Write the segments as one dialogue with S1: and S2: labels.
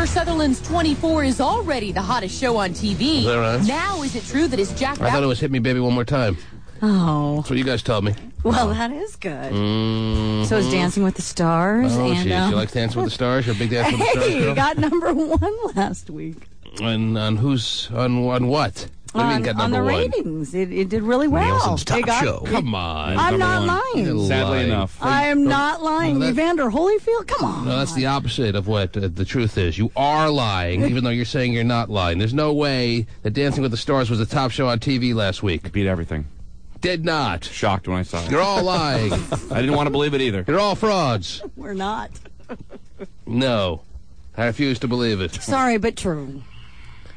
S1: Kiefer Sutherland's 24 is already the hottest show on TV.
S2: Is that right?
S1: Now, is it true that it's Jack
S2: I thought it was Hit Me Baby One More Time.
S3: Oh.
S2: That's what you guys told me.
S3: Well, that is good. So is Dancing with the Stars.
S2: Oh,
S3: and,
S2: geez. You like Dancing with the Stars? You're a big Dancing with the Stars
S3: Hey,
S2: girl?
S3: you got #1 last week.
S2: And on who's... On what? What do you mean got
S3: On
S2: number
S3: the
S2: one?
S3: ratings. It did really well.
S4: Nielsen's top show.
S2: Come on.
S3: I'm not
S2: You're
S3: lying.
S5: Sadly
S2: lying.
S5: enough.
S3: I am not lying.
S2: No,
S3: Evander Holyfield? Come on.
S2: No, that's the opposite of what the truth is. You are lying, even though you're saying you're not lying. There's no way that Dancing with the Stars was the top show on TV last week.
S5: Beat everything.
S2: Did not.
S5: Shocked when I saw it.
S2: You're all lying.
S5: I didn't want to believe it either.
S2: You're all frauds.
S3: We're not.
S2: No. I refuse to believe it.
S3: Sorry, but true.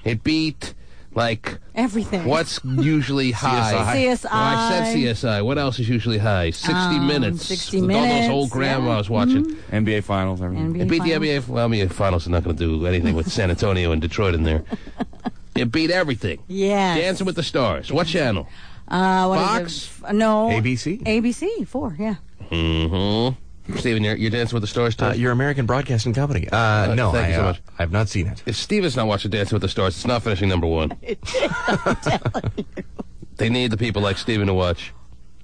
S2: It beat, like,
S3: Everything.
S2: what's usually high?
S3: CSI.
S2: No, I said CSI. What else is usually high? 60 Minutes.
S3: 60
S2: With
S3: Minutes.
S2: all those old grandmas watching.
S5: NBA Finals, everything.
S2: It beat the NBA. Well, NBA Finals are not going to do anything with San Antonio and Detroit in there. It beat everything.
S3: Yes.
S2: Dancing with the Stars. What channel?
S3: What
S2: Fox?
S3: is it? No.
S4: ABC?
S3: ABC, 4, yeah.
S2: Mm-hmm. Steven, you're Dancing with the Stars too?
S4: Your American Broadcasting Company. No,
S2: thank you so much.
S4: I've not seen it.
S2: If Steven's not watching Dancing with the Stars, it's not finishing #1.
S3: I'm telling you.
S2: They need the people like Steven to watch.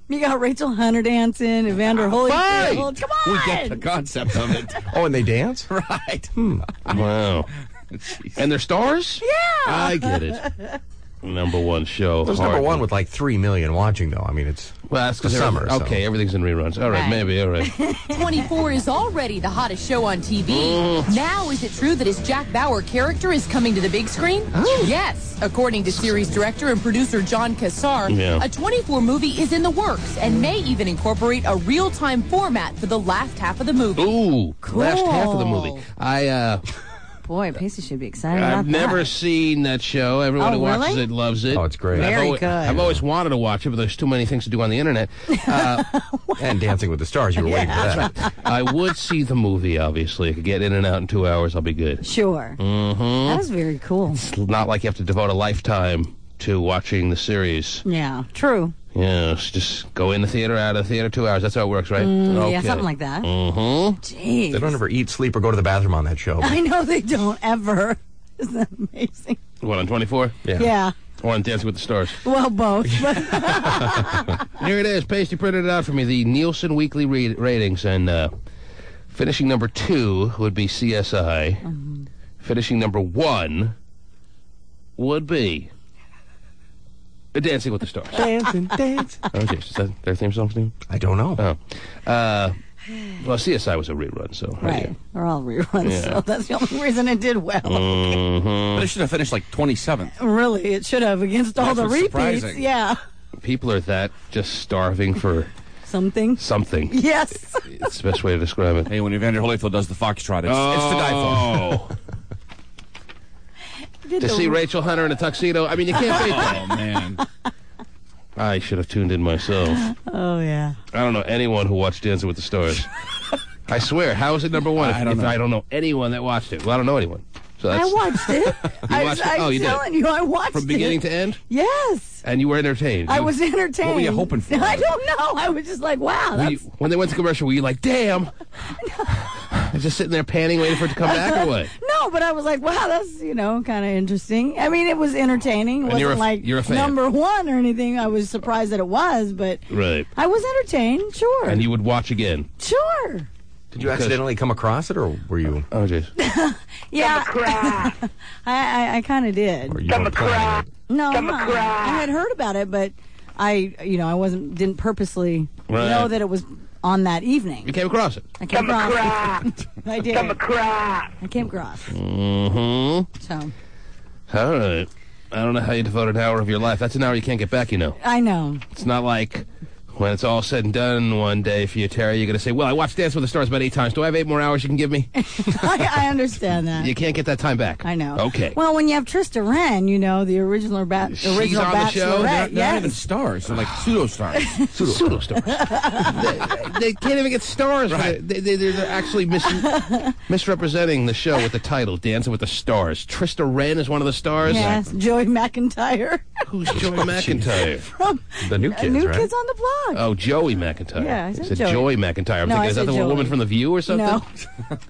S3: You got Rachel Hunter dancing, Evander Holyfield. Come on.
S5: We get the concept of it.
S4: Oh, and they dance?
S5: Right.
S2: Wow. And they're stars?
S3: Yeah.
S2: I get it. #1 show.
S4: There's
S2: Hard.
S4: #1 with like 3 million watching, though. I mean, it's
S2: Well, that's because
S4: the summer. so-
S2: Okay, everything's in reruns. All right,
S3: Right.
S2: maybe. All right.
S1: 24 is already the hottest show on TV. Now, is it true that his Jack Bauer character is coming to the big screen? Yes. According to series director and producer John Cassar,
S2: Yeah.
S1: a 24 movie is in the works and may even incorporate a real-time format for the last half of the movie.
S2: Ooh, last half of the movie.
S3: Cool. Boy, Pacey should be excited about
S2: I've
S3: that.
S2: never seen that show. Everyone
S3: Oh,
S2: who watches
S3: really?
S2: it loves it.
S4: Oh, it's great.
S3: Very good.
S2: I've always wanted to watch it, but there's too many things to do on the internet.
S4: And Dancing with the Stars, you were waiting for that.
S2: I would see the movie, obviously. I could get in and out in 2 hours. I'll be good.
S3: Sure.
S2: Mm-hmm.
S3: That is very cool.
S2: It's not like you have to devote a lifetime to watching the series.
S3: Yeah, true.
S2: Yes, just go in the theater, out of the theater, 2 hours. That's how it works, right?
S3: Yeah, something like that.
S2: Mm-hmm.
S3: Jeez.
S4: They don't ever eat, sleep, or go to the bathroom on that show.
S3: I know they don't ever. Isn't that amazing?
S2: What, on 24?
S3: Yeah.
S2: Or on Dancing with the Stars?
S3: Well, both. But
S2: Here it is. Pasty printed it out for me. The Nielsen weekly ratings. And finishing #2 would be CSI. Finishing #1 would be Dancing with the Stars.
S4: Dancing, dance.
S2: Oh, geez. Is that their theme song, Steve?
S4: I don't know.
S2: Oh. Well, CSI was a rerun, so.
S3: right. They're all reruns,
S2: Yeah.
S3: so that's the only reason it did well.
S2: Mm-hmm.
S5: But it should have finished like 27th.
S3: Really, it should have against all
S5: That's
S3: the
S5: what's
S3: repeats.
S5: surprising.
S3: Yeah.
S2: People are that just starving for
S3: Something.
S2: something.
S3: Yes.
S2: It's the best way to describe it.
S5: Hey, when Evander Holyfield does the foxtrot, it's to die for.
S3: Did
S2: To
S3: the-
S2: see Rachel Hunter in a tuxedo, I mean, you can't beat that.
S5: Oh, man.
S2: I should have tuned in myself.
S3: Oh, yeah.
S2: I don't know anyone who watched Dancing with the Stars. I swear, how is it #1
S5: I don't
S2: if
S5: know.
S2: I don't know anyone that watched it? Well, I don't know anyone. So
S3: I
S2: that's
S3: watched it.
S2: watched it? Oh,
S3: I'm
S2: you did?
S3: telling you, I watched
S2: from beginning
S3: it.
S2: to end,
S3: Yes.
S2: and you were entertained.
S3: I was entertained.
S5: What were you hoping for?
S3: I don't know. I was just like, wow.
S2: Were you-
S3: That's...
S2: when they went to commercial, were you like, damn? I was just sitting there panning, waiting for it to come back, or what?
S3: No, but I was like, wow, that's, kind of interesting. I mean, it was entertaining. It
S2: And
S3: wasn't like
S2: you're a fan.
S3: #1 or anything. I was surprised that it was, but
S2: Right.
S3: I was entertained, sure.
S2: And you would watch again.
S3: Sure.
S4: Did you accidentally come across it, or were you?
S2: Oh, jeez.
S3: Yeah. I kind of did.
S4: Or you weren't planning it?
S3: No, I had heard about it, but I didn't purposely
S2: Right.
S3: know that it was on that evening.
S2: You came across it.
S3: I came across it. I did. I came across it.
S2: Mm-hmm.
S3: So,
S2: All right. I don't know how you devote an hour of your life. That's an hour you can't get back,
S3: I know.
S2: It's not like when it's all said and done one day for you, Terry, you're going to say, well, I watched Dance with the Stars about 8 times. Do I have 8 more hours you can give me?
S3: I understand that.
S2: You can't get that time back.
S3: I know.
S2: Okay.
S3: Well, when you have Trista Wren, the original
S2: She's
S3: original
S2: on the show?
S3: Bachelorette,
S5: They're not even
S3: yes.
S5: stars. They're like pseudo-stars.
S2: Pseudo stars. they can't even get stars.
S5: Right.
S2: They're actually misrepresenting the show with the title, Dancing with the Stars. Trista Wren is one of the stars.
S3: Yes, Joey McIntyre.
S2: Who's Joey McIntyre?
S3: From
S4: The new kids,
S3: New
S4: right?
S3: Kids on the Block.
S2: Oh, Joey McIntyre.
S3: Yeah, I
S2: You
S3: said
S2: said
S3: Joey.
S2: Joey McIntyre. I'm
S3: No,
S2: thinking,
S3: I
S2: is that
S3: said
S2: the
S3: Joey.
S2: woman from The View or something?
S3: No,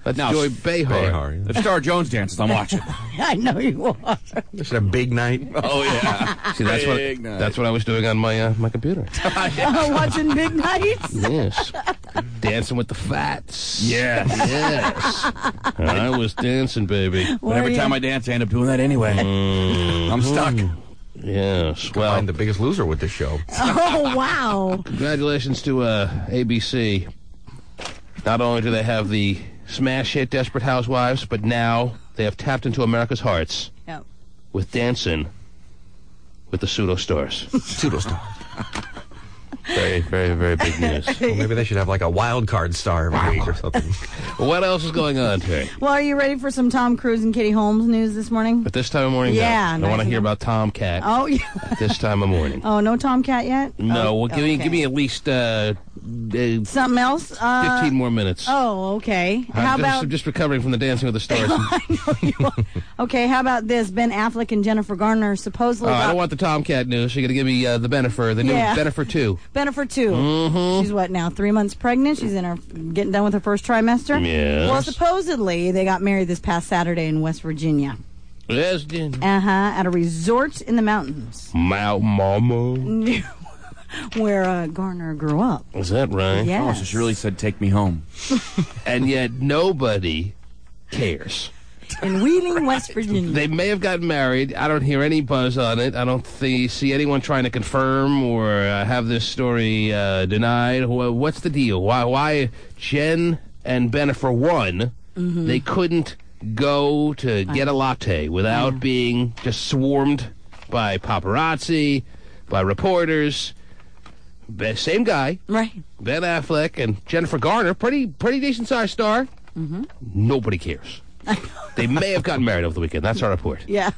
S2: That's
S5: No,
S2: Joy Behar.
S4: Behar.
S5: If Star Jones dances, I'm watching.
S3: I know you are.
S4: This is a big night.
S5: Oh, yeah.
S2: See, that's
S5: Big night.
S2: that's what I was doing on my my computer.
S3: Watching Big Nights.
S2: Yes. Dancing with the Fats.
S5: Yes.
S2: Yes. I was dancing, baby.
S5: But every time I dance, I end up doing that anyway. I'm stuck.
S2: Yes. Well,
S4: I'm the Biggest Loser with this show.
S3: Oh, wow.
S2: congratulations to ABC. Not only do they have the smash hit Desperate Housewives, but now they have tapped into America's hearts
S3: Yep.
S2: with Dancing with the Pseudo Stars.
S4: Pseudo-star.
S2: Very, very, very big news.
S4: Well, maybe they should have like a wild card star every week or something.
S2: What else is going on, Terry?
S3: Well, are you ready for some Tom Cruise and Katie Holmes news this morning?
S2: At this time of morning,
S3: Yeah,
S2: no. I want to
S3: nice
S2: hear
S3: enough.
S2: about Tomcat
S3: Oh, yeah.
S2: at this time of morning.
S3: Oh, no Tomcat yet?
S2: No,
S3: Oh,
S2: well, give
S3: okay.
S2: me at least 15
S3: Something else?
S2: more minutes.
S3: Oh, okay.
S2: I'm just recovering from the Dancing with the Stars.
S3: I know you are. Okay, how about this? Ben Affleck and Jennifer Garner supposedly.
S2: I don't want the Tomcat news. You're going to give me the Bennifer, the new
S3: Yeah.
S2: Bennifer 2.
S3: Bennifer 2.
S2: Mm-hmm.
S3: She's what now? 3 months pregnant. She's in her getting done with her first trimester.
S2: Yes.
S3: Well, supposedly they got married this past Saturday in West Virginia.
S2: Yes, Jen.
S3: At a resort in the mountains
S2: Mama.
S3: where Garner grew up.
S2: Is that right?
S3: Yes.
S5: Oh, so she really said, take me home.
S2: And yet nobody cares.
S3: In Wheeling, West Virginia.
S2: They may have gotten married. I don't hear any buzz on it. I don't see anyone trying to confirm or have this story denied. What's the deal? Why Jen and Bennifer won? They couldn't go to get a latte without being just swarmed by paparazzi, by reporters. Same guy,
S3: Right.
S2: Ben Affleck and Jennifer Garner, pretty decent sized star. Nobody cares. They may have gotten married over the weekend. That's our report.
S3: Yeah.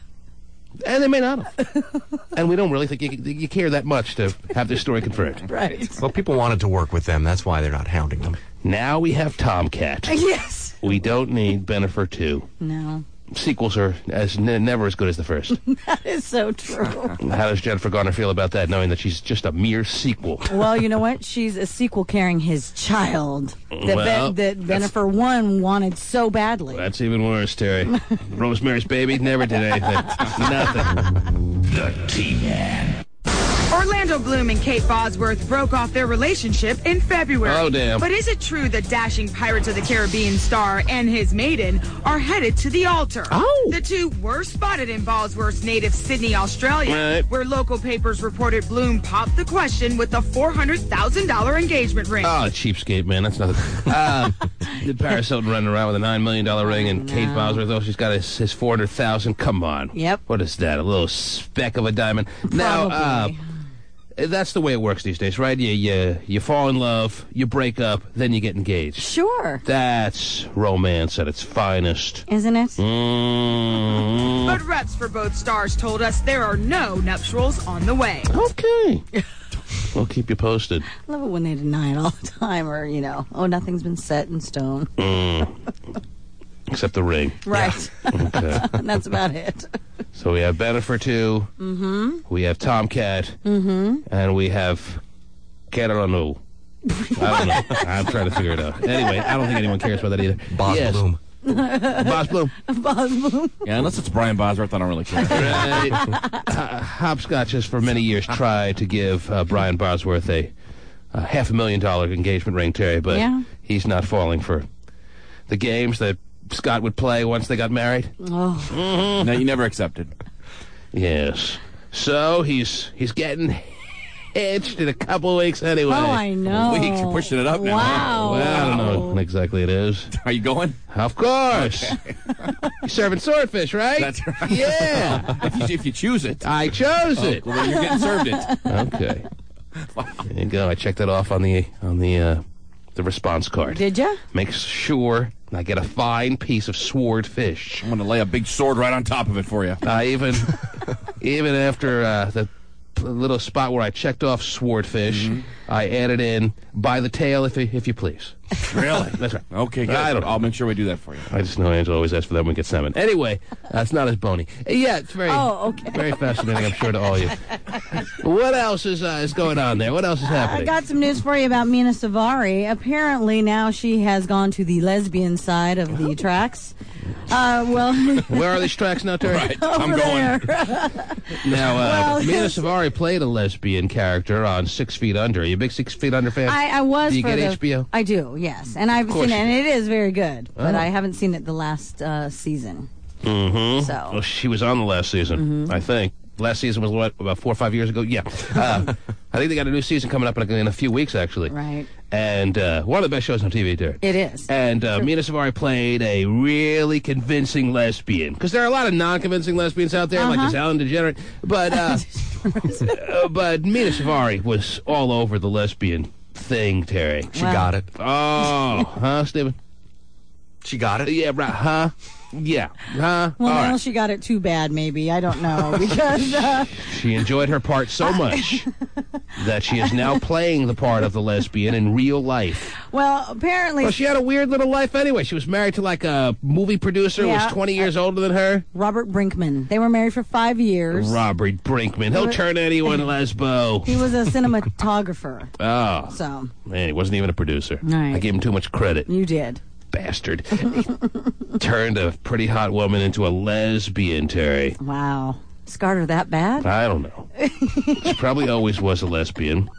S2: And they may not have. And we don't really think you care that much to have this story confirmed.
S3: Right.
S4: Well, people wanted to work with them. That's why they're not hounding them.
S2: Now we have Tomcat.
S3: Yes.
S2: We don't need Bennifer 2.
S3: No.
S2: Sequels are never as good as the first.
S3: That is so true.
S2: How does Jennifer Garner feel about that, knowing that she's just a mere sequel?
S3: Well, you know what? She's a sequel carrying his child that,
S2: Well,
S3: that Bennifer 1 wanted so badly.
S2: That's even worse, Terry. Rosemary's Baby never did anything. Nothing.
S6: The T-Man.
S7: Orlando Bloom and Kate Bosworth broke off their relationship in February.
S2: Oh, damn.
S7: But is it true that dashing Pirates of the Caribbean star and his maiden are headed to the altar?
S2: Oh.
S7: The two were spotted in Bosworth's native Sydney, Australia,
S2: Right.
S7: where local papers reported Bloom popped the question with a $400,000 engagement ring.
S2: Oh, cheapskate, man. That's nothing. Paris Hilton running around with a $9 million ring, and Kate Bosworth, oh, she's got his $400,000. Come on.
S3: Yep.
S2: What is that? A little speck of a diamond. Now,
S3: Probably.
S2: that's the way it works these days, right? You fall in love, you break up, then you get engaged.
S3: Sure.
S2: That's romance at its finest.
S3: Isn't it?
S2: Mm.
S7: But reps for both stars told us there are no nuptials on the way.
S2: Okay. We'll keep you posted.
S3: I love it when they deny it all the time, or, oh, nothing's been set in stone.
S2: Except the ring.
S3: Right.
S2: Okay.
S3: And that's about it.
S2: So we have Bennifer 2. Mm-hmm. We have Tomcat. Mm-hmm. And we have I don't know. I'm trying to figure it out. Anyway, I don't think anyone cares about that either.
S4: Boss
S2: Yes.
S4: Bloom.
S2: Boss Bloom.
S5: Yeah, unless it's Brian Bosworth, I don't really care.
S2: Right. Hopscotch has for many years tried to give Brian Bosworth a $500,000 engagement ring, Terry, but
S3: Yeah.
S2: he's not falling for the games that Scott would play once they got married.
S3: Oh,
S5: No, you never accepted.
S2: Yes. So he's getting hitched in a couple of weeks anyway.
S3: oh, I know.
S5: Weeks, you're pushing it up now.
S3: Wow.
S2: Well, I don't know when exactly it is.
S5: Are you going?
S2: Of course. You're serving swordfish, right?
S5: That's right.
S2: Yeah.
S5: if you choose it.
S2: I chose it.
S5: Well, then you're getting served it.
S2: Okay. There you go. I checked it off on the response card.
S3: Did ya?
S2: Make sure I get a fine piece of swordfish.
S5: I'm going to lay a big sword right on top of it for you.
S2: Even after little spot where I checked off swordfish. I added in by the tail, if you please.
S5: Really?
S2: That's right.
S5: Okay, good. I'll make sure we do that for you.
S2: I just know Angela always asks for that when we get salmon. Anyway, it's not as bony. Yeah, it's very, very fascinating, I'm sure, to all of you. What else is going on there? What else is happening?
S3: I got some news for you about Mina Savari. Apparently, now she has gone to the lesbian side of the tracks.
S2: Where are these tracks now, Terry?
S5: Right, I'm going.
S2: Now, Mina Savari played a lesbian character on 6 Feet Under. Are you a big 6 Feet Under fan?
S3: I was.
S2: Do you
S3: for
S2: get HBO?
S3: I do, yes. And I've seen it, and it is very good. But
S2: Oh.
S3: I haven't seen it the last season.
S2: Mm-hmm.
S3: So.
S2: Well, she was on the last season, I think. Last season was, what, about 4 or 5 years ago? Yeah. I think they got a new season coming up in a few weeks, actually.
S3: Right.
S2: And one of the best shows on TV, Terry.
S3: It is.
S2: And Mina Savari played a really convincing lesbian. Because there are a lot of non-convincing lesbians out there, like this Ellen DeGeneres. But, but Mina Savari was all over the lesbian thing, Terry.
S4: She got it.
S2: Oh, huh, Stephen?
S4: She got it?
S2: Yeah, right, huh? Yeah, huh?
S3: Well,
S2: All
S3: now
S2: right.
S3: she got it too bad, maybe. I don't know. Because
S2: She enjoyed her part so much that she is now playing the part of the lesbian in real life.
S3: well, apparently
S2: Well, she had a weird little life anyway. She was married to like a movie producer who was
S3: Yeah.
S2: 20 years older than her.
S3: Robert Brinkman. They were married for 5 years.
S2: Robert Brinkman. He'll turn anyone lesbo.
S3: He was a cinematographer.
S2: Oh,
S3: So,
S2: man, he wasn't even a producer.
S3: Right.
S2: I gave him too much credit.
S3: you did.
S2: Bastard. Turned a pretty hot woman into a lesbian, Terry.
S3: Wow. Scarred her that bad?
S2: I don't know. She probably always was a lesbian.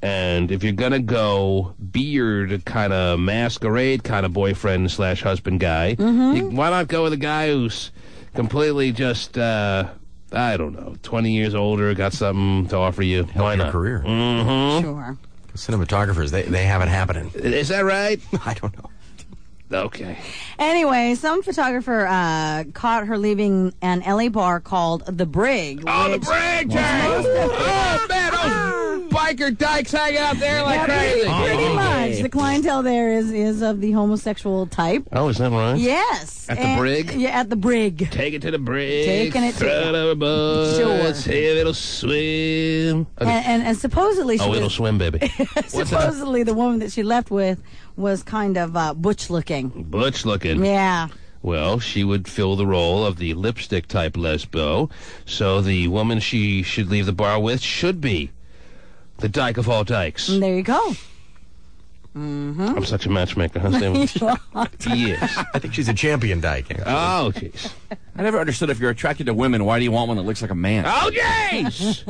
S2: And if you're going to go beard kind of masquerade kind of boyfriend / husband guy, why not go with a guy who's completely just, I don't know, 20 years older, got something to offer you? Why
S4: Your
S2: not?
S4: career.
S3: Sure.
S4: Cinematographers, they have it happening.
S2: Is that right?
S4: I don't know.
S2: Okay.
S3: Anyway, some photographer caught her leaving an LA bar called The Brig.
S2: Oh, the
S3: which-
S2: brig, Terry! Oh, man, those biker dykes hang out there like crazy.
S3: Pretty much. The clientele there is of the homosexual type.
S2: Oh, is that right?
S3: Yes.
S2: At the Brig?
S3: Yeah, at The Brig.
S2: Take it to the brig.
S3: Taking it to-
S2: throw it overboard.
S3: Sure.
S2: See if it'll swim. Okay.
S3: And supposedly she
S2: Oh,
S3: was,
S2: it'll swim, baby. What's that?
S3: supposedly the woman that she left with was kind of butch looking.
S2: Butch looking.
S3: Yeah.
S2: Well, she would fill the role of the lipstick type lesbo. So the woman she should leave the bar with should be the dyke of all dykes.
S3: And there you go.
S2: I'm such a matchmaker, huh, Stephen? Yes.
S4: I think she's a champion dyke. actually.
S2: Oh, jeez.
S5: I never understood if you're attracted to women, why do you want one that looks like a man?
S2: Oh, jeez!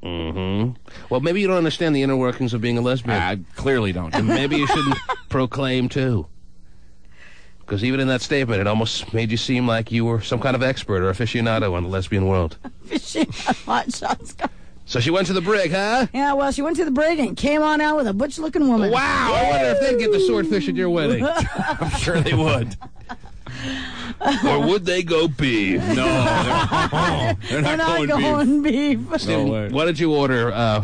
S2: Well, maybe you don't understand the inner workings of being a lesbian.
S5: I clearly don't.
S2: And maybe you shouldn't proclaim, too. Because even in that statement, it almost made you seem like you were some kind of expert or aficionado on the lesbian world.
S3: Fishing on hot shots.
S2: So she went to the brig, huh?
S3: Yeah, well, she went to the brig and came on out with a butch looking woman.
S2: Wow! I wonder if they'd get the swordfish at your wedding.
S5: I'm sure they would.
S2: Or would they go beef?
S5: No, they're
S3: We're
S5: not
S3: not
S5: going
S3: going beef.
S5: No way.
S2: What did you order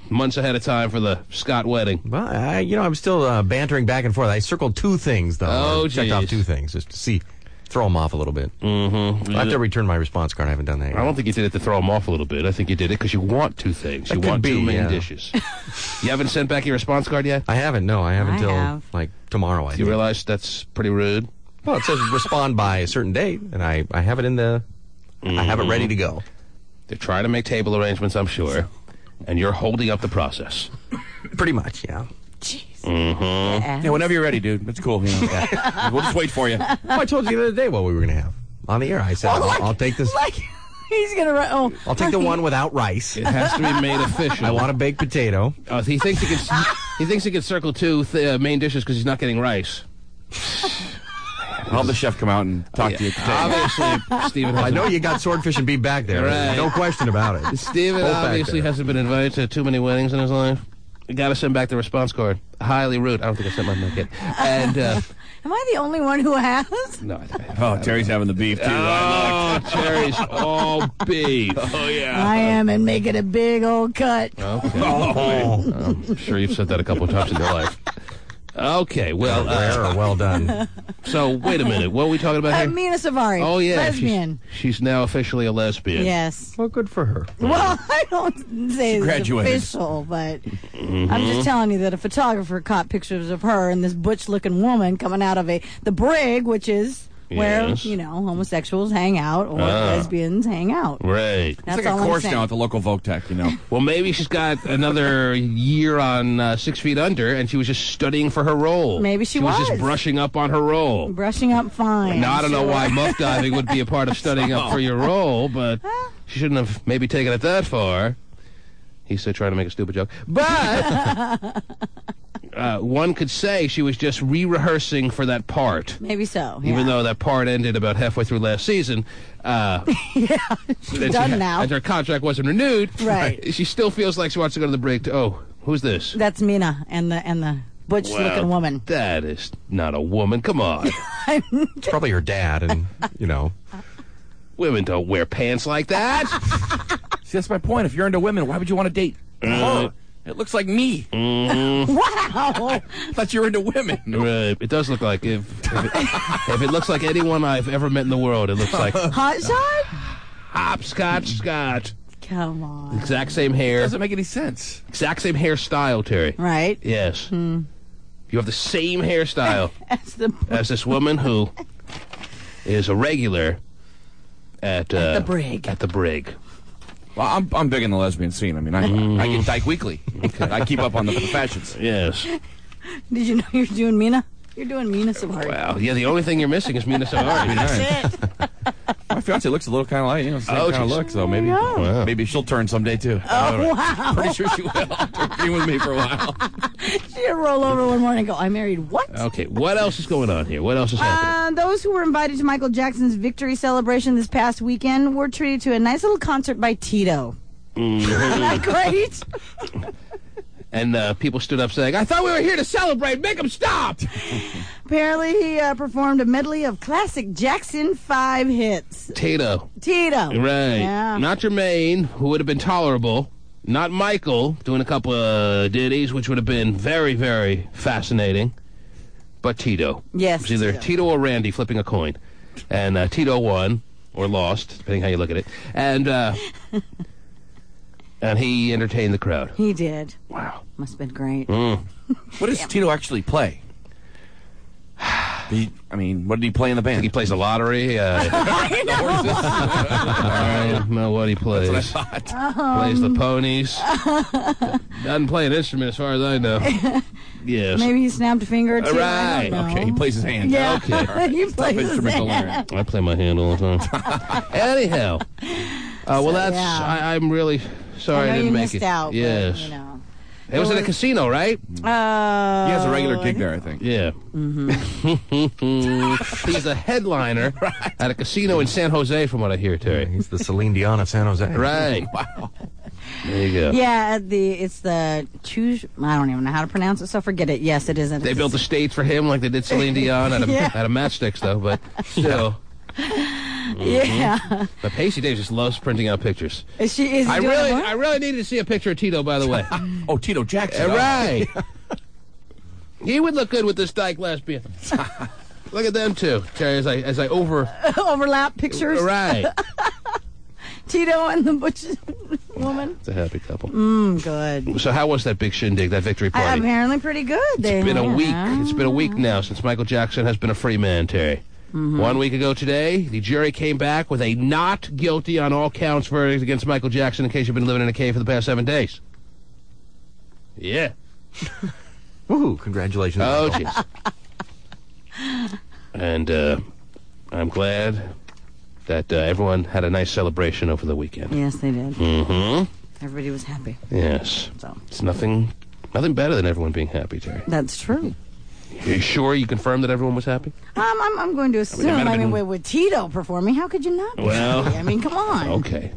S2: months ahead of time for the Scott wedding?
S4: Well, I'm still bantering back and forth. I circled 2 things, though.
S2: Oh,
S4: Or checked off
S2: geez.
S4: 2 things just to see, throw them off a little bit. Mm-hmm. I have to return my response card. I haven't done that yet.
S2: I don't think you did it to throw them off a little bit. I think you did it because you want 2 things.
S4: That
S2: You
S4: could
S2: want 2
S4: be,
S2: main
S4: yeah.
S2: dishes. You haven't sent back your response card yet?
S4: I haven't. No, I haven't
S3: I
S4: until
S3: have.
S4: like tomorrow. I
S2: You
S4: think.
S2: realize that's pretty rude?
S4: Well, it says respond by a certain date, and I have it in the. I have it ready to go.
S2: They're trying to make table arrangements, I'm sure, and you're holding up the process.
S4: Pretty much, yeah.
S3: Yeah.
S5: Yeah, whenever you're ready, dude. That's cool. You know. We'll just wait for you.
S4: Well, I told you the other day what we were going to have on the air. I said I'll take this.
S3: Like, he's going to... Oh,
S4: I'll take the one without rice.
S2: It has to be made official.
S4: I want a baked potato.
S2: He thinks he can circle 2 main dishes because he's not getting rice.
S5: I'll have the chef come out and talk to you.
S2: Obviously, Stephen.
S4: I know you got swordfish and beef back there.
S2: Right.
S4: No question about it.
S2: Stephen
S4: Both back
S2: obviously
S4: there.
S2: hasn't been invited to too many weddings in his life. You got to send back the response card. Highly rude. I don't think I sent mine back yet. And
S3: am I the only one who has?
S2: no,
S5: Oh, Terry's having the beef, too.
S2: oh, Terry's all beef. Oh yeah.
S3: I am, and make it a big old cut.
S2: Okay. I'm sure you've said that a couple of times in your life. Okay, well,
S4: Rare or well done.
S2: so wait a minute. What are we talking about here?
S3: Mina Savari.
S2: Oh, yeah.
S3: Lesbian.
S2: She's now officially a lesbian.
S3: Yes.
S4: Well, good for her.
S3: Well, I don't say it's
S5: graduated.
S3: official, but I'm just telling you that a photographer caught pictures of her and this butch-looking woman coming out of the brig, which is where,
S2: Yes.
S3: homosexuals hang out or lesbians hang out.
S2: Right.
S5: It's
S3: That's
S5: like a
S3: all I'm
S5: course
S3: saying.
S5: now at the local Votech,
S2: Well, maybe she's got another year on 6 Feet Under, and she was just studying for her role.
S3: Maybe she
S2: was
S3: was.
S2: just brushing up on her role.
S3: Brushing up fine.
S2: Now, I don't know
S3: sure.
S2: why muff diving would be a part of studying up for your role, but she shouldn't have maybe taken it that far. He's still trying to make a stupid joke. But one could say she was just re-rehearsing for that part.
S3: Maybe so.
S2: Even
S3: yeah.
S2: though that part ended about halfway through last season.
S3: She's done now.
S2: And her contract wasn't renewed.
S3: Right.
S2: She still feels like she wants to go to the break. Who's this?
S3: That's Mina and the butch-looking woman.
S2: That is not a woman. Come on.
S4: It's probably her dad, and,
S2: Women don't wear pants like that.
S5: See, that's my point. If you're into women, why would you want to date her? It looks like me.
S3: Wow.
S5: I thought you were into women.
S2: Right. It does look like if it looks like anyone I've ever met in the world, it looks like
S3: Hot shot?
S2: hopscotch.
S3: Come on.
S2: Exact same
S5: It
S2: hair.
S5: doesn't make any sense.
S2: Exact same hairstyle, Terry.
S3: Right?
S2: Yes. You have the same hairstyle
S3: That's the
S2: as this woman who is a regular at
S3: the brig.
S2: At the brig.
S5: Well, I'm big in the lesbian scene. I mean, I get Dyke Weekly. I keep up on the fashions.
S2: Yes.
S3: Did you know you're doing Mina? You're doing Mina Savari.
S2: Wow. Yeah, the only thing you're missing is Mina Savari.
S3: That's it.
S5: My fiance looks a little kind of like, same kind of
S2: geez.
S5: look. So maybe,
S2: Wow.
S5: maybe she'll turn someday too.
S3: Oh, wow.
S5: Pretty sure she will. Be with me for a while.
S3: She'll roll over one morning and go, I married what?
S2: Okay, what else is going on here? What else is happening?
S3: Those who were invited to Michael Jackson's victory celebration this past weekend were treated to a nice little concert by Tito. Isn't that great?
S2: And people stood up saying, I thought we were here to celebrate. Make them stop.
S3: Apparently, he performed a medley of classic Jackson 5 hits.
S2: Tito.
S3: Tito.
S2: Right.
S3: Yeah.
S2: Not Jermaine, who would have been tolerable. Not Michael, doing a couple of ditties, which would have been very, very fascinating. But Tito.
S3: Yes,
S2: It was either Tito or Randy flipping a coin. And Tito won, or lost, depending how you look at it. And he entertained the crowd.
S3: He did.
S2: Wow.
S3: Must have been great.
S5: What does Tito actually play? What did he play in the band?
S2: He plays the lottery. I don't know what he plays.
S5: That's what I thought.
S2: Plays the ponies. Doesn't play an instrument as far as I know. Yes.
S3: Maybe he snapped a finger or two. I
S2: Right.
S3: don't know.
S5: Okay, he plays his hand.
S3: Yeah,
S5: Okay.
S3: he
S5: Tough
S3: plays his
S5: instrument to
S3: hand.
S5: learn.
S2: I play my hand all the time. Anyhow. Well, that's...
S3: yeah.
S2: I'm really sorry
S3: I
S2: I,
S3: know
S2: didn't
S3: you
S2: make
S3: missed
S2: it.
S3: out.
S2: Yes.
S3: But,
S2: It was at a casino, right?
S5: He has a regular gig there, I think.
S2: Yeah. He's a headliner at a casino in San Jose, from what I hear, Terry.
S4: He's the Celine Dion of San Jose.
S2: Right.
S5: Wow.
S2: There you go.
S3: Yeah, it's the choose. I don't even know how to pronounce it, so forget it. Yes, it isn't.
S2: They built a stage for him like they did Celine Dion out of matchsticks, though, but still.
S3: Yeah.
S2: But Pacey Davis just loves printing out pictures.
S3: Is he
S2: I
S3: doing
S2: really,
S3: what?
S2: I really needed to see a picture of Tito, by the way.
S5: Oh, Tito Jackson.
S2: Right. He would look good with this dyke lesbian. Look at them two, Terry, as I
S3: overlap pictures.
S2: Right.
S3: Tito and the butch woman.
S2: It's a happy couple.
S3: Good.
S2: So how was that big shindig, that victory party?
S3: Apparently pretty good.
S2: It's been a week. It's been a week now since Michael Jackson has been a free man, Terry. 1 week ago today, the jury came back with a not guilty on all counts verdict against Michael Jackson, in case you've been living in a cave for the past 7 days. Yeah.
S4: Woohoo, congratulations.
S2: Oh,
S4: Michael.
S2: jeez. And I'm glad that everyone had a nice celebration over the weekend.
S3: Yes, they did.
S2: Mm-hmm.
S3: Everybody was happy.
S2: Yes.
S3: So
S2: It's nothing better than everyone being happy, Terry.
S3: that's true.
S2: Are you sure you confirmed that everyone was happy?
S3: I'm going to assume.
S2: might have been-
S3: with Tito performing, how could you not be
S2: Well,
S3: happy? I mean, come on.
S2: Okay.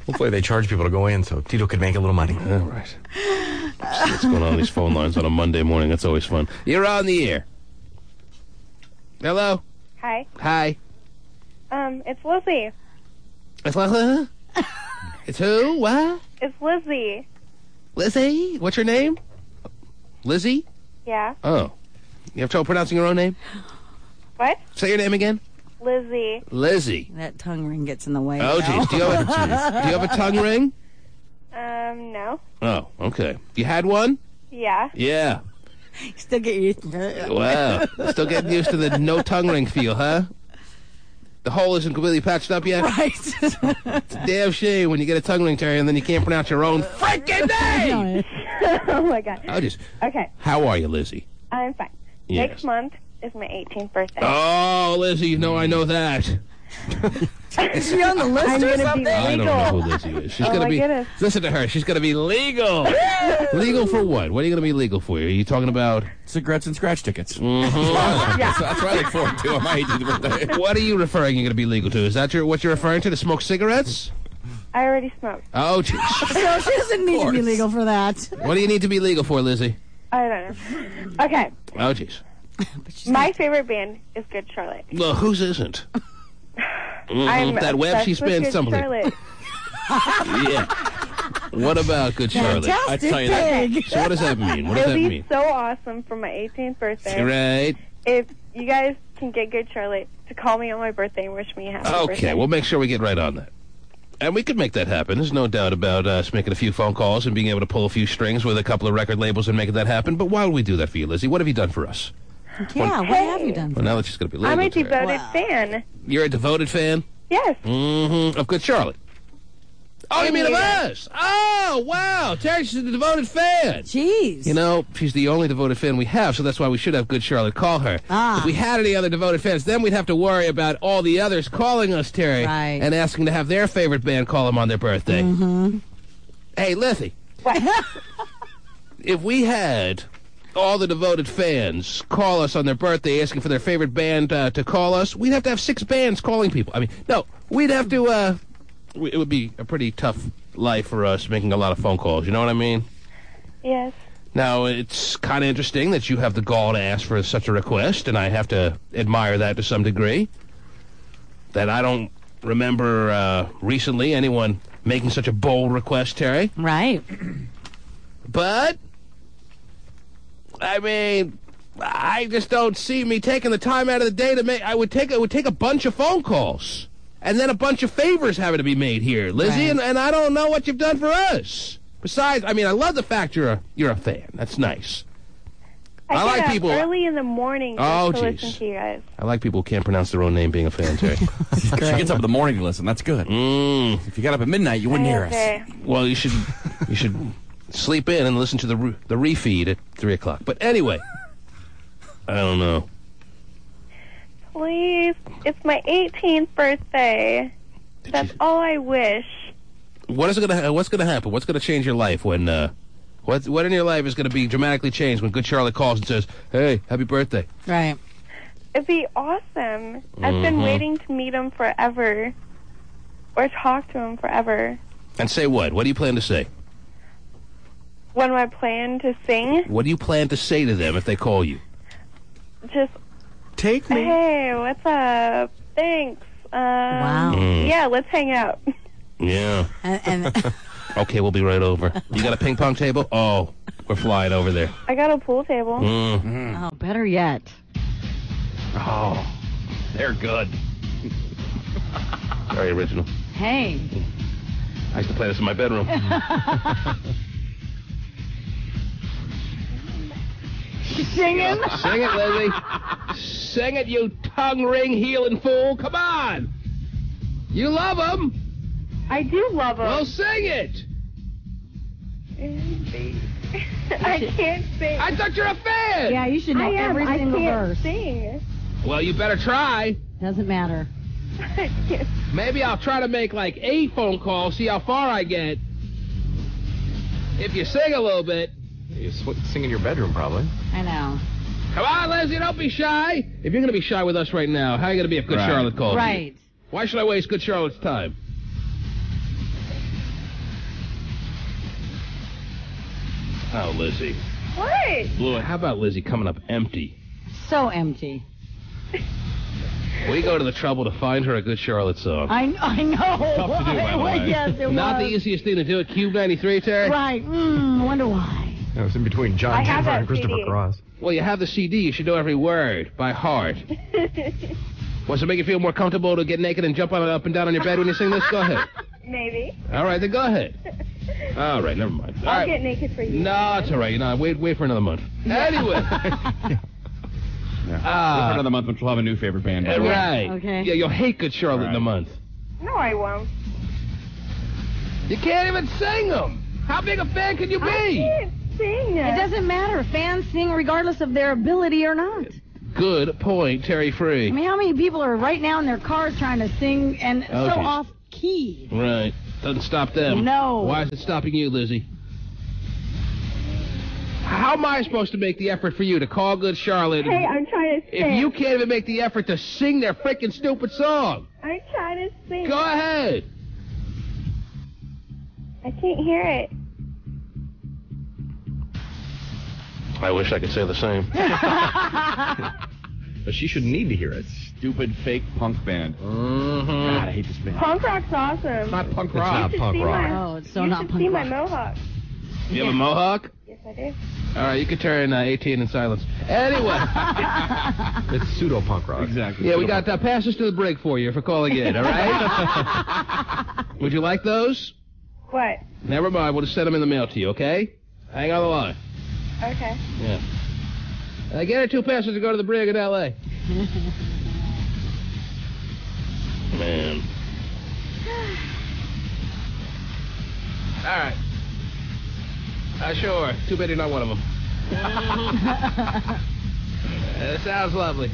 S4: Hopefully they charge people to go in so Tito could make a little money.
S2: All right. See what's going on these phone lines on a Monday morning. That's always fun. You're on the air. Hello?
S6: Hi.
S2: Hi.
S6: It's Lizzie.
S2: It's who? What?
S6: It's Lizzie.
S2: Lizzie? What's your name? Lizzie?
S6: Yeah.
S2: Oh. You have trouble pronouncing your own name?
S6: What?
S2: Say your name again.
S6: Lizzie.
S2: Lizzie.
S3: That tongue ring gets in the way.
S2: Oh,
S3: though.
S2: geez. Do you have a tongue ring?
S6: No.
S2: Oh, okay. You had one?
S6: Yeah.
S2: Yeah.
S3: Still get you.
S2: Wow. Still getting used to the no tongue ring feel, huh? The hole isn't completely patched up yet?
S3: Right.
S2: It's a damn shame when you get a tongue ring, Terry, and then you can't pronounce your own freaking name!
S6: Oh, my God. Okay.
S2: How are you, Lizzie?
S6: I'm fine.
S2: Yes.
S6: Next month is my 18th birthday.
S2: Oh, Lizzie, you know I know that.
S3: Is she on the list
S6: I'm
S3: or
S6: gonna be
S3: something?
S2: I don't know
S6: legal.
S2: who Lizzie is. She's
S6: Oh,
S2: gonna
S6: my
S2: be.
S6: goodness.
S2: Listen to her. She's gonna be legal. Legal for what? What are you gonna be legal for? Are you talking about?
S5: Cigarettes and scratch tickets.
S6: Yeah.
S5: So that's what I look forward to on my 18th birthday.
S2: What are you referring? You're gonna be legal to? Is that what you're referring to? To smoke cigarettes?
S6: I already smoked.
S2: Oh, geez.
S3: So she doesn't need to be legal for that.
S2: What do you need to be legal for, Lizzie?
S6: I don't know. Okay.
S2: Oh, jeez.
S6: My favorite band is Good Charlotte.
S2: Well, whose isn't?
S6: I'm
S2: That web she
S6: obsessed with
S2: spends
S6: Good
S2: something.
S6: Charlotte.
S2: Yeah. What about Good Charlotte?
S3: Fantastic
S5: I tell you that.
S3: pig.
S2: So what does that mean? What does
S6: It'll
S2: that
S6: be
S2: mean?
S6: so awesome for my 18th birthday.
S2: Right.
S6: If you guys can get Good Charlotte to call me on my birthday and wish me a happy birthday.
S2: Okay, we'll make sure we get right on that. And we could make that happen. There's no doubt about us making a few phone calls and being able to pull a few strings with a couple of record labels and making that happen. But why would we do that for you, Lizzie? What have you done for us?
S3: Yeah, what have you done?
S2: Well, now that she's going to be legal.
S6: I'm a
S2: Terry.
S6: devoted
S3: Wow.
S6: fan.
S2: You're a devoted fan?
S6: Yes.
S2: Mm-hmm. Of Good Charlotte. Oh, you mean of us? Oh, wow. Terry, she's a devoted fan.
S3: Jeez.
S2: You know, she's the only devoted fan we have, so that's why we should have Good Charlotte call her.
S3: Ah.
S2: If we had any other devoted fans, then we'd have to worry about all the others calling us, Terry,
S3: Right.
S2: and asking to have their favorite band call them on their birthday. Mm-hmm. Hey, Lizzie.
S6: What?
S2: If we had all the devoted fans call us on their birthday asking for their favorite band to call us, we'd have to have 6 bands calling people. I mean, no, we'd have to, it would be a pretty tough life for us making a lot of phone calls. You know what I mean?
S6: Yes.
S2: Now, it's kind of interesting that you have the gall to ask for such a request, and I have to admire that to some degree. That I don't remember recently anyone making such a bold request, Terry.
S3: Right.
S2: But, I mean, I just don't see me taking the time out of the day to make... It would take a bunch of phone calls. And then a bunch of favors having to be made here, Lizzie,
S3: Right.
S2: and I don't know what you've done for us. Besides, I mean, I love the fact you're a fan. That's nice. I like
S6: get up
S2: people-
S6: early in the morning just
S2: Oh,
S6: to
S2: jeez.
S6: listen to you guys.
S2: I like people who can't pronounce their own name being a fan, Terry.
S5: She gets up in the morning to listen. That's good. If you got up at midnight, you wouldn't hear us.
S6: Okay.
S2: Well, you should sleep in and listen to the refeed at 3 o'clock. But anyway, I don't know.
S6: Please. It's my 18th birthday. That's all I wish.
S2: What's gonna happen? What's gonna change your life when what in your life is gonna be dramatically changed when Good Charlotte calls and says, "Hey, happy birthday"?
S3: Right.
S6: It'd be awesome. I've been waiting to meet him forever. Or talk to him forever.
S2: And say what? What do you plan to say?
S6: What am I planning to sing?
S2: What do you plan to say to them if they call you?
S6: Just,
S4: Take me.
S6: hey, what's up? Thanks.
S3: Wow.
S6: Yeah, let's hang out.
S2: Yeah.
S3: And
S2: Okay, we'll be right over. You got a ping pong table? Oh, we're flying over there.
S6: I got a pool table.
S3: oh, better yet.
S2: Oh, they're good. Very original.
S3: Hey.
S2: I used to play this in my bedroom.
S3: Singing?
S2: Sing it, Lizzie. Sing it, you tongue ring healing fool. Come on. You love them.
S6: I do love him.
S2: Well, sing it.
S6: I can't sing.
S2: I thought you're a fan.
S3: Yeah, you should know
S6: I am.
S3: every
S6: I
S3: single
S6: can't
S3: verse.
S6: sing.
S2: Well, you better try.
S3: Doesn't matter.
S6: I can't.
S2: Maybe I'll try to make like 8 phone calls, see how far I get. If you sing a little bit.
S4: You sing in your bedroom, probably.
S3: I know.
S2: Come on, Leslie, don't be shy. If you're going to be shy with us right now, how are you going to be if Good
S5: Right.
S2: Charlotte calls you?
S3: Right.
S2: Why should I waste Good Charlotte's time? Oh, Lizzie.
S6: What?
S2: Blue, how about Lizzie coming up empty?
S3: So empty.
S2: We go to the trouble to find her a Good Charlotte song.
S3: I know.
S2: Tough to do, by the way.
S3: Yes, it
S2: Not
S3: was.
S2: the easiest thing to do at Cube 93, Terry?
S3: Right. Wonder why.
S4: It was in between John
S6: I have
S4: Denver
S6: that
S4: and Christopher
S6: CD.
S4: Cross.
S2: Well, you have the CD. You should know every word by heart. Does it make you feel more comfortable to get naked and jump up and down on your bed when you sing this? Go ahead.
S6: Maybe.
S2: All right, then go ahead. All right, never mind. All
S6: I'll
S2: right.
S6: get naked for you.
S2: No, it's all right. Wait for another month. Anyway.
S5: Wait for another month, which we'll have a new favorite band. by the way.
S2: Right.
S3: Okay.
S2: Yeah, you'll hate Good Charlotte in a month.
S6: No, I won't.
S2: You can't even sing them. How big a fan can you
S6: I
S2: be?
S6: can't sing.
S3: It doesn't matter. Fans sing regardless of their ability or not.
S2: Good point, Terry Free.
S3: I mean, how many people are right now in their cars trying to sing and
S2: Oh,
S3: so
S2: geez.
S3: off key?
S2: Right. Doesn't stop them.
S3: No.
S2: Why is it stopping you, Lizzie? How am I supposed to make the effort for you to call Good Charlotte
S6: Hey, I'm trying to sing.
S2: if you can't even make the effort to sing their freaking stupid song?
S6: I'm trying to sing.
S2: Go ahead.
S6: I can't hear it.
S2: I wish I could say the same.
S4: But she shouldn't need to hear it.
S5: Stupid fake punk band.
S2: Mm-hmm.
S5: God, I hate this band.
S6: Punk rock's awesome.
S2: Not punk
S4: It's
S2: rock.
S4: not
S6: You should
S4: punk
S6: see
S4: rock.
S3: Oh, it's so
S6: you
S3: not
S6: should
S3: punk
S6: see
S3: rock.
S6: my mohawk.
S2: You have a mohawk?
S6: Yes, I do.
S2: All right, you can turn 18 in silence. Anyway.
S4: It's pseudo punk rock.
S5: Exactly.
S2: Yeah, we got passes to the brig for you for calling in, all right? Would you like those?
S6: What?
S2: Never mind, we'll just send them in the mail to you, okay? Hang on the line.
S6: Okay.
S2: Yeah. Get her 2 passes to go to the brig in L.A. Man. All right. Sure. Too bad you're not one of them. That sounds lovely.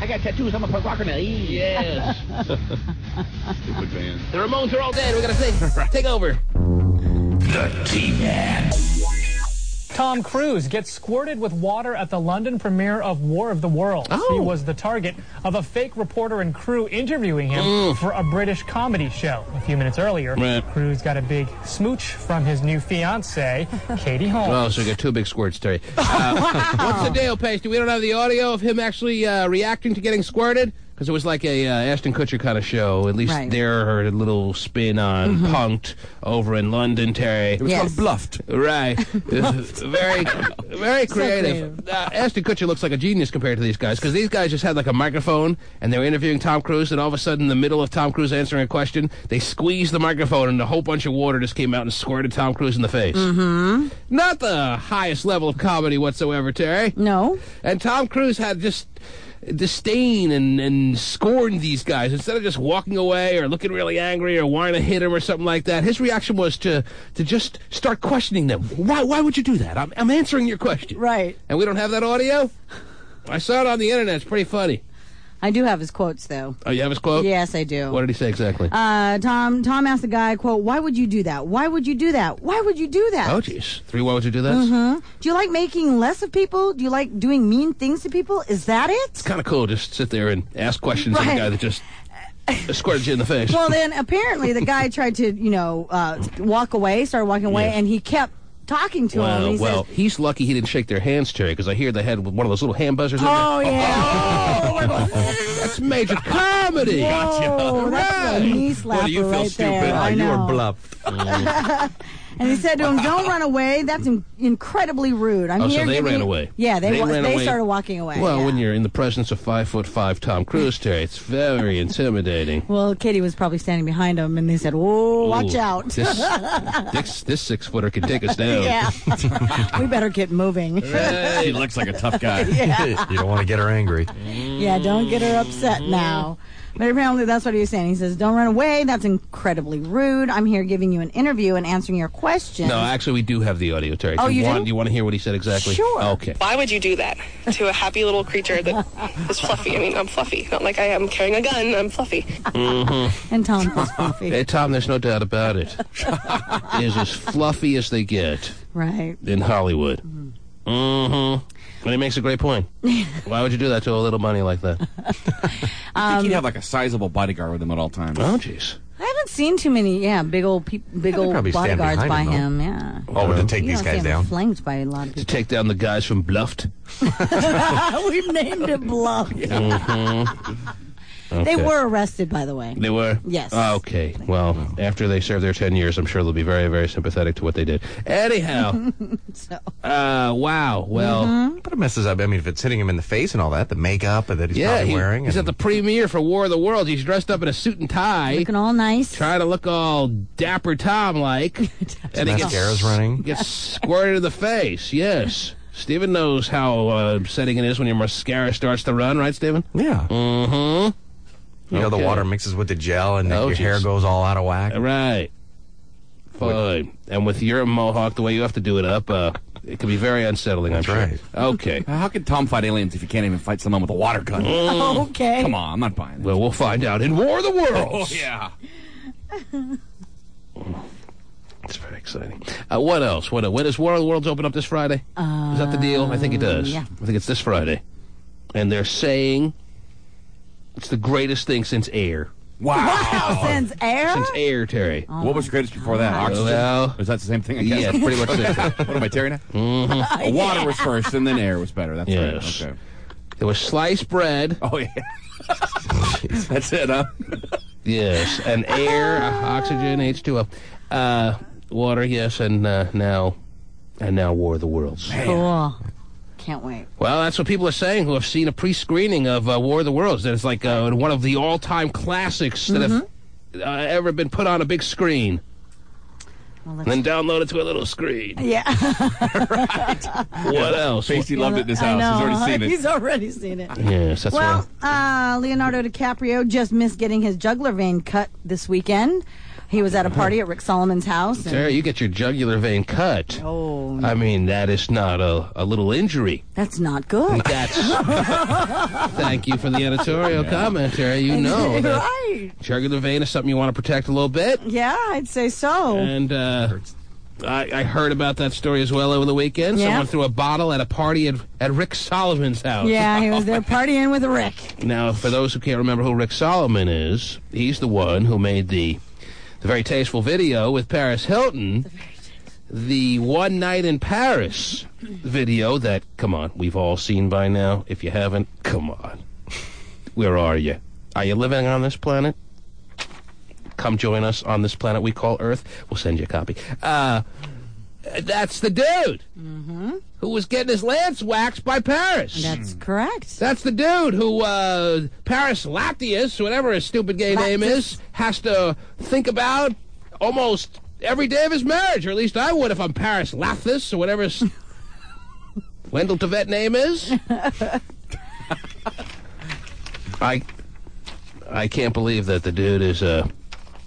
S2: I got tattoos. I'm a punk rocker now. Yes.
S5: Stupid band.
S2: The Ramones are all dead. We gotta sing. Take over.
S8: The T-Man.
S9: Tom Cruise gets squirted with water at the London premiere of War of the Worlds.
S2: Oh.
S9: He was the target of a fake reporter and crew interviewing him for a British comedy show. A few minutes earlier,
S2: Right.
S9: Cruise got a big smooch from his new fiancée, Katie Holmes.
S2: Oh, so we got 2 big squirts, Terry. What's the deal, Pasty? We don't have the audio of him actually reacting to getting squirted? Because it was like a Ashton Kutcher kind of show. At least
S3: Right.
S2: there, her little spin on Punked over in London, Terry.
S5: It was
S3: Yes.
S5: called Bluffed.
S2: Right. Very, very creative. Ashton Kutcher looks like a genius compared to these guys, because these guys just had like a microphone, and they were interviewing Tom Cruise, and all of a sudden, in the middle of Tom Cruise answering a question, they squeezed the microphone, and a whole bunch of water just came out and squirted Tom Cruise in the face. Mm-hmm. Not the highest level of comedy whatsoever, Terry.
S3: No.
S2: And Tom Cruise had just disdain and scorned these guys. Instead of just walking away or looking really angry or wanting to hit him or something like that, his reaction was to just start questioning them. Why would you do that? I'm answering your question.
S3: Right.
S2: And we don't have that audio? I saw it on the internet. It's pretty funny.
S3: I do have his quotes, though.
S2: Oh, you have his quote?
S3: Yes, I do.
S2: What did he say exactly?
S3: Tom asked the guy, quote, "Why would you do that? Why would you do that? Why would you do that?"
S2: Oh, jeez. 3, why would you do that?
S3: Do you like making less of people? Do you like doing mean things to people? Is that it?
S2: It's kind of cool. Just sit there and ask questions of the
S3: Right.
S2: guy that just squirted you in the face.
S3: Well, then apparently the guy tried to, walk away, started walking away,
S2: Yes.
S3: and he kept talking to him. And he
S2: Well,
S3: says,
S2: he's lucky he didn't shake their hands, Terry, because I hear they had one of those little hand buzzers in there.
S3: "Oh yeah,
S2: That's major comedy.
S3: oh, that's a knee slapper
S4: What do you feel
S3: right
S4: stupid?
S3: there. I
S4: You were
S3: know.
S4: bluffed.
S3: And he said to him, "Don't run away. That's incredibly rude." I'm
S2: Oh, so
S3: here
S2: they
S3: giving
S2: ran
S3: you-"
S2: away.
S3: Yeah,
S2: They ran
S3: they
S2: away.
S3: started walking away.
S2: Well,
S3: yeah.
S2: when you're in the presence of 5'5" Tom Cruise, Terry, it's very intimidating.
S3: Well, Katie was probably standing behind him, and they said, "Whoa, watch
S2: Ooh,
S3: out!"
S2: This 6-footer can take us down.
S3: Yeah, we better get moving.
S5: He looks like a tough guy.
S4: You don't want to get her angry.
S3: Yeah, don't get her upset now. But apparently that's what he was saying. He says, "Don't run away. That's incredibly rude. I'm here giving you an interview and answering your questions."
S2: No, actually, we do have the audio, Terry.
S3: Oh, you do?
S2: You want to hear what he said exactly?
S3: Sure.
S2: Okay.
S10: Why would you do that to a happy little creature that is fluffy? I mean, I'm fluffy. Not like I am carrying a gun. I'm fluffy.
S3: And Tom was fluffy.
S2: Hey, Tom, there's no doubt about it. It is as fluffy as they get
S3: Right.
S2: in Hollywood. Mm-hmm. And he makes a great point. Why would you do that to a little bunny like that?
S5: I think he'd have like a sizable bodyguard with him at all times.
S2: Oh, jeez.
S3: I haven't seen too many, big old
S4: probably stand
S3: bodyguards by
S4: behind him,
S3: him. Yeah.
S4: Oh, to take
S3: You
S4: these
S3: don't
S4: guys
S3: see him
S4: down.
S3: flanked by a lot of
S2: To
S3: people.
S2: take down the guys from Bluffed.
S3: We've named it Bluff. They
S2: Okay.
S3: were arrested, by the way.
S2: They were?
S3: Yes.
S2: Okay. Well, after they serve their 10 years, I'm sure they'll be very, very sympathetic to what they did. Anyhow. Wow. Well.
S4: But it messes up. I mean, if it's hitting him in the face and all that, the makeup that he's probably wearing.
S2: He's at the premiere for War of the Worlds. He's dressed up in a suit and tie.
S3: Looking all nice.
S2: Trying to look all Dapper Tom-like. And he
S4: mascara's running.
S2: Gets squirted in the face, yes. Stephen knows how upsetting it is when your mascara starts to run, right, Stephen?
S4: Yeah.
S2: Mm-hmm.
S4: You know, the water mixes with the gel and then your hair goes all out of whack.
S2: Right. Fine. And with your mohawk, the way you have to do it up, it can be very unsettling, I'm sure.
S4: Right.
S2: Okay.
S5: How can Tom fight aliens if you can't even fight someone with a water gun?
S3: Okay.
S5: Come on, I'm not buying it.
S2: Well, we'll find out in War of the Worlds.
S5: Oh, yeah.
S2: It's very exciting. What else? When does War of the Worlds open up this Friday? Is that the deal? I think it does.
S3: Yeah.
S2: I think it's this Friday. And they're saying it's the greatest thing since air.
S3: Wow, since air?
S2: Since air, Terry.
S5: What was greatest before that? Oxygen?
S2: Well,
S5: is that the same thing? I guess?
S2: Yeah, pretty much the same.
S5: What am I, Terry now?
S2: Mm-hmm.
S5: Water was first, and then air was better. That's
S2: Yes.
S5: right. Okay.
S2: There was sliced bread.
S5: Oh, yeah. That's it, huh?
S2: Yes, and air, oxygen, H2O. Water, yes, and now War of the Worlds.
S3: Cool. Can't wait.
S2: Well, that's what people are saying who have seen a pre-screening of War of the Worlds. That it's like one of the all-time classics that have ever been put on a big screen.
S3: Well,
S2: And then download it to a little screen.
S3: Yeah.
S2: Right. What else?
S5: Pasty loved it in his house. He's already seen it.
S3: He's already seen it.
S2: Yes, that's
S3: Well,
S2: why.
S3: Leonardo DiCaprio just missed getting his jugular vein cut this weekend. He was at a party at Rick Solomon's house. and-
S2: Terry, you get your jugular vein cut.
S3: Oh,
S2: I mean, that is not a little injury.
S3: that's not good.
S2: That's. Thank you for the editorial commentary. You know that
S3: Right.
S2: jugular vein is something you want to protect a little bit.
S3: Yeah, I'd say so.
S2: And I heard about that story as well over the weekend.
S3: Yeah.
S2: Someone threw a bottle at a party at Rick Solomon's house.
S3: Yeah, he was there partying with Rick.
S2: Now, for those who can't remember who Rick Solomon is, he's the one who made the very tasteful video with Paris Hilton, the One Night in Paris video that, come on, we've all seen by now. If you haven't, come on. Where are you? Are you living on this planet? Come join us on this planet we call Earth. We'll send you a copy. That's the dude who was getting his lance waxed by Paris.
S3: That's correct.
S2: That's the dude who, Paris Latius, whatever his stupid gay name is, has to think about almost every day of his marriage, or at least I would if I'm Paris Latius, or whatever his Wendell Tibet name is. I can't believe that the dude is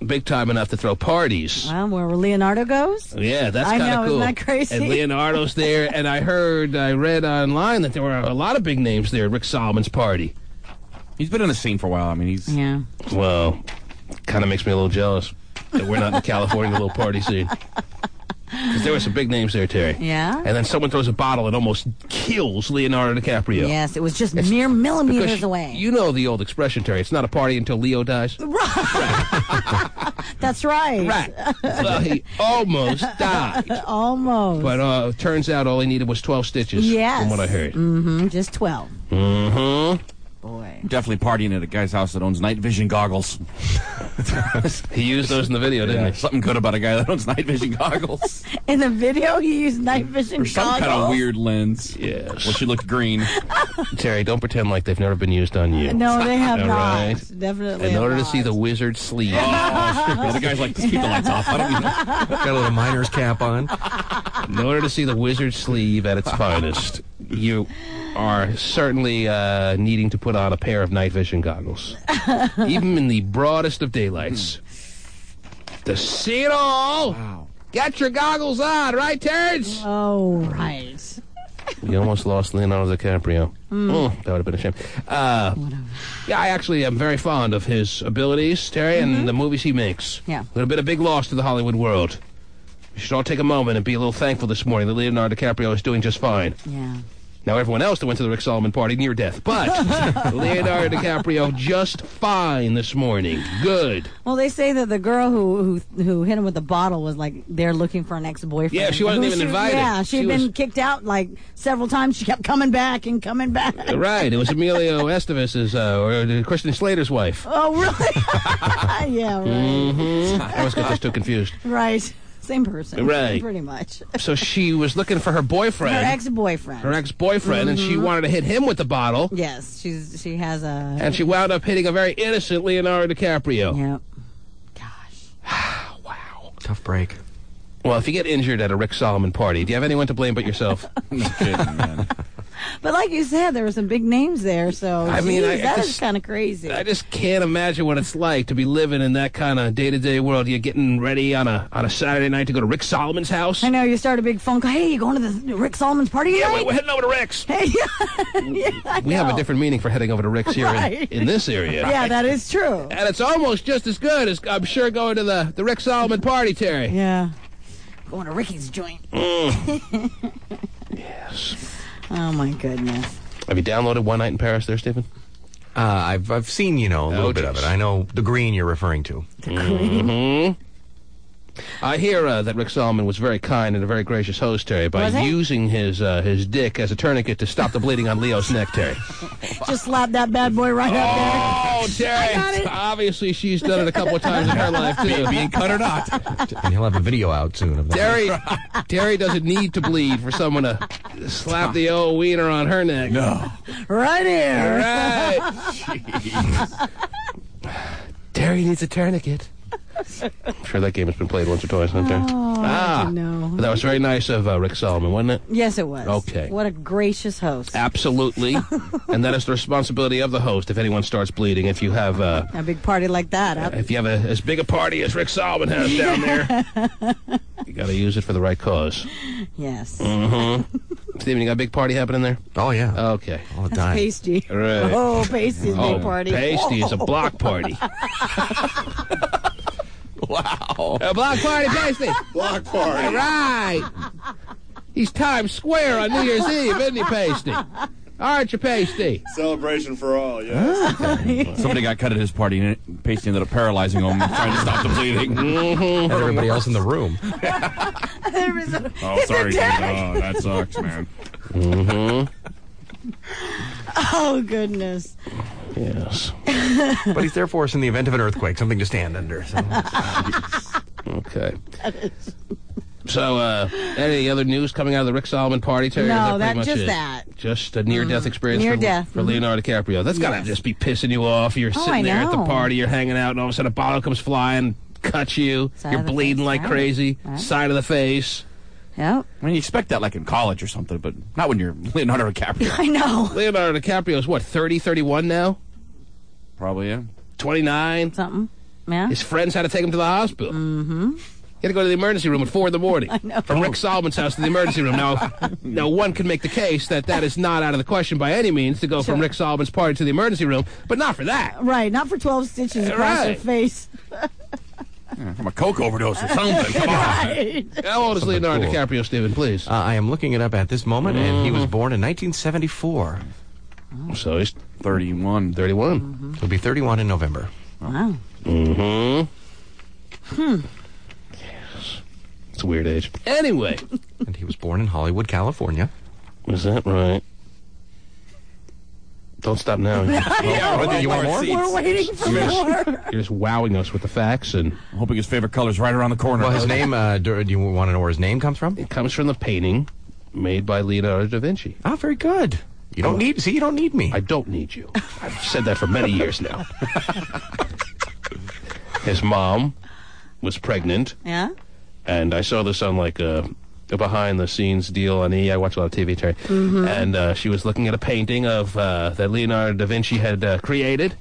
S2: big time enough to throw parties.
S3: Well, where Leonardo goes?
S2: Yeah, that's
S3: I
S2: kind
S3: know,
S2: of cool.
S3: isn't that crazy?
S2: And Leonardo's there, and I read online that there were a lot of big names there at Rick Solomon's party.
S5: He's been in the scene for a while. I mean, he's...
S3: Yeah.
S2: Well, kind of makes me a little jealous that we're not in California little party scene. Because there were some big names there, Terry.
S3: Yeah?
S2: And then someone throws a bottle and almost kills Leonardo DiCaprio.
S3: Yes, it was just mere millimeters
S2: Because
S3: away.
S2: You know the old expression, Terry. It's not a party until Leo dies.
S3: That's right.
S2: Right. Well, he almost died.
S3: Almost.
S2: But turns out all he needed was 12 stitches,
S3: Yes.
S2: from what I heard.
S3: Mm-hmm, just 12.
S2: Mm-hmm.
S3: Boy.
S5: Definitely partying at a guy's house that owns night vision goggles.
S2: He used those in the video, didn't he?
S5: Something good about a guy that owns night vision goggles.
S3: In the video, he used night vision
S5: Or some
S3: goggles.
S5: kind of weird lens.
S2: Yes.
S5: Where she looked green.
S2: Terry, don't pretend like they've never been used on you.
S3: No, they have
S2: All
S3: not.
S2: right.
S3: Definitely
S2: In
S3: have
S2: order to
S3: not.
S2: see the wizard sleeve.
S5: The guy's like, just keep the lights off. I don't need
S4: Got a little miner's cap on.
S2: In order to see the wizard sleeve at its finest, you are certainly needing to put on a pair of night vision goggles. Even in the broadest of daylights. To see it all,
S5: Wow.
S2: get your goggles on, right, Terrence?
S3: Oh, right.
S2: We almost lost Leonardo DiCaprio. That would have been a shame. Yeah, I actually am very fond of his abilities, Terry, and the movies he makes.
S3: Yeah.
S2: Would have been a big loss to the Hollywood world. We should all take a moment and be a little thankful this morning that Leonardo DiCaprio is doing just fine.
S3: Yeah.
S2: Now, everyone else that went to the Rick Solomon party, near death. But Leonardo DiCaprio, just fine this morning. Good.
S3: Well, they say that the girl who hit him with the bottle was like there looking for an ex-boyfriend.
S2: Yeah, she wasn't even invited.
S3: Yeah, she'd been kicked out like several times. She kept coming back and coming back.
S2: Right. It was Emilio Estevez's, or Christian Slater's wife.
S3: Oh, really? Yeah, right.
S2: Mm-hmm. I always get those two confused.
S3: Right. Same person.
S2: Right.
S3: Pretty much.
S2: So she was looking for her boyfriend.
S3: Her ex-boyfriend.
S2: Her ex-boyfriend, and she wanted to hit him with the bottle.
S3: Yes, she has a...
S2: And she wound up hitting a very innocent Leonardo DiCaprio.
S3: Yep. Gosh.
S2: Wow.
S4: Tough break.
S2: Well, if you get injured at a Rick Solomon party, do you have anyone to blame but yourself?
S5: No kidding, man.
S3: But like you said, there were some big names there, so
S2: I mean,
S3: that is kind of crazy.
S2: I just can't imagine what it's like to be living in that kind of day-to-day world. You're getting ready on a Saturday night to go to Rick Solomon's house.
S3: I know, you start a big phone call. Hey, you going to the Rick Solomon's party tonight?
S2: Yeah, we're heading over to Rick's.
S3: Hey, yeah,
S2: we have a different meaning for heading over to Rick's here in this area.
S3: Yeah, that is true.
S2: And it's almost just as good as, I'm sure, going to the Rick Solomon party, Terry.
S3: Yeah. Going to Ricky's joint.
S2: Yes.
S3: Oh, my goodness.
S2: Have you downloaded One Night in Paris there, Stephen?
S4: I've seen, a little bit of it. I know the green you're referring to.
S2: Mm-hmm. I hear that Rick Solomon was very kind and a very gracious host, Terry, by using his dick as a tourniquet to stop the bleeding on Leo's neck, Terry.
S3: Just slap that bad boy right up there.
S2: Oh, Terry! Obviously, she's done it a couple of times in her life, too.
S5: Being cut or not.
S4: And he'll have a video out soon of that.
S2: Terry doesn't need to bleed for someone to slap the old wiener on her neck.
S5: No.
S3: Right here.
S2: Right. Jeez. Terry needs a tourniquet. I'm sure that game has been played once or twice, hasn't there?
S3: Oh, no.
S2: That was very nice of Rick Solomon, wasn't it?
S3: Yes, it was.
S2: Okay.
S3: What a gracious host.
S2: Absolutely. And that is the responsibility of the host if anyone starts bleeding. If you have
S3: a big party like that.
S2: If you have as big a party as Rick Solomon has down there, you got to use it for the right cause.
S3: Yes.
S2: Mm-hmm. Steven, you got a big party happening there?
S4: Oh, yeah.
S2: Okay.
S4: All the
S3: That's
S4: time.
S3: Pasty.
S2: Right.
S3: Oh, Pasty's big party.
S2: Pasty is a block party.
S5: Wow.
S2: A block party, Pasty.
S11: Block party.
S2: All right. He's Times Square on New Year's Eve, isn't he, Pasty? Aren't you, Pasty?
S11: Celebration for all, yes.
S5: Somebody got cut at his party, and Pasty ended up paralyzing him, trying to stop the bleeding.
S2: Mm-hmm.
S4: And everybody else in the room.
S5: Oh, sorry, dude. Oh, that sucks, man.
S2: Mm-hmm.
S3: Oh, goodness.
S2: Yes.
S4: But he's there for us in the event of an earthquake, something to stand under. So.
S2: Okay. So, any other news coming out of the Rick Solomon party, Terry?
S3: No,
S2: that just a near-death experience for Leonardo DiCaprio. That's got to just be pissing you off. You're sitting there at the party, you're hanging out, and all of a sudden a bottle comes flying, cuts you, you're bleeding like crazy, side of the face.
S3: Yep.
S5: I mean, you expect that like in college or something, but not when you're Leonardo DiCaprio.
S3: I know.
S2: Leonardo DiCaprio is what, 30, 31 now?
S5: Probably, yeah.
S2: 29?
S3: Something. Yeah.
S2: His friends had to take him to the hospital.
S3: Mm-hmm.
S2: He had to go to the emergency room at 4 in the morning. From Rick Solomon's house to the emergency room. Now, one can make the case that is not out of the question by any means to go from Rick Solomon's party to the emergency room, but not for that.
S3: Right, not for 12 stitches across your face.
S5: From a coke overdose or something. Come on.
S3: Right.
S2: How old is Leonardo DiCaprio, Stephen, please?
S4: I am looking it up at this moment, and he was born in 1974.
S2: So he's
S5: 31.
S2: 31.
S4: He'll be 31 in November.
S3: Wow.
S2: Mm-hmm. Yes. It's a weird age. Anyway.
S4: And he was born in Hollywood, California.
S2: Is that right? Don't stop now.
S4: You want more?
S3: We're waiting for more.
S2: You're just wowing us with the facts, and
S5: I'm hoping his favorite color's right around the corner.
S4: Well, his name, do you want to know where his name comes from?
S2: It comes from the painting made by Leonardo da Vinci.
S4: Oh, very good. You don't need me.
S2: I don't need you. I've said that for many years now. His mom was pregnant.
S3: Yeah?
S2: And I saw this on like a behind-the-scenes deal on E! I watch a lot of TV, Terry.
S3: Mm-hmm.
S2: And she was looking at a painting of that Leonardo da Vinci had created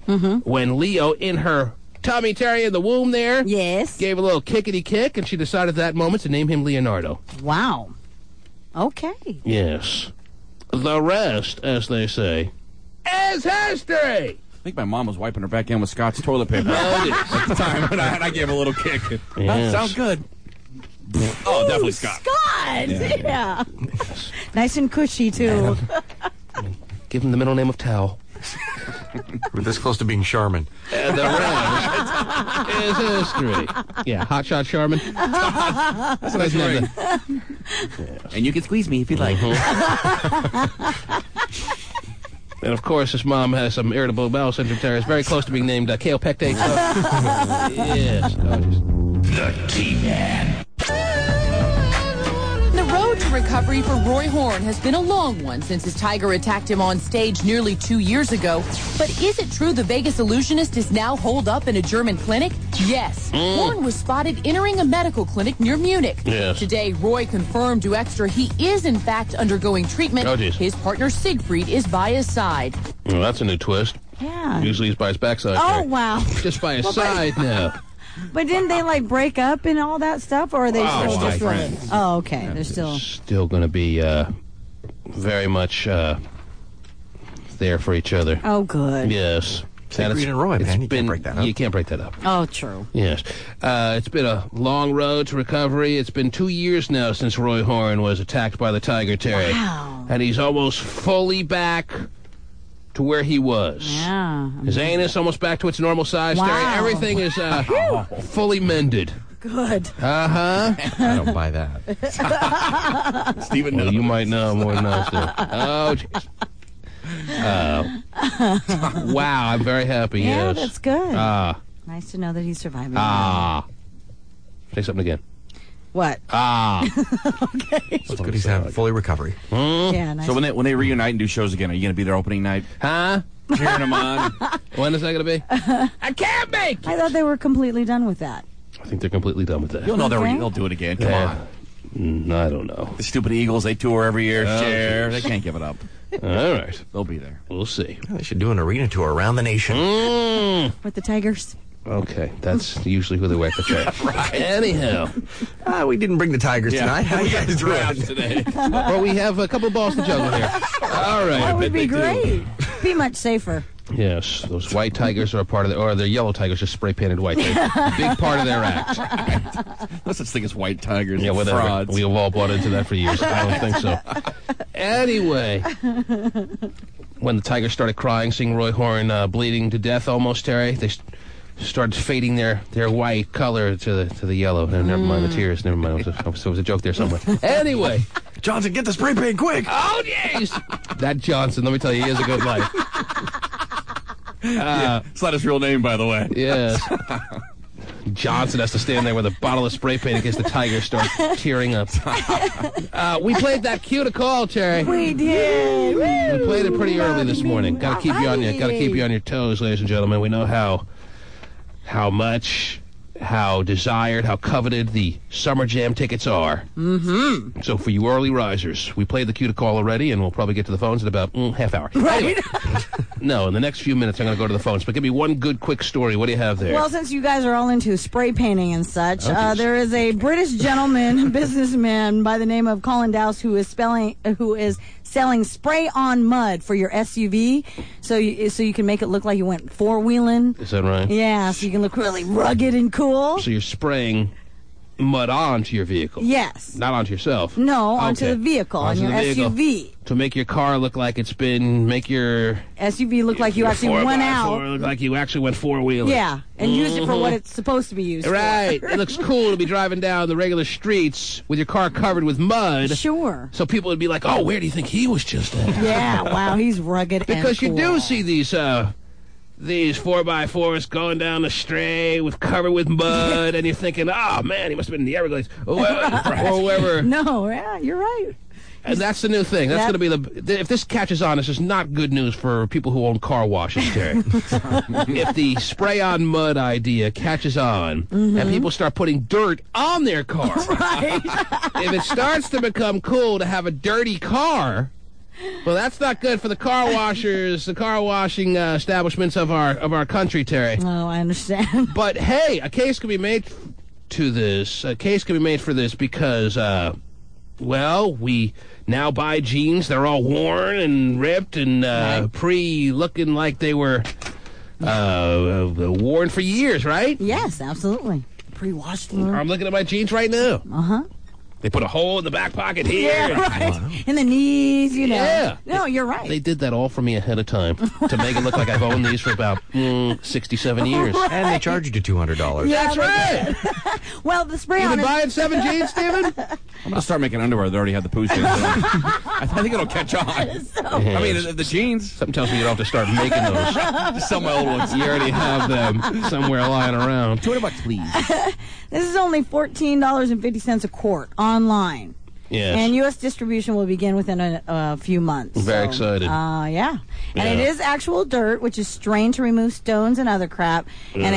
S2: when Leo, in her tummy, Terry, in the womb there, gave a little kickety-kick, and she decided at that moment to name him Leonardo.
S3: Wow. Okay.
S2: Yes. The rest, as they say, is history!
S5: I think my mom was wiping her back in with Scott's toilet paper at the time, and I gave a little kick.
S2: Yes.
S5: Sounds good. Oh, definitely Scott.
S3: Scott! God! Yeah. Nice and cushy, too.
S2: Give him the middle name of Towel.
S4: We're this close to being Charmin.
S2: And the rest is history. Yeah, Hotshot Charmin. That's a nice name.
S5: And you can squeeze me if you'd like.
S2: And of course, his mom has some irritable bowel syndrome. Terry is very close to being named Kale Pectate. Yes.
S8: The T-Man.
S1: The road to recovery for Roy Horn has been a long one since his tiger attacked him on stage nearly 2 years ago. But is it true the Vegas illusionist is now holed up in a German clinic? Yes. Horn was spotted entering a medical clinic near Munich.
S2: Yes.
S1: Today, Roy confirmed to Extra he is in fact undergoing treatment.
S2: Oh, geez.
S1: His partner Siegfried is by his side.
S2: Well, that's a new twist.
S3: Yeah.
S2: Usually he's by his backside.
S3: Oh,
S2: Terry.
S3: wow.
S2: Just by his side now.
S3: But didn't they, like, break up and all that stuff? Or are they still
S5: still
S3: just
S5: friends.
S3: Oh, okay. They're still...
S2: Still going to be very much there for each other.
S3: Oh, good.
S2: Yes.
S4: Siegfried and Roy, man. You can't break that up.
S2: You can't break that up.
S3: Oh, true.
S2: Yes. It's been a long road to recovery. It's been 2 years now since Roy Horn was attacked by the tiger, Terry.
S3: Wow.
S2: And he's almost fully back to where he was.
S3: Yeah.
S2: His anus almost back to its normal size,
S3: Wow.
S2: Terry. Everything is fully mended.
S3: Good.
S2: Uh-huh.
S4: I don't buy that.
S5: Stephen
S2: Well,
S5: knows.
S2: you might know more than us do. Oh, jeez. Wow, I'm very happy,
S3: Yeah,
S2: yes.
S3: that's good.
S2: Ah.
S3: Nice to know that he's surviving.
S2: Ah. Say something again.
S3: What?
S2: Ah.
S4: It's good he's having fully recovery.
S3: Yeah, nice.
S5: So when they reunite and do shows again, are you going to be there opening night?
S2: Huh?
S5: Cheering them on?
S2: When is that going to be? I can't make it.
S3: I thought they were completely done with that.
S2: I think they're completely done with that.
S5: You'll know
S3: Okay.
S5: they'll do it again. Come
S2: Yeah.
S5: on.
S2: I don't know.
S5: The stupid Eagles, they tour every year.
S2: Oh,
S5: Share.
S2: geez.
S5: They can't give it up.
S2: All right.
S5: They'll be there.
S2: We'll see.
S4: They should do an arena tour around the nation.
S3: With the Tigers?
S2: Okay, that's usually who they whack the trash. Right. Anyhow.
S4: We didn't bring the Tigers tonight. How you guys doing?
S5: today.
S2: Well, we have a couple of balls to juggle here. All right.
S3: That would be great. Be much safer.
S2: Yes, those white tigers are a part of or they're yellow tigers, just spray painted white. They're a big part of their act.
S5: No such thing as white tigers.
S2: Yeah, whatever.
S5: Frauds.
S2: We have all bought into that for years. I don't think so. Anyway, when the tigers started crying, seeing Roy Horn bleeding to death almost, Terry, they started fading their white color to the yellow. Never mind the tears. Never mind. It was a joke there somewhere. Anyway.
S4: Johnson, get the spray paint quick!
S2: Oh, jeez! That Johnson, let me tell you, he has a good life.
S5: It's not his real name, by the way.
S2: Yes. Johnson has to stand there with a bottle of spray paint in case the tigers start tearing up. We played that cue to call, Terry.
S3: We did.
S2: We played it pretty early this morning. Got to keep you on your toes, ladies and gentlemen. We know how much, how desired, how coveted the Summer Jam tickets are. Mm-hmm. So for you early risers, we played the cue to call already, and we'll probably get to the phones in about half hour.
S3: Right.
S2: Anyway, no, in the next few minutes, I'm going to go to the phones. But give me one good, quick story. What do you have there?
S3: Well, since you guys are all into spray painting and such, there is a British gentleman, businessman by the name of Colin Dowse who is selling spray-on mud for your SUV, so you can make it look like you went four-wheeling.
S2: Is that right?
S3: Yeah, so you can look really rugged and cool.
S2: So you're spraying mud onto your vehicle?
S3: Yes.
S2: Not onto yourself?
S3: No, onto the vehicle, on your SUV.
S2: To make your car look like make your
S3: SUV look like you actually went out.
S2: Look like you actually went four-wheeling.
S3: Yeah, and use it for what it's supposed to be used for.
S2: Right. It looks cool to be driving down the regular streets with your car covered with mud.
S3: Sure.
S2: So people would be like, oh, where do you think he was just at?
S3: Yeah, wow, he's rugged
S2: Because
S3: and cool.
S2: you do see these 4x4s going down the straight covered with mud, and you're thinking, oh, man, he must have been in the Everglades. Or wherever.
S3: No, yeah, you're right.
S2: And that's the new thing. That's going to be if this catches on, this is not good news for people who own car washes, Terry. If the spray-on mud idea catches on and people start putting dirt on their car, if it starts to become cool to have a dirty car, well, that's not good for the car washers, the car washing establishments of our country, Terry.
S3: Oh, I understand.
S2: But hey, a case can be made to this. A case can be made for this because, well, we now buy jeans. They're all worn and ripped and looking like they were worn for years, right?
S3: Yes, absolutely. Pre-washed.
S2: I'm looking at my jeans right now.
S3: Uh-huh.
S2: They put a hole in the back pocket here.
S3: Yeah, right. In the knees, you know.
S2: Yeah.
S3: No, you're right.
S2: They did that all for me ahead of time to make it look like I've owned these for about 67 years.
S3: Right.
S4: And they charged you $200.
S2: That's right.
S3: Well, the spray
S2: You
S3: on
S2: been
S3: is...
S2: buying 7 jeans, Steven?
S5: I'm going to start making underwear that already had the poo stains on them. I think it'll catch on. I mean, the jeans.
S2: Something tells me you don't have to start making those.
S5: Just sell my old ones.
S2: You already have them somewhere lying around.
S5: $200, please.
S3: This is only $14.50 a quart online.
S2: Yes.
S3: And U.S. distribution will begin within a few months.
S2: Very excited.
S3: Yeah. And it is actual dirt, which is strained to remove stones and other crap. And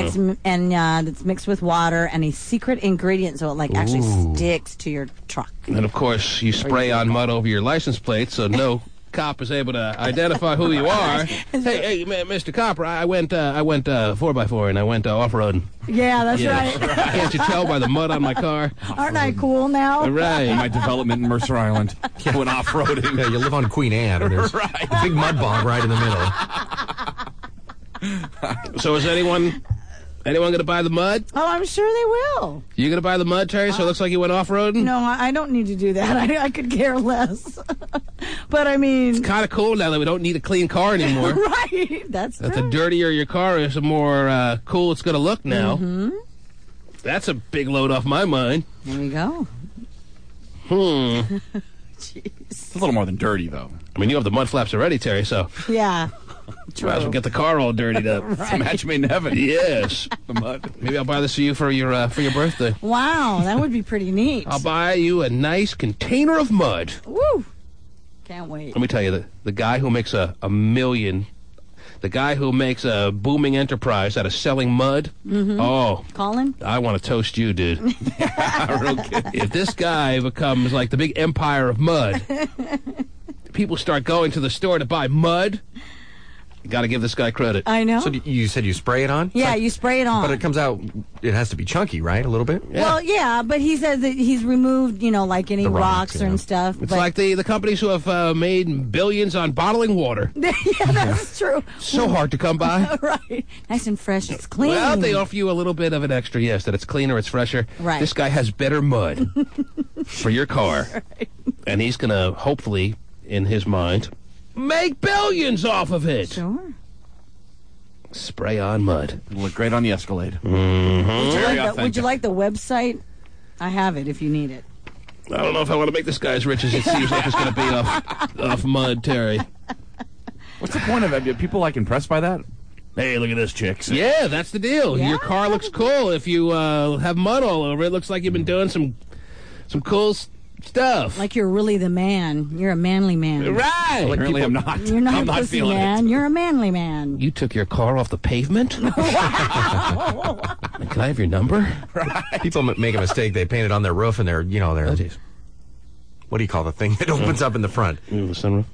S3: it's mixed with water and a secret ingredient, so it actually sticks to your truck.
S2: And of course, you spray on mud over your license plate, so no cop is able to identify who you are. Hey, Mr. Copper, I went 4x4 and I went off-roading.
S3: Yeah, that's right.
S2: Can't you tell by the mud on my car?
S3: Aren't I cool now?
S2: Right.
S5: My development in Mercer Island. Went off-roading.
S4: Yeah, you live on Queen Anne, and there's a big mud bog right in the middle.
S2: So is anyone going to buy the mud?
S3: Oh, I'm sure they will.
S2: You going to buy the mud, Terry, so it looks like you went off-roading?
S3: No, I don't need to do that. I could care less. But, I mean...
S2: It's kind of cool now that we don't need a clean car anymore.
S3: Right. That's true.
S2: That the dirtier your car is, the more cool it's going to look now.
S3: Mm-hmm.
S2: That's a big load off my mind.
S3: There we go.
S2: Jeez.
S5: It's a little more than dirty, though.
S2: I mean, you have the mud flaps already, Terry, so...
S3: Yeah.
S2: True. Might as well get the car all dirtied up.
S5: It's a match made in heaven.
S2: Yes.
S5: The mud.
S2: Maybe I'll buy this for you for your birthday.
S3: Wow, that would be pretty neat.
S2: I'll buy you a nice container of mud.
S3: Woo! Can't wait.
S2: Let me tell you, the guy who makes a booming enterprise out of selling mud,
S3: Colin?
S2: I want to toast you, dude. If this guy becomes like the big empire of mud, people start going to the store to buy mud, you got to give this guy credit.
S3: I know.
S4: So you said you spray it on?
S3: Yeah, you spray it on.
S4: But it comes out, it has to be chunky, right? A little bit?
S2: Yeah.
S3: Well, yeah, but he says that he's removed, like any
S4: The
S3: rocks
S4: rocks,
S3: and stuff.
S2: It's
S3: but
S2: like the companies who have made billions on bottling water.
S3: yeah, that's true.
S2: So hard to come by.
S3: Right. Nice and fresh. It's clean.
S2: Well, they offer you a little bit of an extra, yes, that it's cleaner, it's fresher.
S3: Right.
S2: This guy has better mud for your car. Right. And he's going to, hopefully, in his mind, make billions off of it.
S3: Sure.
S2: Spray on mud.
S5: It'll look great on the Escalade.
S2: Mm-hmm.
S3: Would you like the website? I have it if you need it.
S2: I don't know if I want to make this guy as rich as it seems like it's going to be off mud, Terry.
S5: What's the point of it? Are people impressed by that? Hey, look at this, chicks.
S2: Yeah, that's the deal.
S3: Yeah,
S2: your car looks cool. If you have mud all over it, looks like you've been doing some cool stuff.
S3: Like you're really the man. You're a manly man.
S2: Right.
S5: Apparently I'm not.
S3: You're not
S5: I'm
S3: a
S5: not
S3: pussy
S5: feeling
S3: man.
S5: it.
S3: You're a manly man.
S2: You took your car off the pavement? Can I have your number?
S4: Right. People make a mistake. They paint it on their roof and they're,
S2: Oh, geez.
S4: what do you call the thing that opens up in the front?
S2: The sunroof?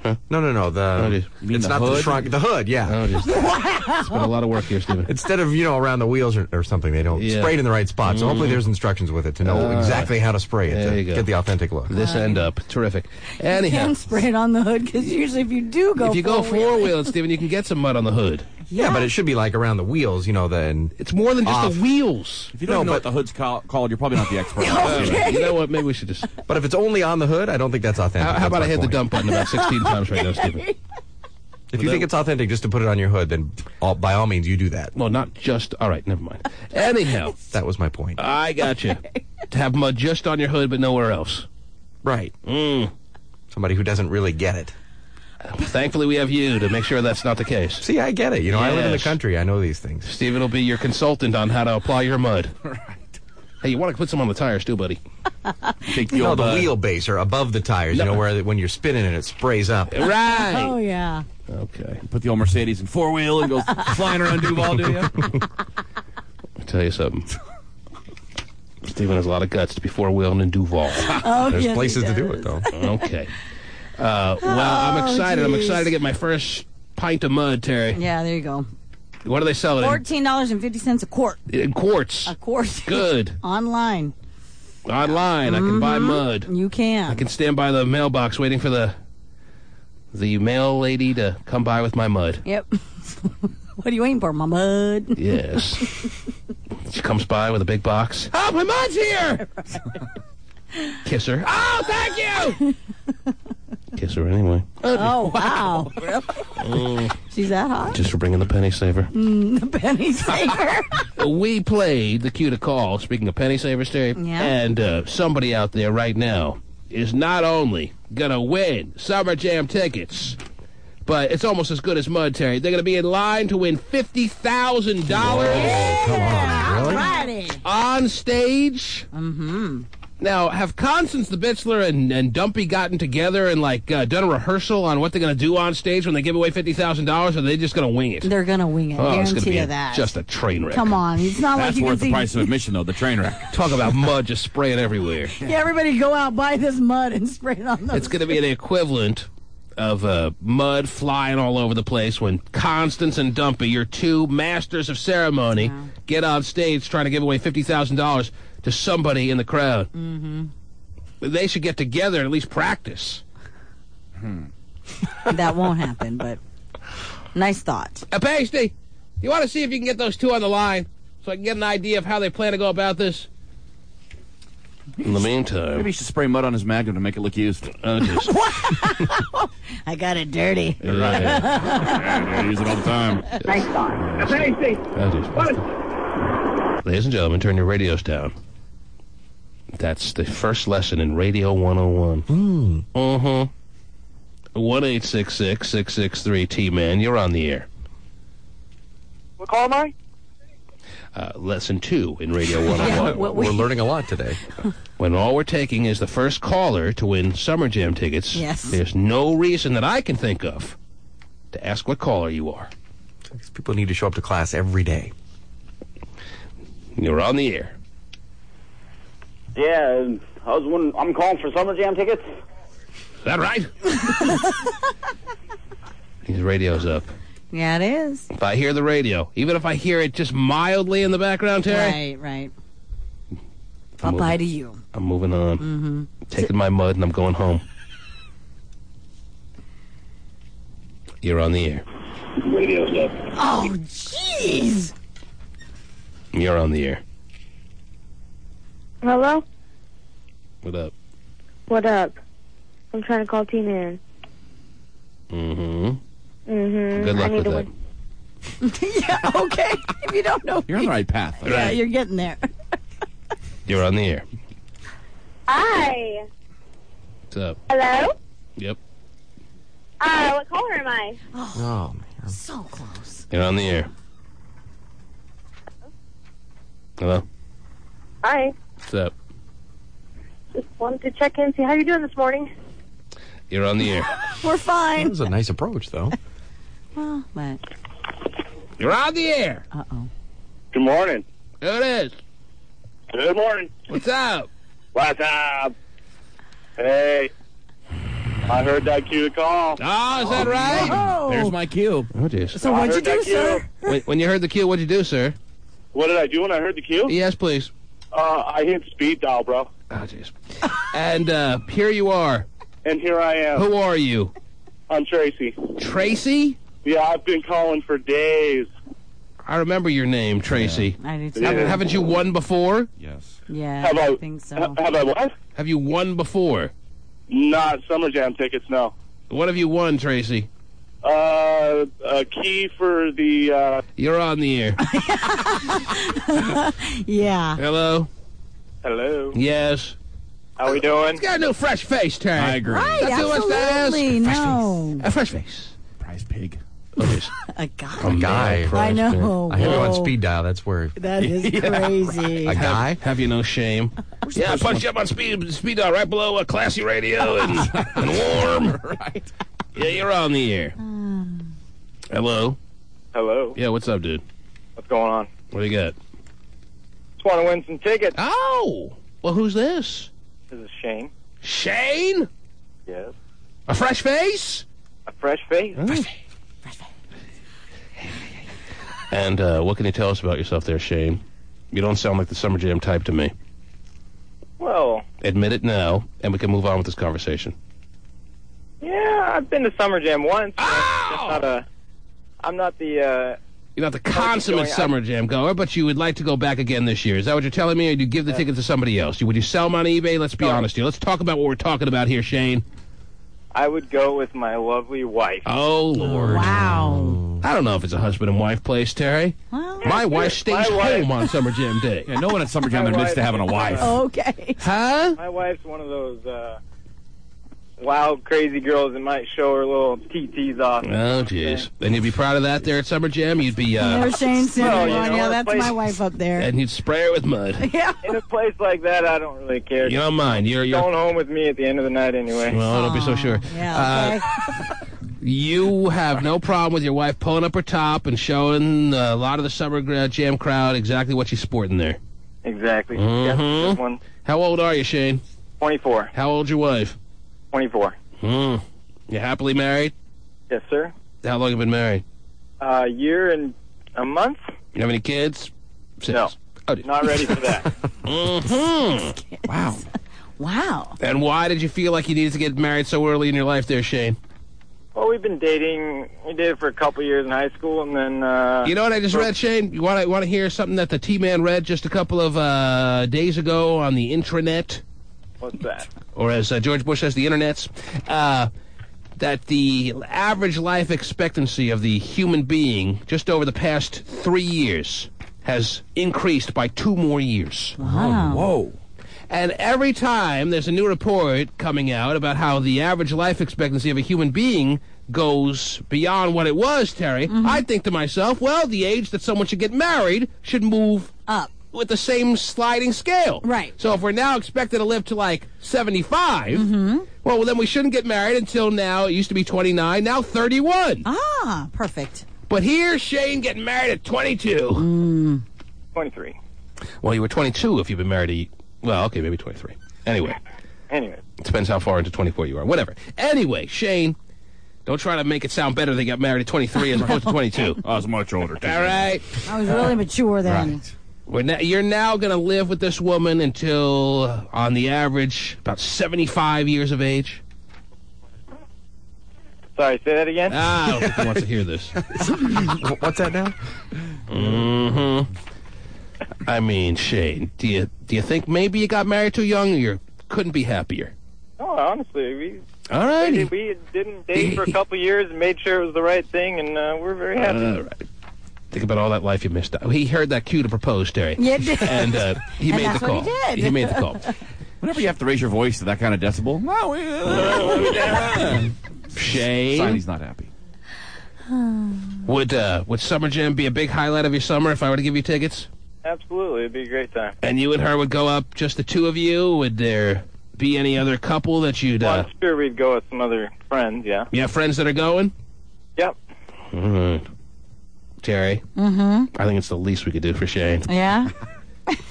S2: Huh?
S4: No. It's
S5: the
S4: not
S5: hood?
S4: the trunk. The hood, yeah.
S2: Oh, geez. It's been a lot of work here, Stephen.
S4: Instead of, around the wheels or something, they don't spray it in the right spot. So hopefully there's instructions with it to know exactly how to spray it
S2: There
S4: to
S2: you go.
S4: get the authentic look.
S2: This end up. Terrific.
S3: You
S2: Anyhow,
S3: can spray it on the hood because usually if you do go
S2: if you go
S3: four-wheel-
S2: four-wheeled, Stephen, you can get some mud on the hood.
S4: Yeah, but it should be like around the wheels, then.
S2: It's more than just the wheels.
S5: If you don't know what the hood's called, you're probably not the expert.
S2: You know what? Maybe we should just...
S4: But if it's only on the hood, I don't think that's authentic.
S2: How about I
S4: That's my
S2: hit the
S4: point.
S2: dump button about 16 times right now, Stephen?
S4: If you think it's authentic just to put it on your hood, then by all means you do that.
S2: Well, not just... All right, never mind. Anyhow,
S4: That was my point.
S2: I got you. To have mud just on your hood but nowhere else.
S4: Right.
S2: Mm.
S4: Somebody who doesn't really get it.
S2: Thankfully, we have you to make sure that's not the case.
S4: See, I get it. I live in the
S2: Yes.
S4: country. I know these things.
S2: Stephen will be your consultant on how to apply your mud. Right. Hey, you want to put some on the tires too, buddy?
S5: Take the
S4: No,
S5: old,
S4: the wheelbase or above the tires, where when you're spinning it, it sprays up.
S2: Right.
S3: Oh, yeah.
S2: Okay.
S5: Put the old Mercedes in four-wheel and goes flying around Duval, do you?
S2: I'll tell you something. Stephen has a lot of guts to be four-wheeling in Duval.
S3: Oh,
S4: There's
S3: yes,
S4: places
S3: he
S4: to do
S3: does.
S4: it, though.
S2: Okay. Well, I'm excited. I'm
S3: geez.
S2: excited to get my first pint of mud, Terry.
S3: Yeah, there you go.
S2: What do they sell it
S3: $14.50 a quart.
S2: in quarts?
S3: A quart.
S2: Good.
S3: Online.
S2: Online, I can buy mud.
S3: You can.
S2: I can stand by the mailbox waiting for the mail lady to come by with my mud.
S3: Yep. What are you waiting for, my mud?
S2: Yes. She comes by with a big box. Oh, my mud's here! Kiss her. Oh, thank you! Kiss her anyway.
S3: Oh, wow. Really? She's that hot?
S2: Just for bringing the penny saver.
S3: The penny saver.
S2: We played the cue to call, speaking of penny savers, Terry.
S3: Yeah.
S2: And somebody out there right now is not only going to win Summer Jam tickets, but it's almost as good as Mud, Terry. They're going to be in line to win $50,000
S4: Come on, really?
S3: Alrighty.
S2: on stage.
S3: Mm-hmm.
S2: Now, have Constance the Bitzler and Dumpy gotten together and, done a rehearsal on what they're going to do on stage when they give away $50,000, or are they just going to wing it?
S3: They're going to wing it.
S2: Oh, it's going to
S3: Guarantee
S2: be
S3: you that.
S2: just a train wreck.
S3: Come on. It's not like
S5: That's
S3: you
S5: worth
S3: can
S5: the
S3: see.
S5: price of admission, though, the train wreck.
S2: Talk about mud just spraying everywhere.
S3: Yeah, everybody go out, buy this mud, and spray it on those.
S2: It's going to be the equivalent of mud flying all over the place when Constance and Dumpy, your two masters of ceremony, get on stage trying to give away $50,000 to somebody in the crowd.
S3: Mm-hmm.
S2: They should get together and at least practice.
S3: That won't happen, but nice thought.
S2: Pasty, you want to see if you can get those two on the line so I can get an idea of how they plan to go about this? In the meantime...
S5: Maybe he should spray mud on his Magnum to make it look used.
S3: I got it dirty.
S2: Right.
S5: I use it all the time.
S12: Nice thought. Pasty.
S2: Ladies and gentlemen, turn your radios down. That's the first lesson in Radio 101. 1-866-663-T-Man. You're on the air.
S12: What call am I?
S2: Lesson 2 in Radio 101.
S3: Yeah,
S4: We're learning a lot today.
S2: When all we're taking is the first caller to win Summer Jam tickets,
S3: Yes.
S2: there's no reason that I can think of to ask what caller you are.
S4: These people need to show up to class every day.
S2: You're on the air.
S12: Yeah, I was wondering, I'm calling for Summer Jam tickets.
S2: Is that right? His radio's up.
S3: Yeah, it is.
S2: If I hear the radio, even if I hear it just mildly in the background, Terry,
S3: Right. Bye-bye to you.
S2: I'm moving on.
S3: Mm-hmm.
S2: Taking my mud and I'm going home. You're on the air.
S12: Radio's up.
S3: Oh, jeez.
S2: You're on the air.
S6: Hello?
S2: What up?
S6: What up? I'm trying to call T-Man.
S2: Mm-hmm.
S6: Mm-hmm.
S2: Good luck with that.
S3: Yeah, okay. If you don't know.
S5: You're on the right path.
S3: Yeah,
S2: Right.
S3: you're getting there.
S2: You're on the air.
S6: Hi.
S2: What's up?
S6: Hello?
S2: Yep.
S6: What caller am I?
S4: Oh, man.
S3: So close.
S2: You're on the air. Hello?
S6: Hi.
S2: What's up?
S6: Just wanted to check in, see how you're doing this morning.
S2: You're on the air.
S3: We're
S4: That
S3: fine.
S4: was a nice approach, though.
S3: Well, but...
S2: You're on the air.
S3: Uh-oh.
S12: Good morning.
S2: Who it is?
S12: Good morning.
S2: What's up?
S12: What's up? Hey. I heard that cue to call.
S2: Oh, is that right?
S3: Oh.
S5: There's my cue.
S2: Oh, jeez.
S3: So what'd you
S12: heard that
S3: do,
S12: cue.
S3: sir?
S2: When you heard the cue, what'd you do, sir?
S12: What did I do when I heard the cue?
S2: Yes, please.
S12: I hit speed dial, bro.
S2: Oh, jeez. And here you are.
S12: And here I am.
S2: Who are you?
S12: I'm Tracy.
S2: Tracy?
S12: Yeah, I've been calling for days.
S2: I remember your name, Tracy.
S3: I do too.
S12: Yeah.
S2: Haven't you won before?
S5: Yes.
S3: Yeah,
S12: Have
S3: I
S12: I,
S3: think so.
S12: have I what?
S2: Have you won before?
S12: Not Summer Jam tickets, no.
S2: What have you won, Tracy?
S12: A key for the,
S2: You're on the air.
S3: Yeah.
S2: Hello?
S12: Hello.
S2: Yes.
S12: How we doing?
S2: It's got a new fresh face, Terry.
S5: I agree.
S3: Right,
S2: That's too much to ask.
S3: absolutely. No.
S2: A fresh face.
S5: Prize pig.
S2: Oh, jeez.
S3: A guy.
S2: A
S4: guy.
S2: male
S3: I
S2: prize
S3: know.
S4: I have you on
S3: Whoa.
S4: speed dial. That's where...
S3: That is crazy.
S4: A guy?
S2: Have you no shame? Yeah, I punched you up on speed dial right below a classy radio and warm.
S5: Right.
S2: Yeah, you're on the air. Hello?
S12: Hello.
S2: Yeah, what's up, dude?
S12: What's going on?
S2: What do you got?
S12: Just want to win some tickets.
S2: Oh! Well, who's this?
S12: This is Shane.
S2: Shane?
S12: Yes.
S2: A fresh face?
S12: A fresh face.
S2: And what can you tell us about yourself there, Shane? You don't sound like the Summer Jam type to me.
S12: Well,
S2: Admit it now, and we can move on with this conversation.
S12: yeah, I've been to Summer Jam once.
S2: Oh!
S12: I'm not the
S2: You're not the consummate Summer Jam goer, but you would like to go back again this year. Is that what you're telling me, or do you give the tickets to somebody else? Would you sell them on eBay? Let's be honest here. Let's talk about what we're talking about here, Shane.
S12: I would go with my lovely wife.
S2: Oh, Lord.
S3: Wow.
S2: I don't know if it's a husband and wife place, Terry.
S3: Well,
S2: my wife stays home on Summer Jam Day.
S5: Yeah, no one at Summer Jam admits to having a wife.
S3: Okay.
S2: Huh?
S12: My wife's one of those wild, crazy girls that might show her little TTs off.
S2: Oh, jeez. And you'd be proud of that there at Summer Jam? You'd be...
S3: There's Shane sitting
S12: Well,
S3: on,
S12: you know,
S3: yeah,
S12: a
S3: that's
S12: place-
S3: my wife up there.
S2: And you'd spray her with mud.
S3: Yeah.
S12: In a place like that, I don't really care.
S2: You don't mind. You're
S12: going home with me at the end of the night anyway.
S2: Well, don't be so sure.
S3: Yeah, okay.
S2: You have no problem with your wife pulling up her top and showing a lot of the Summer Jam crowd exactly what she's sporting there.
S12: Exactly.
S2: Mhm.
S12: This one.
S2: How old are you, Shane?
S12: 24.
S2: How old's your wife?
S12: 24.
S2: You happily married?
S12: Yes, sir.
S2: How long have you been married?
S12: A year and a month?
S2: You have any kids? 6.
S12: No.
S2: Oh,
S12: Not ready for that.
S2: Wow.
S3: Wow.
S2: And why did you feel like you needed to get married so early in your life there, Shane?
S12: Well, we've been dating. We dated for a couple years in high school, and then...
S2: You know what I just read, Shane? You want to hear something that the T-Man read just a couple of days ago on the intranet?
S12: What's that?
S2: Or as George Bush says, the internets, that the average life expectancy of the human being just over the past 3 years has increased by 2 more years.
S3: Wow.
S5: Whoa.
S2: And every time there's a new report coming out about how the average life expectancy of a human being goes beyond what it was, Terry, I think to myself, well, the age that someone should get married should move
S3: Up.
S2: with the same sliding scale.
S3: Right.
S2: So if we're now expected to live to like 75, well, then we shouldn't get married until now. It used to be 29, now 31.
S3: Ah, perfect.
S2: But here's Shane getting married at 22.
S12: 23.
S2: Well, you were 22 if you've been married well, okay, maybe 23. Anyway.
S12: Anyway.
S2: Depends how far into 24 you are. Whatever. Anyway, Shane, don't try to make it sound better they got married at 23 as opposed to 22.
S5: I was much older, too.
S2: All right?
S3: I was really mature then.
S5: Right.
S2: You're now going to live with this woman until, on the average, about 75 years of age.
S12: Sorry, say that again?
S2: I don't think he wants to hear this.
S4: What's that now?
S2: I mean, Shane, do you think maybe you got married too young, or you couldn't be happier?
S12: No, honestly, we
S2: All right.
S12: we didn't date for a couple years and made sure it was the right thing, and we're very happy.
S2: All right. Think about all that life you missed out. He heard that cue to propose, Terry.
S3: Yeah, did.
S2: And he
S3: And
S2: made the
S3: that's what
S2: call.
S3: he did.
S2: He made the call.
S5: Whenever you have to raise your voice to that kind of decibel,
S2: Shane,
S5: sign he's not happy.
S2: would Summer Jam be a big highlight of your summer if I were to give you tickets?
S12: Absolutely, it'd be a great time.
S2: And you and her would go up, just the two of you? Would there be any other couple that you'd...
S12: Well, I'm sure we'd go with some other friends, yeah.
S2: You have friends that are going?
S12: Yep.
S2: All right. Terry, I think it's the least we could do for Shane.
S3: Yeah?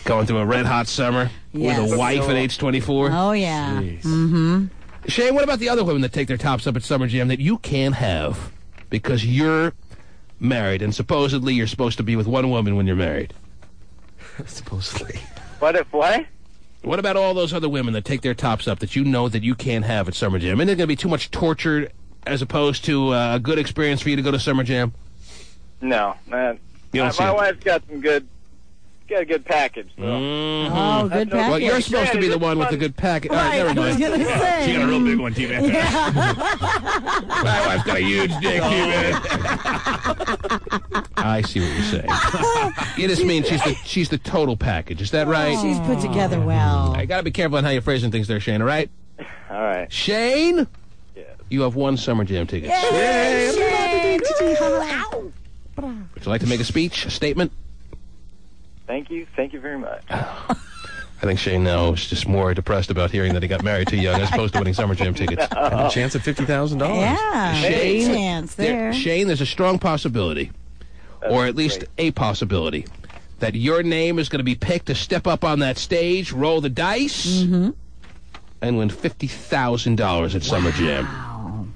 S2: Going through a red-hot summer
S3: Yes.
S2: with a wife at age 24.
S3: Oh, yeah.
S2: Shane, what about the other women that take their tops up at Summer Jam that you can't have because you're married and supposedly you're supposed to be with one woman when you're married?
S4: Supposedly.
S12: What if what?
S2: What about all those other women that take their tops up that you know that you can't have at Summer Jam? Isn't it going to be too much torture as opposed to a good experience for you to go to Summer Jam?
S12: No, man.
S2: You don't see
S12: My
S2: it.
S12: wife's got a good package. So.
S3: Oh, good package.
S2: Well, you're supposed to be the one with the good package. All right,
S3: Right,
S2: never
S3: I was
S2: mind.
S3: going to say.
S5: She got a real big one, T-Man.
S2: My wife's got a huge dick, T-Man. I see what you're saying. You just mean she's the total package. Is that right?
S3: She's put together well.
S2: I got to be careful on how you're phrasing things there, Shane, all right?
S12: All right.
S2: Shane?
S12: Yeah.
S2: You have one Summer Jam ticket.
S3: Yay!
S2: Would you like to make a speech, a statement?
S12: Thank you very much.
S2: I think Shane now is just more depressed about hearing that he got married too young as opposed to winning Summer Jam tickets.
S4: And a chance at $50,000.
S3: Yeah.
S2: Shane,
S3: Chance there.
S2: Shane, there's a strong possibility, or at least a possibility, that your name is going to be picked to step up on that stage, roll the dice, and win $50,000 at Summer Jam.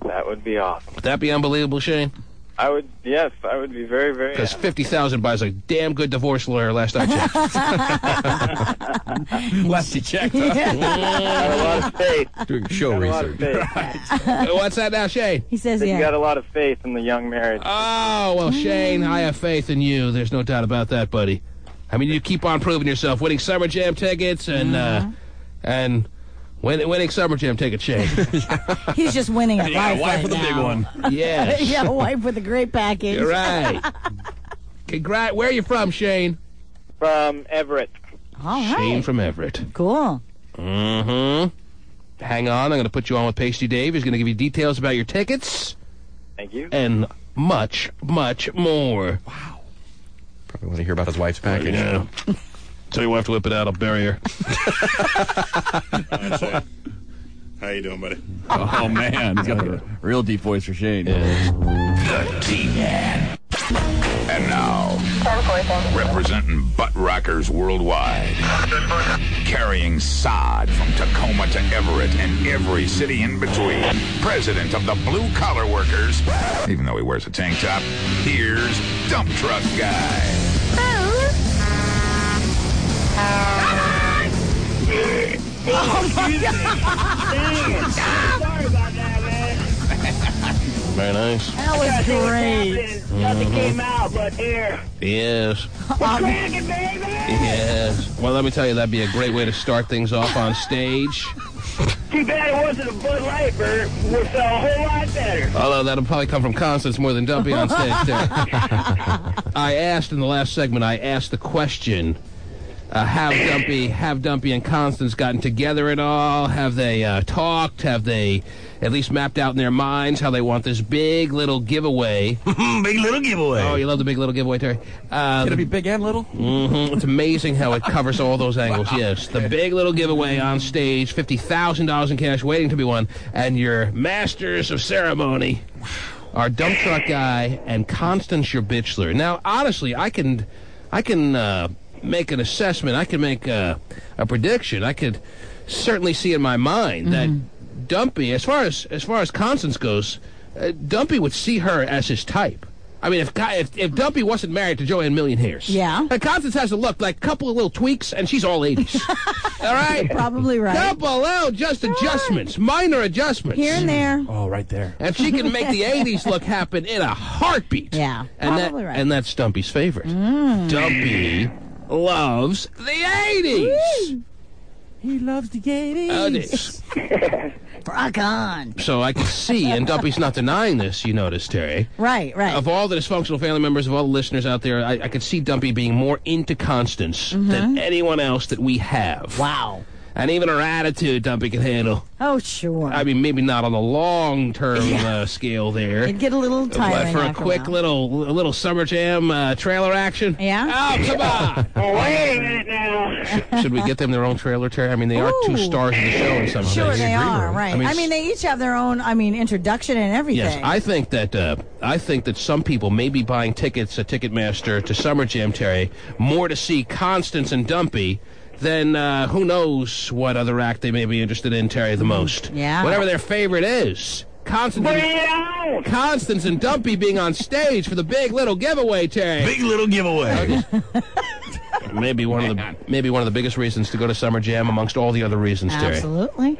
S12: That would be awesome.
S2: Would that be unbelievable, Shane?
S13: I would be very, very
S2: Because
S13: happy.
S2: $50,000 buys a damn good divorce lawyer last I checked.
S5: Last you checked.
S13: Got a lot of faith.
S4: Doing show
S13: Got a lot of
S4: research.
S13: faith.
S2: What's that now, Shane?
S3: He says,
S13: You
S3: yeah.
S13: got a lot of faith in the young marriage.
S2: Oh, well, Shane, I have faith in you. There's no doubt about that, buddy. I mean, you keep on proving yourself, winning Summer Jam tickets and winning Summer Jam tickets, Shane.
S3: He's just winning at life
S5: wife
S3: right
S5: with a big
S3: now.
S5: one.
S2: Yes.
S3: Yeah, a wife with a great package.
S2: You're right. Where are you from, Shane?
S13: From Everett.
S3: All right.
S2: Shane from Everett.
S3: Cool.
S2: Mm-hmm. Hang on, I'm going to put you on with Pasty Dave. He's going to give you details about your tickets.
S13: Thank you.
S2: And much, much more.
S4: Wow. Probably want to hear about his wife's package.
S2: Yeah. Tell your wife to whip it out, I'll bury her.
S11: How you doing, buddy?
S5: Oh, man. He's got the real deep voice for Shane.
S8: The T-Man. And now, representing butt rockers worldwide, carrying sod from Tacoma to Everett and every city in between, president of the Blue Collar Workers, even though he wears a tank top, here's Dump Truck Guy.
S12: Sorry about that, man.
S2: Very nice.
S3: That was great.
S12: Nothing came out, but here.
S2: Yes.
S12: We're cracking, baby!
S2: Yes. Well, let me tell you, that'd be a great way to start things off on stage.
S12: Too bad it wasn't a Bud Light, Bert. Would feel a whole lot better.
S2: Although that'll probably come from Constance more than Dumpy on stage, too. I asked in the last segment, the question, have Dumpy and Constance gotten together at all? Have they talked? Have they at least mapped out in their minds how they want this big little giveaway?
S8: Big little giveaway.
S2: Oh, you love the big little giveaway, Terry?
S5: Can it be big and little?
S2: Mm-hmm. It's amazing how it covers all those angles, yes. The big little giveaway on stage, $50,000 in cash waiting to be won, and your masters of ceremony are Dump Truck Guy and Constance your Bitchler. Now, honestly, I can make an assessment. I can make a prediction. I could certainly see in my mind that Dumpy, as far as Constance goes, Dumpy would see her as his type. I mean, if Dumpy wasn't married to Joanne Millionairs,
S3: yeah,
S2: Constance has a look like a couple of little tweaks, and she's all 80s. All right,
S3: probably right.
S2: Couple little adjustments, minor adjustments
S3: here and there.
S5: Oh, right there.
S2: And she can make the 80s look happen in a heartbeat.
S3: Yeah,
S2: and
S3: probably right.
S2: And that's Dumpy's favorite. Dumpy loves the 80s.
S3: He loves the 80s.
S2: Oh, it is.
S3: Rock on.
S2: So I can see, and Dumpy's not denying this, you notice, Terry.
S3: Right.
S2: Of all the dysfunctional family members, of all the listeners out there, I could see Dumpy being more into Constance than anyone else that we have.
S3: Wow.
S2: And even her attitude, Dumpy can handle.
S3: Oh, sure.
S2: I mean, maybe not on the long-term scale there.
S3: It'd get a little tiring.
S2: But for a
S3: after
S2: quick
S3: while.
S2: little Summer Jam trailer action.
S3: Yeah.
S2: Oh, come on.
S12: Oh, wait a minute now.
S2: Should we get them their own trailer, Terry? I mean, they are two stars of the show in some sense.
S3: Sure, they are, right. I mean, they each have their own, introduction and everything.
S2: Yes, I think that some people may be buying tickets at Ticketmaster to Summer Jam, Terry, more to see Constance and Dumpy than who knows what other act they may be interested in, Terry, the most.
S3: Yeah.
S2: Whatever their favorite is. Constance and Dumpy being on stage for the big little giveaway, Terry.
S8: Big little giveaway.
S2: Maybe one of the biggest reasons to go to Summer Jam amongst all the other reasons, Terry.
S3: Absolutely.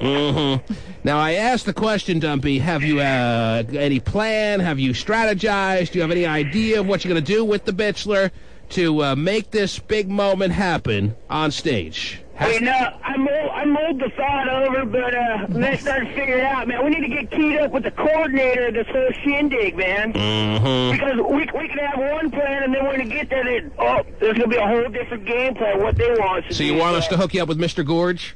S2: Now, I asked the question, Dumpy, have you any plan? Have you strategized? Do you have any idea of what you're going to do with the Bitchler to make this big moment happen on stage?
S12: Hey, no, I mulled the thought over, but then I started figuring it out, man. We need to get keyed up with the coordinator of this whole shindig, man. Because we can have one plan, and then when we get there, there's going to be a whole different game plan, what they want.
S2: So you want us to hook you up with Mr. Gorge?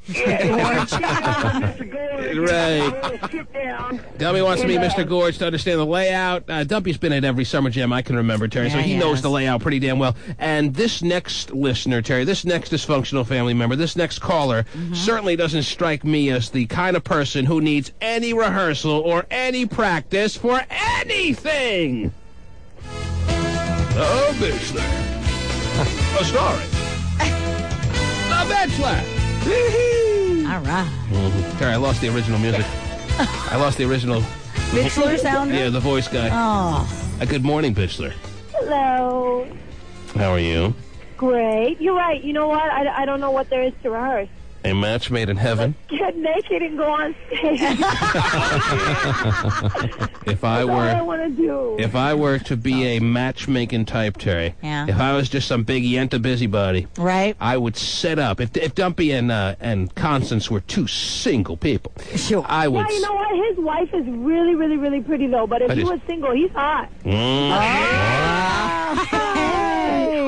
S12: Yeah, Mr. Gorge.
S2: Right.
S12: Sit down.
S2: Dumpy wants to meet Mr. Gorge to understand the layout. Dumpy's been at every Summer Jam I can remember, Terry, so he knows the layout pretty damn well. And this next listener, Terry, this next dysfunctional family member, this next caller, certainly doesn't strike me as the kind of person who needs any rehearsal or any practice for anything. The Bitchler. Starring The Bitchler.
S3: All right.
S2: Terry, I lost the original music. I lost the original
S3: Bitchler sound?
S2: Yeah, the voice guy.
S3: Oh.
S2: Good morning, Bitchler.
S14: Hello.
S2: How are you?
S14: Great. You're right. You know what? I don't know what there is to rehearse.
S2: A match made in heaven.
S14: Get naked and go on stage.
S2: If I
S14: That's all I want to do.
S2: If I were to be a matchmaking type, Terry,
S3: Yeah.
S2: if I was just some big yenta busybody,
S3: Right.
S2: I would set up. If Dumpy and Constance were two single people,
S3: Sure.
S2: I would.
S14: Yeah, you know what? His wife is really, really, really pretty, though. But if
S2: That
S14: he
S2: is-
S14: was single, he's hot.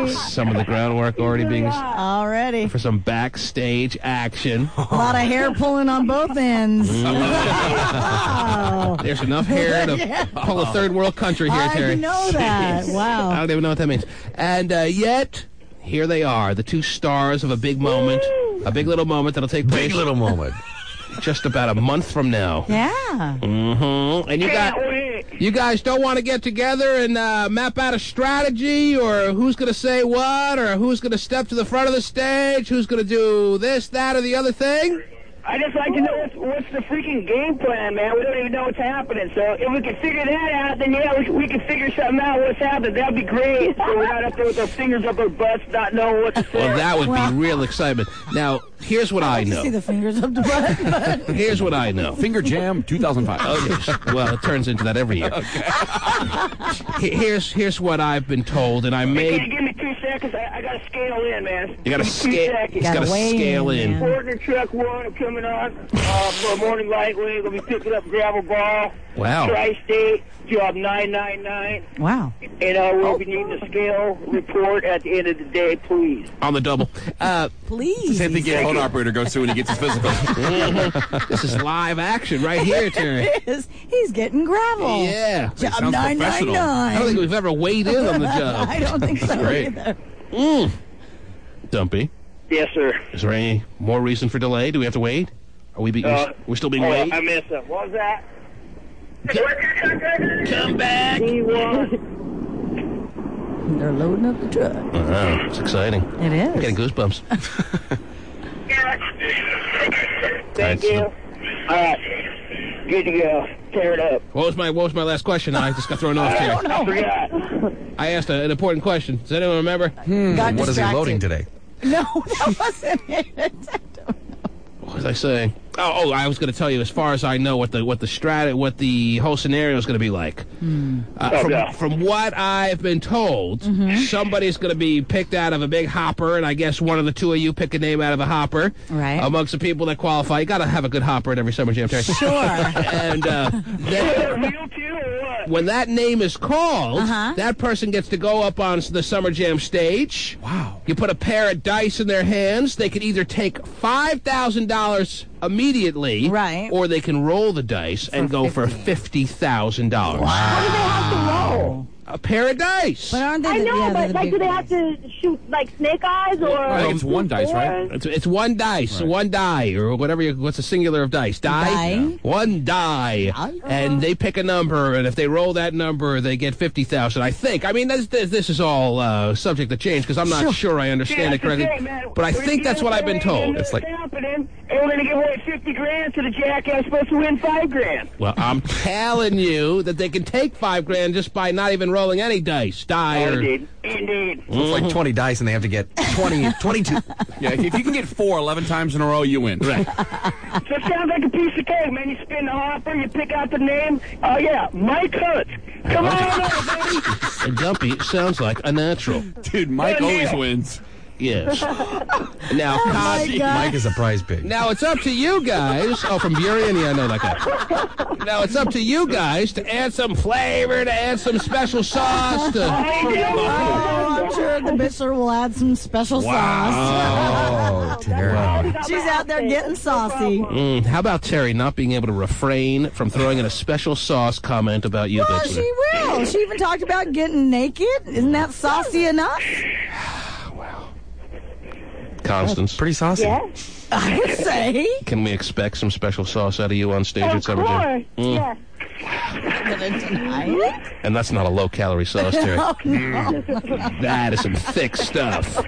S2: Some of the groundwork already being
S3: Already.
S2: for some backstage action.
S3: A lot of hair pulling on both ends. Wow.
S2: There's enough hair to pull a third world country here, Terry.
S3: I know that.
S2: Jeez.
S3: Wow.
S2: I don't even know what that means. And yet, here they are, the two stars of a big moment, a big little moment that'll take place.
S4: Big little moment.
S2: Just about a month from now.
S3: Yeah.
S2: Mm-hmm. And you guys don't want to get together and map out a strategy, or who's going to say what, or who's going to step to the front of the stage, who's going to do this, that, or the other thing?
S12: I just like to know what's the freaking game plan, man. We don't even know what's happening. So if we can figure that out, then yeah, we can figure something out what's happening. That'd be great. So we're not up there with our fingers up our butts, not knowing what to say.
S2: Well, that would be real excitement. Now, here's what I
S3: See
S2: know.
S3: the fingers up the butt.
S2: Here's what I know.
S5: Finger Jam 2005.
S2: Oh, yes. Well, it turns into that every year. Here's what I've been told, and I
S12: Can you
S2: made.
S12: give me 2 seconds? I got to scale in, man.
S2: You got to scale. He's got to scale in.
S12: Partner truck 1, I'm coming on for a morning lightweight. We'll be picking up gravel ball.
S2: Wow.
S12: Tri-State, job 999.
S3: Wow.
S12: And we'll be needing a scale report at the end of the day, please.
S2: On the double.
S3: Please.
S5: Same thing your phone operator goes through when he gets his physical.
S2: This is live action right here, Terry.
S3: It is. He's getting gravel.
S2: Yeah.
S3: Job
S5: sounds
S3: 999.
S2: I don't think we've ever weighed in on the job.
S3: I don't think so
S2: Great.
S3: either.
S2: Dumpy,
S12: Yes, sir.
S2: is there any more reason for delay? Do we have to wait? Are we we're still being
S12: Oh,
S2: weighed?
S12: I missed it. What was that?
S2: Come back.
S3: They're loading up the truck.
S2: Wow, it's exciting.
S3: It is.
S2: I'm getting goosebumps.
S12: Thank you. All right. Good to go. Tear it up.
S2: What was my last question? I just got thrown off here.
S12: I forgot.
S2: I asked an important question. Does anyone remember?
S3: Got
S4: What is he
S3: distracted.
S4: loading today?
S3: No, that wasn't it.
S2: What was I saying? Oh, I was going to tell you, as far as I know, what the whole scenario is going to be like. From what I've been told, somebody's going to be picked out of a big hopper, and I guess one of the two of you pick a name out of a hopper.
S3: Right.
S2: Amongst the people that qualify, you got to have a good hopper at every Summer Jam, Terry.
S3: Sure.
S2: And when that name is called, that person gets to go up on the Summer Jam stage.
S5: Wow.
S2: You put a pair of dice in their hands. They can either take $5,000 immediately,
S3: right,
S2: or they can roll the dice and go for $50,000.
S14: What do they have to roll?
S2: A pair of dice.
S3: But aren't they?
S14: I know, but
S3: the
S14: like,
S3: big
S14: do they have to shoot like snake eyes or?
S5: I think it's one dice, right?
S2: It's one dice, one die, or whatever. What's the singular of dice? Die.
S3: Die.
S2: One die, and they pick a number, and if they roll that number, they get $50,000. I think. I mean, this is all subject to change because I'm not sure I understand it correctly. But I think that's what I've been told. It's like.
S12: Happening, and we're going to give away $50,000 to the jackass supposed to win $5,000.
S2: Well, I'm telling you that they can take $5,000 just by not even rolling any dice.
S12: Indeed.
S4: So it's like 20 dice, and they have to get 22.
S5: Yeah, if you can get 4 11 times in a row, you win.
S2: Right.
S12: So it sounds like a piece of cake, man. You spin the hopper, you pick out the name. Oh, yeah, Mike Hunt. Come on over, buddy.
S2: And Dumpy sounds like a natural.
S5: Dude, Mike always wins.
S2: Yes. Now,
S4: Mike is a prize pig.
S2: Now it's up to you guys. Oh, from Burien? Yeah, I know that guy. Now it's up to you guys to add some flavor, to add some special sauce.
S3: Oh, I'm sure the Bitchler will add some special sauce.
S4: Oh, Terry.
S3: She's out there getting saucy.
S2: How about Terry not being able to refrain from throwing in a special sauce comment about you,
S3: Well,
S2: Bitchler?
S3: she will. She even talked about getting naked. Isn't that saucy enough?
S2: Constance.
S4: Pretty saucy.
S14: Yes.
S3: I would say.
S2: Can we expect some special sauce out of you on stage
S14: Of
S2: at Summer Jam?
S14: course. Yes.
S3: Gonna deny it?
S2: And that's not a low-calorie sauce, Terry.
S3: Oh, no.
S2: That is some thick stuff.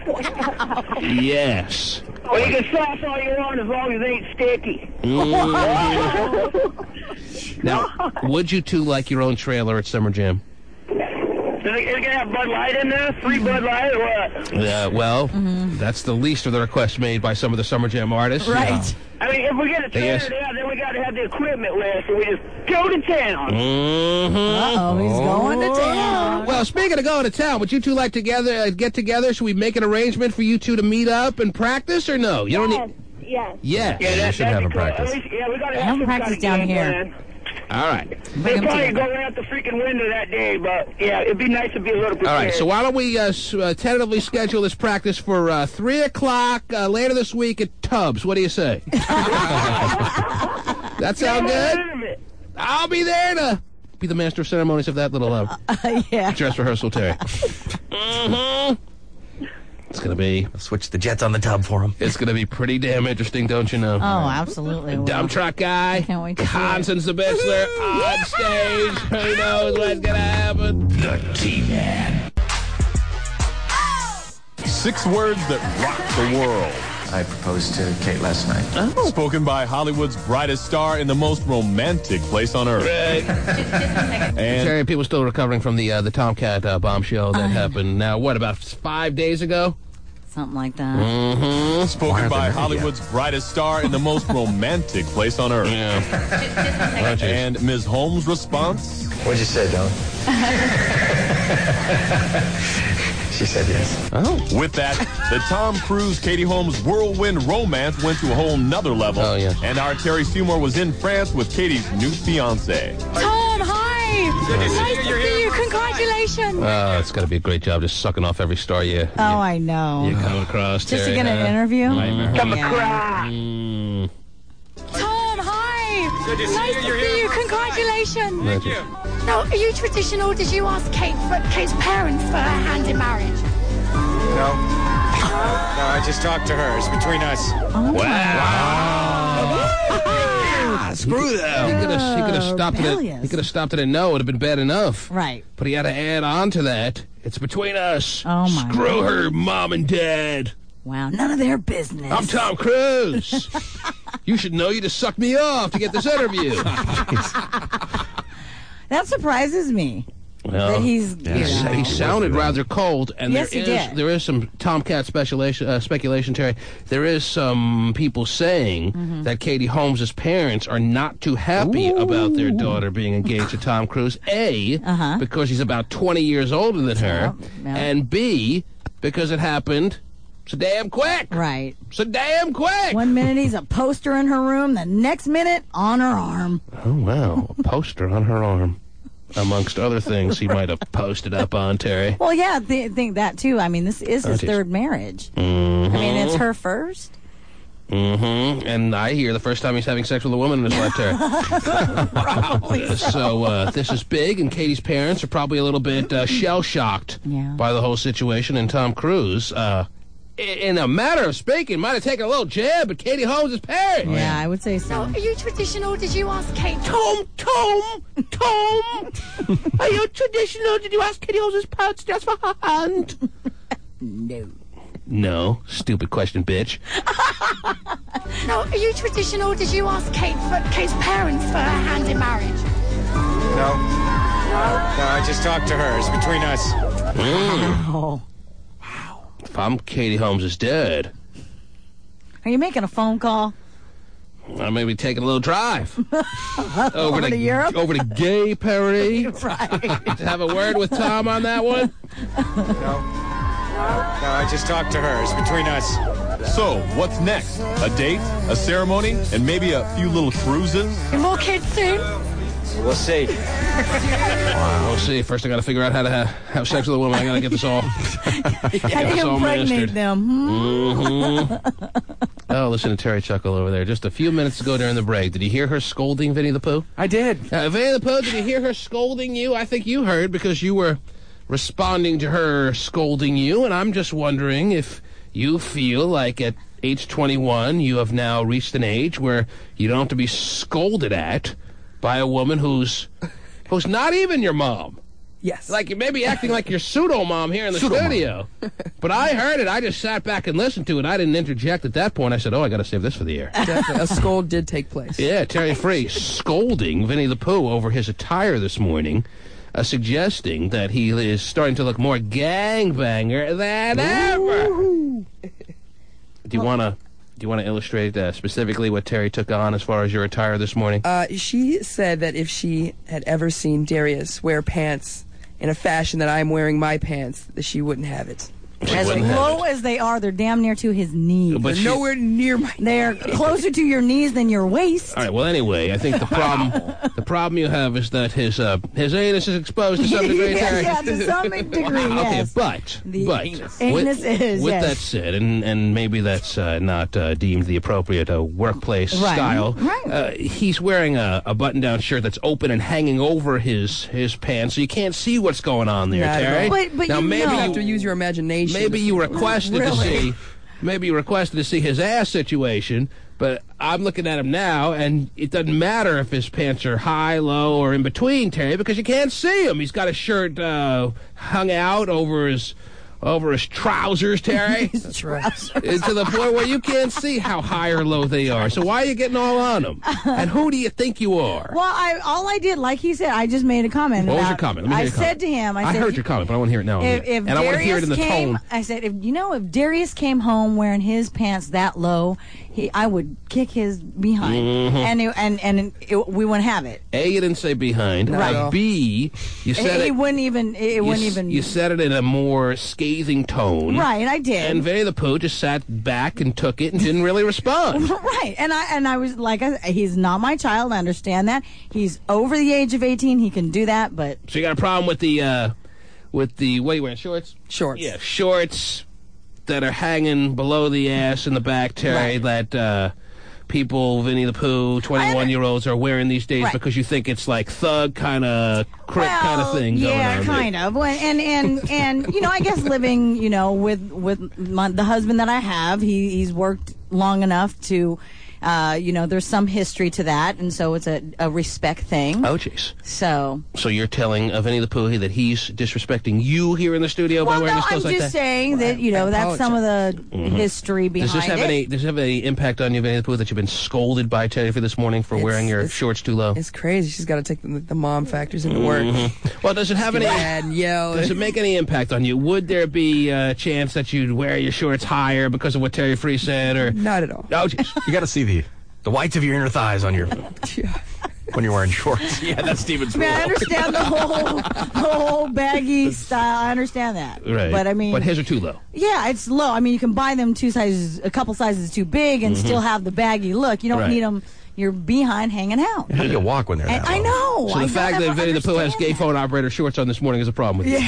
S2: Yes.
S12: Well, you can sauce all you want as long as it ain't sticky.
S2: Now, would you two like your own trailer at Summer Jam?
S12: they going to have Bud Light in there? Free Bud Light or what?
S2: Well, that's the least of the requests made by some of the Summer Jam artists.
S3: Right.
S12: I mean, if we get a trailer there, then we got to have the equipment with us, so we just go to town.
S3: Uh-oh, he's going to town.
S2: Well, speaking of going to town, would you two like to get together? Should we make an arrangement for you two to meet up and practice, or no? You don't need...
S14: Yes.
S2: Yes.
S4: Yeah, we should have a practice.
S12: We got to
S3: Have
S12: have some
S3: practice
S12: kind
S3: down
S12: of game
S3: here.
S12: plan.
S2: All right.
S12: They'll probably go out the freaking window that day, but yeah, it'd be nice to be a little prepared.
S2: All right, so why don't we tentatively schedule this practice for 3 o'clock later this week at Tubbs? What do you say? That sound good? I'll be there to be the master of ceremonies of that little dress rehearsal, Terry. It's going to be...
S4: I'll switch the jets on the tub for him.
S2: It's going to be pretty damn interesting, don't you know?
S3: Oh, absolutely.
S2: Dump truck guy,
S3: Can't wait to see
S2: Constance the Bachelor on stage. Who knows what's going to happen?
S8: The T-Man.
S15: 6 words that rock the world.
S16: I proposed to Kate last night.
S15: Spoken by Hollywood's brightest star in the most romantic place on earth.
S2: And Terry, people still recovering from the Tomcat bombshell that happened now, what, about 5 days ago?
S3: Something like that.
S15: Spoken by Hollywood's brightest star in the most romantic place on earth. And Ms. Holmes' response?
S16: What'd you say, Don? She said yes.
S15: Oh. With that, the Tom Cruise, Katie Holmes whirlwind romance went to a whole nother level.
S2: Oh, yeah.
S15: And our Terry Seymour was in France with Katie's new fiancé.
S17: Tom, hi! Nice to see you. Congratulations.
S2: Oh, it's got to be a great job just sucking off every star you
S3: I know.
S2: come across,
S3: Just
S2: Terry.
S3: to get an interview?
S12: Come across.
S17: Tom, hi! Nice to see you. Congratulations.
S2: Thank you.
S17: Now, are you traditional? Did you ask Kate's parents for her hand in marriage?
S16: No. No, I just talked to her. It's between us.
S3: Oh,
S2: Wow. Screw that. He could have stopped it. He could have stopped it at no. It would have been bad enough.
S3: Right.
S2: But he had to add on to that. It's between us.
S3: Oh, my
S2: Screw
S3: God.
S2: her, mom and dad.
S3: Wow, none of their business.
S2: I'm Tom Cruise. You should know you just sucked me off to get this interview.
S3: That surprises me.
S2: Well,
S3: that he's,
S2: he sounded rather cold, and
S3: Yes, he did.
S2: there is some Tomcat speculation, Terry. There is some people saying that Katie Holmes' parents are not too happy about their daughter being engaged to Tom Cruise. A, because he's about 20 years older than her, and B, because it happened so damn quick.
S3: Right.
S2: So damn quick.
S3: 1 minute he's a poster in her room, the next minute on her arm.
S2: Oh, wow. A poster on her arm. Amongst other things he might have posted up on, Terry.
S3: Well, yeah, think that too. I mean, this is his third marriage. I mean, it's her first.
S2: And I hear the first time he's having sex with a woman in his life, Terry. So this is big, and Katie's parents are probably a little bit shell-shocked by the whole situation, and Tom Cruise, in a matter of speaking, might have taken a little jab at Katie Holmes' parents.
S3: Yeah, I would say so.
S17: Now, are you traditional? Did you ask Kate?
S2: Tom! Are you traditional? Did you ask Katie Holmes' parents just for her hand?
S3: No.
S2: No. Stupid question, bitch.
S17: Now, are you traditional? Did you ask Kate's parents for her hand in marriage?
S16: No. No, I just talked to her. It's between us.
S3: Wow.
S2: If I'm Katie Holmes' dad,
S3: Are you making a phone call?
S2: I may be taking a little drive
S3: Over to Europe?
S2: over to Gay Paris.
S3: Right.
S2: To have a word with Tom on that one.
S16: No, I just talked to her. It's between us.
S15: So, what's next? A date, a ceremony, and maybe a few little cruises?
S17: And more kids soon?
S16: We'll see.
S2: We'll see. First, I got to figure out how to have sex with a woman. I got to get this all.
S3: How do you impregnate them?
S2: Oh, listen to Terry chuckle over there. Just a few minutes ago during the break. Did you hear her scolding Vinny the Pooh?
S5: I did.
S2: Vinny the Pooh, did you hear her scolding you? I think you heard because you were responding to her scolding you, and I'm just wondering if you feel like at age 21 you have now reached an age where you don't have to be scolded at by a woman who's not even your mom.
S18: Yes.
S2: Like, you may be acting like your pseudo-mom here in the studio. But I heard it. I just sat back and listened to it. I didn't interject at that point. I said, I got to save this for the air.
S18: Definitely. A scold did take place.
S2: Yeah, Terry Free scolding Vinny the Pooh over his attire this morning. suggesting that he is starting to look more gangbanger than ever. Do you want to illustrate specifically what Terry took on as far as your attire this morning?
S18: She said that if she had ever seen Darius wear pants in a fashion that I'm wearing my pants, that she wouldn't have it.
S3: As low as they are, they're damn near to his knees.
S18: But they're nowhere near my.
S3: They're closer to your knees than your waist.
S2: All right. Well, anyway, I think the problem you have is that his anus is exposed to some degree.
S3: Yeah, to some degree. Yes.
S2: Okay, but
S3: anus is.
S2: With that said, and maybe that's not deemed the appropriate workplace style.
S3: Right.
S2: He's wearing a button-down shirt that's open and hanging over his pants, so you can't see what's going on there, Terry.
S3: But
S2: now maybe
S18: you have to use your imagination.
S2: Maybe you requested to see. Maybe you requested to see his ass situation, but I'm looking at him now, and it doesn't matter if his pants are high, low, or in between, Terry, because you can't see him. He's got his shirt hung out over his trousers, Terry.
S3: Trousers.
S2: To the point where you can't see how high or low they are. So why are you getting all on them? And who do you think you are?
S3: Well, all I did, like he said, I just made a comment.
S2: What was your comment?
S3: I said to him,
S2: I heard your comment, but I want to hear it now.
S3: And
S2: I want to hear it in the tone.
S3: I said, if Darius came home wearing his pants that low, I would kick his behind, and we wouldn't have it.
S2: A, you didn't say behind.
S3: Right.
S2: B, you said
S3: it wouldn't even. It wouldn't even.
S2: You said it in a more scathing tone.
S3: Right, I did.
S2: And Vinny the Pooh just sat back and took it and didn't really respond.
S3: Right, and I was like, he's not my child. I understand that. He's over the age of 18. He can do that, but.
S2: So you got a problem with the what are you wearing? Shorts.
S18: Shorts.
S2: Yeah, shorts that are hanging below the ass in the back, Terry, that people, Vinny the Pooh, 21-year-olds are wearing these days because you think it's like thug kind of crick kind of thing going on.
S3: Yeah, kind of. And you know, I guess living, you know, with the husband that I have, he's worked long enough to, you know, there's some history to that, and so it's a respect thing.
S2: Oh, jeez.
S3: So
S2: you're telling Vinny the Pooh that he's disrespecting you here in the studio by wearing his clothes like that?
S3: I'm just saying that, you know, that's some of the history behind it.
S2: Does this have any impact on you, Vinny the Pooh, that you've been scolded by Terry for this morning for wearing your shorts too low?
S18: It's crazy. She's got to take the mom factors into work.
S2: Well, does it have any? Does it make any impact on you? Would there be a chance that you'd wear your shorts higher because of what Terry Free said, or
S18: not at all?
S2: Oh, geez.
S4: You got to see the whites of your inner thighs on your when you're wearing shorts.
S5: Yeah, that's Steven's
S3: rule. I understand the whole baggy style. I understand that.
S2: Right.
S3: But I mean,
S2: but his are too low.
S3: Yeah, it's low. I mean, you can buy them a couple sizes too big, and still have the baggy look. You don't need them. Your behind hanging out.
S4: How do you walk when they're that low?
S3: I know.
S2: So the fact that Vinny the Pooh has gay phone operator shorts on this morning is a problem with you.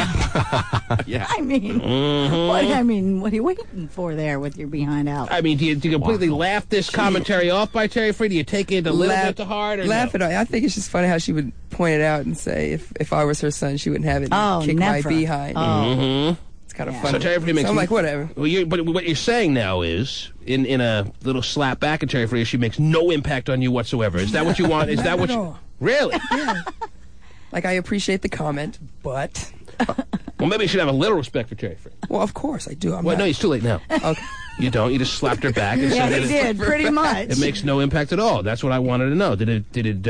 S3: Yeah. I mean, what are you waiting for there with your behind out?
S2: I mean, do you completely laugh this commentary off by Terry Free? Do you take it a little bit to heart? Or
S18: laugh it off. I think it's just funny how she would point it out and say if I was her son, she wouldn't have it and kick my behind. It's kind of funny.
S2: So Terry Free makes.
S18: So I'm like, whatever.
S2: Well, but what you're saying now is, in a little slap back at Terry Free, she makes no impact on you whatsoever. Is that what you want? Is that what you really?
S18: Yeah. Like, I appreciate the comment, but.
S2: Well, maybe you should have a little respect for Terry Free.
S18: Well, of course I do.
S2: No, it's too late now.
S18: Okay.
S2: You don't. You just slapped her back. And
S3: yeah,
S2: said
S3: he did, pretty much.
S2: It makes no impact at all. That's what I wanted to know. Did it?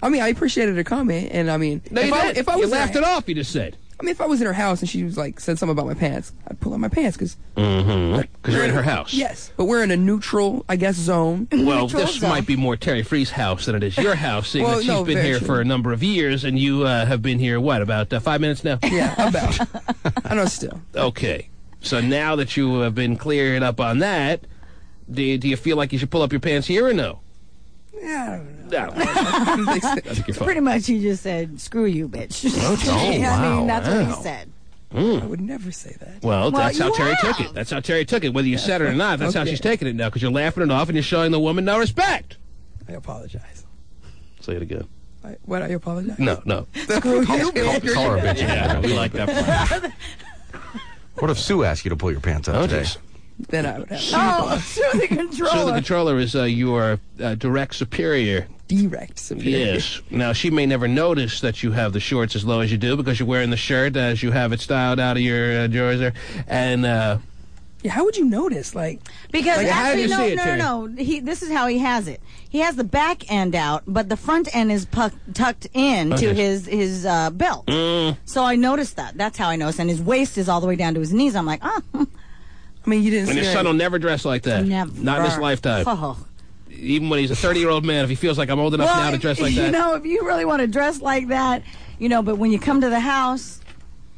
S18: I mean, I appreciated her comment, and I mean,
S2: no, if I was laughed it off, you just said.
S18: I mean, if I was in her house and she was like said something about my pants, I'd pull out my pants because
S2: you're in her house.
S18: Yes, but we're in a neutral, I guess, zone.
S2: Well, this might be more Terry Free's house than it is your house, seeing that she's been here for a number of years, and you have been here about 5 minutes now.
S18: Yeah, about. I know still.
S2: Okay, so now that you have been cleared up on that, do you feel like you should pull up your pants here or no?
S18: Yeah, I don't know.
S2: I think you're fine.
S3: Pretty much, he just said, "Screw you, bitch."
S2: I
S3: mean, that's what he said.
S18: I would never say that.
S2: Well, that's how Terry took it. That's how Terry took it. Whether you said it or not, that's how she's taking it now, because you're laughing it off and you're showing the woman no respect.
S18: I apologize.
S2: Say it again.
S18: What? I apologize?
S2: No.
S18: Screw you, bitch.
S4: Call her a bitch.
S2: Yeah, we like that part.
S4: What if Sue asked you to pull your pants up today?
S18: Then I would have.
S3: Sue the controller.
S2: Sue the controller is your direct superior.
S18: Direct superior.
S2: Yes. Now, she may never notice that you have the shorts as low as you do because you're wearing the shirt as you have it styled out of your drawers there. And
S18: Yeah, how would you notice?
S3: Because
S2: Like, how did
S3: actually,
S2: you see it, Terry?
S3: no. This is how he has it. He has the back end out, but the front end is tucked in to his belt. So I noticed that. That's how I noticed. And his waist is all the way down to his knees. I'm like, oh.
S18: I mean, you didn't
S2: And
S18: see
S2: your son will never dress like that.
S3: Never.
S2: Not in his lifetime.
S3: Oh.
S2: Even when he's a 30-year-old man, if he feels like I'm old enough now to dress like that.
S3: You know, if you really want to dress like that, but when you come to the house,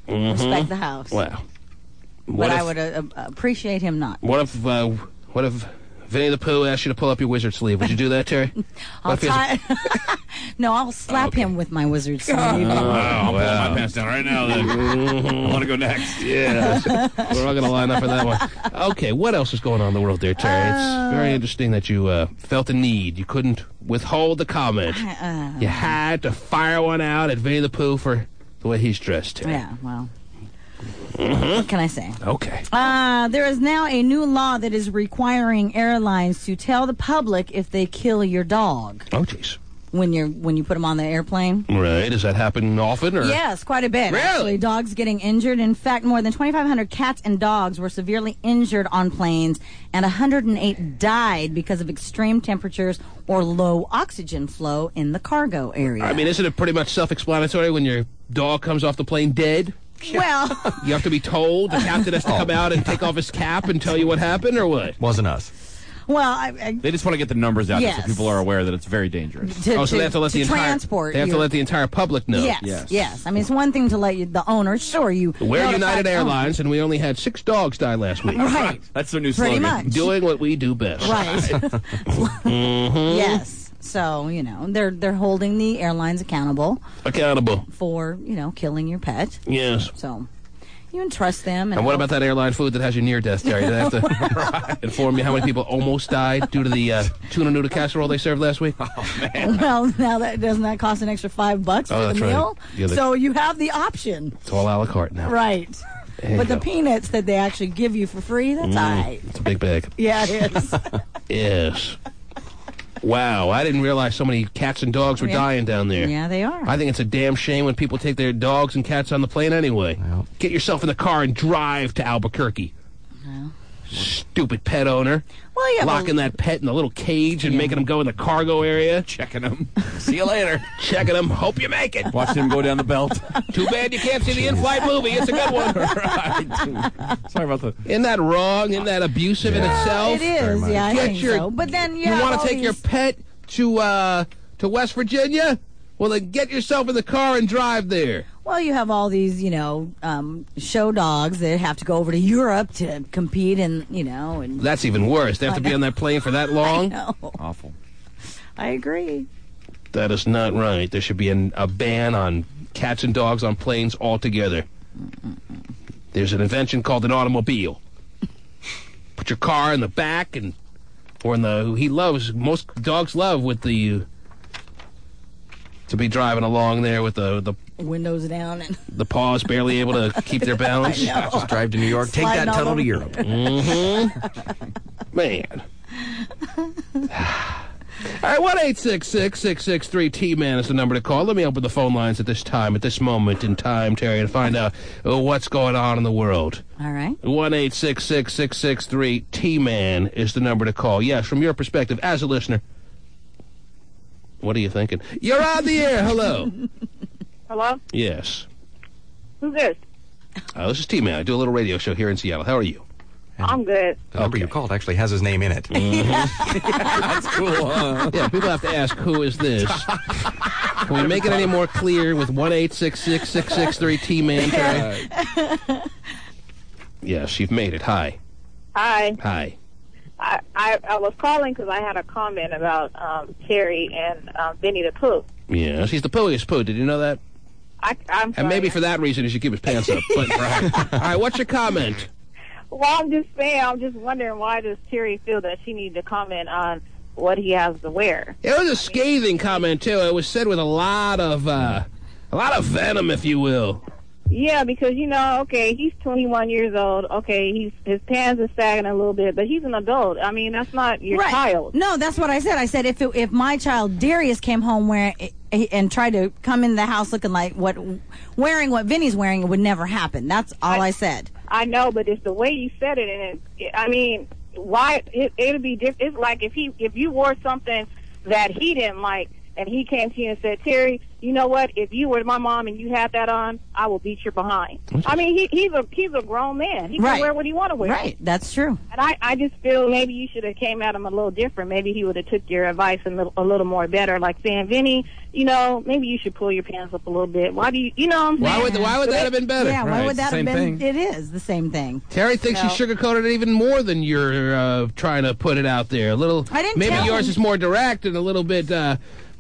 S3: respect the house.
S2: Wow.
S3: But I would appreciate him not.
S2: What if Vinny the Pooh asked you to pull up your wizard sleeve? Would you do that, Terry?
S3: I'll No, I'll slap him with my wizard sleeve.
S5: I'm pulling my pants down right now. Then. I want to go next.
S2: Yeah, we're all going to line up for that one. Okay, what else is going on in the world there, Terry? It's very interesting that you felt the need. You couldn't withhold the comment. You had to fire one out at Vinny the Pooh for the way he's dressed, Terry.
S3: Yeah, well. What can I say?
S2: Okay.
S3: There is now a new law that is requiring airlines to tell the public if they kill your dog.
S2: Oh, jeez.
S3: When you put them on the airplane.
S2: Right. Does that happen often? Or?
S3: Yes, quite a bit.
S2: Really?
S3: Actually, dogs getting injured. In fact, more than 2,500 cats and dogs were severely injured on planes, and 108 died because of extreme temperatures or low oxygen flow in the cargo area.
S2: I mean, isn't it pretty much self-explanatory when your dog comes off the plane dead?
S3: Well,
S2: you have to be told. The captain has to come out and take off his cap and tell you what happened, or what?
S4: Wasn't us.
S3: Well,
S5: they just want to get the numbers out
S3: Yes.
S5: so people are aware that it's very dangerous.
S2: So they have to let the entire
S3: transport.
S2: They have to let the entire public know.
S3: Yes. I mean, it's one thing to let the owner. Sure, you.
S2: We're
S3: notify
S2: United
S3: the owner.
S2: Airlines, and we only had 6 dogs die last week.
S3: Right.
S5: That's their new
S3: Pretty
S5: slogan.
S3: much.
S2: Doing what we do best.
S3: Right. Yes. So they're holding the airlines accountable for killing your pet.
S2: Yes.
S3: So you entrust them.
S2: And what about that airline food that has you near death, Terry? Did I have to inform you how many people almost died due to the tuna noodle casserole they served last week?
S5: Oh, man.
S3: Well, now doesn't that cost an extra $5 for the
S2: that's
S3: meal?
S2: right. Yeah,
S3: so you have the option.
S2: It's all a la carte now.
S3: Right.
S2: There you
S3: But the
S2: go.
S3: peanuts that they actually give you for free, that's all right.
S2: It's a big bag.
S3: Yeah, it is.
S2: Yes. Wow, I didn't realize so many cats and dogs were dying down there.
S3: Yeah, they are.
S2: I think it's a damn shame when people take their dogs and cats on the plane anyway.
S4: Well.
S2: Get yourself in the car and drive to Albuquerque.
S3: No.
S2: Stupid pet owner.
S3: Well, yeah,
S2: Locking that pet in a little cage and making him go in the cargo area.
S5: Checking them. See you later.
S2: Checking him. Hope you make it.
S5: Watching him go down the belt.
S2: Too bad you can't see the in-flight movie. It's a good one.
S5: Right. Sorry about the...
S2: Isn't that wrong? Isn't that abusive in itself?
S3: It is, yeah, I think so. But then
S2: you want to take your pet to West Virginia? Well, then get yourself in the car and drive there.
S3: Well, you have all these, show dogs that have to go over to Europe to compete and, and...
S2: That's even worse. They have to be on that plane for that long?
S3: I know.
S5: Awful.
S3: I agree.
S2: That is not right. There should be a ban on cats and dogs on planes altogether. There's an invention called an automobile. Put your car in the back or in the... Most dogs love with the... To be driving along there with the
S3: windows down and
S2: the paws barely able to keep their balance.
S3: I know.
S4: Just drive to New York. Take
S3: Sliding
S4: that
S3: all
S4: tunnel to
S3: over.
S4: Europe.
S2: Man. All right, 1-866-663-T-MAN is the number to call. Let me open the phone lines at this moment in time, Terry, and find out what's going on in the world.
S3: All right.
S2: 1-866-663-T-MAN is the number to call. Yes, from your perspective as a listener. What are you thinking? You're on the air. Hello.
S6: Hello?
S2: Yes.
S6: Who's this?
S2: This is T-Man. I do a little radio show here in Seattle. How are you?
S6: I'm good.
S4: The number you called actually has his name in it.
S5: That's cool, huh?
S2: Yeah, people have to ask, who is this? Can we make it any more clear with 1-866-663-T-MAN, Terry? Yes, you've made it. Hi.
S6: Hi.
S2: Hi.
S6: I was calling because I had a comment about Terry and Vinny the Pooh.
S2: Yes, he's the pooiest poo. Did you know that?
S6: I'm sorry.
S2: And maybe for that reason he should keep his pants up. But, all right, what's your comment?
S6: Well, I'm just saying, I'm just wondering, why does Terry feel that she needs to comment on what he has to wear?
S2: It was a scathing comment, too. It was said with a lot of venom, if you will.
S6: Yeah, because, okay, he's 21 years old. Okay, his pants are sagging a little bit, but he's an adult. I mean, that's not your child.
S3: No, that's what I said. I said if my child Darius came home and tried to come in the house looking like wearing what Vinny's wearing, it would never happen. That's all I said.
S6: I know, but it's the way you said it, and I mean, why it'd be different. It's like if you wore something that he didn't like, and he came to you and said, Terry, you know what? If you were my mom and you had that on, I will beat your behind. I mean, he's a grown man. He can wear what he want to wear.
S3: Right, that's true.
S6: And I just feel maybe you should have came at him a little different. Maybe he would have took your advice a little more better, like saying, Vinny, you know, maybe you should pull your pants up a little bit. Why do you know what I'm saying?
S2: Why would that have been better?
S3: Yeah, why would that have been?
S2: Thing.
S3: It is the same thing.
S2: Terry thinks you sugarcoated it even more than you're trying to put it out there. A little.
S3: I didn't
S2: maybe
S3: tell
S2: yours
S3: him.
S2: is more direct and a little bit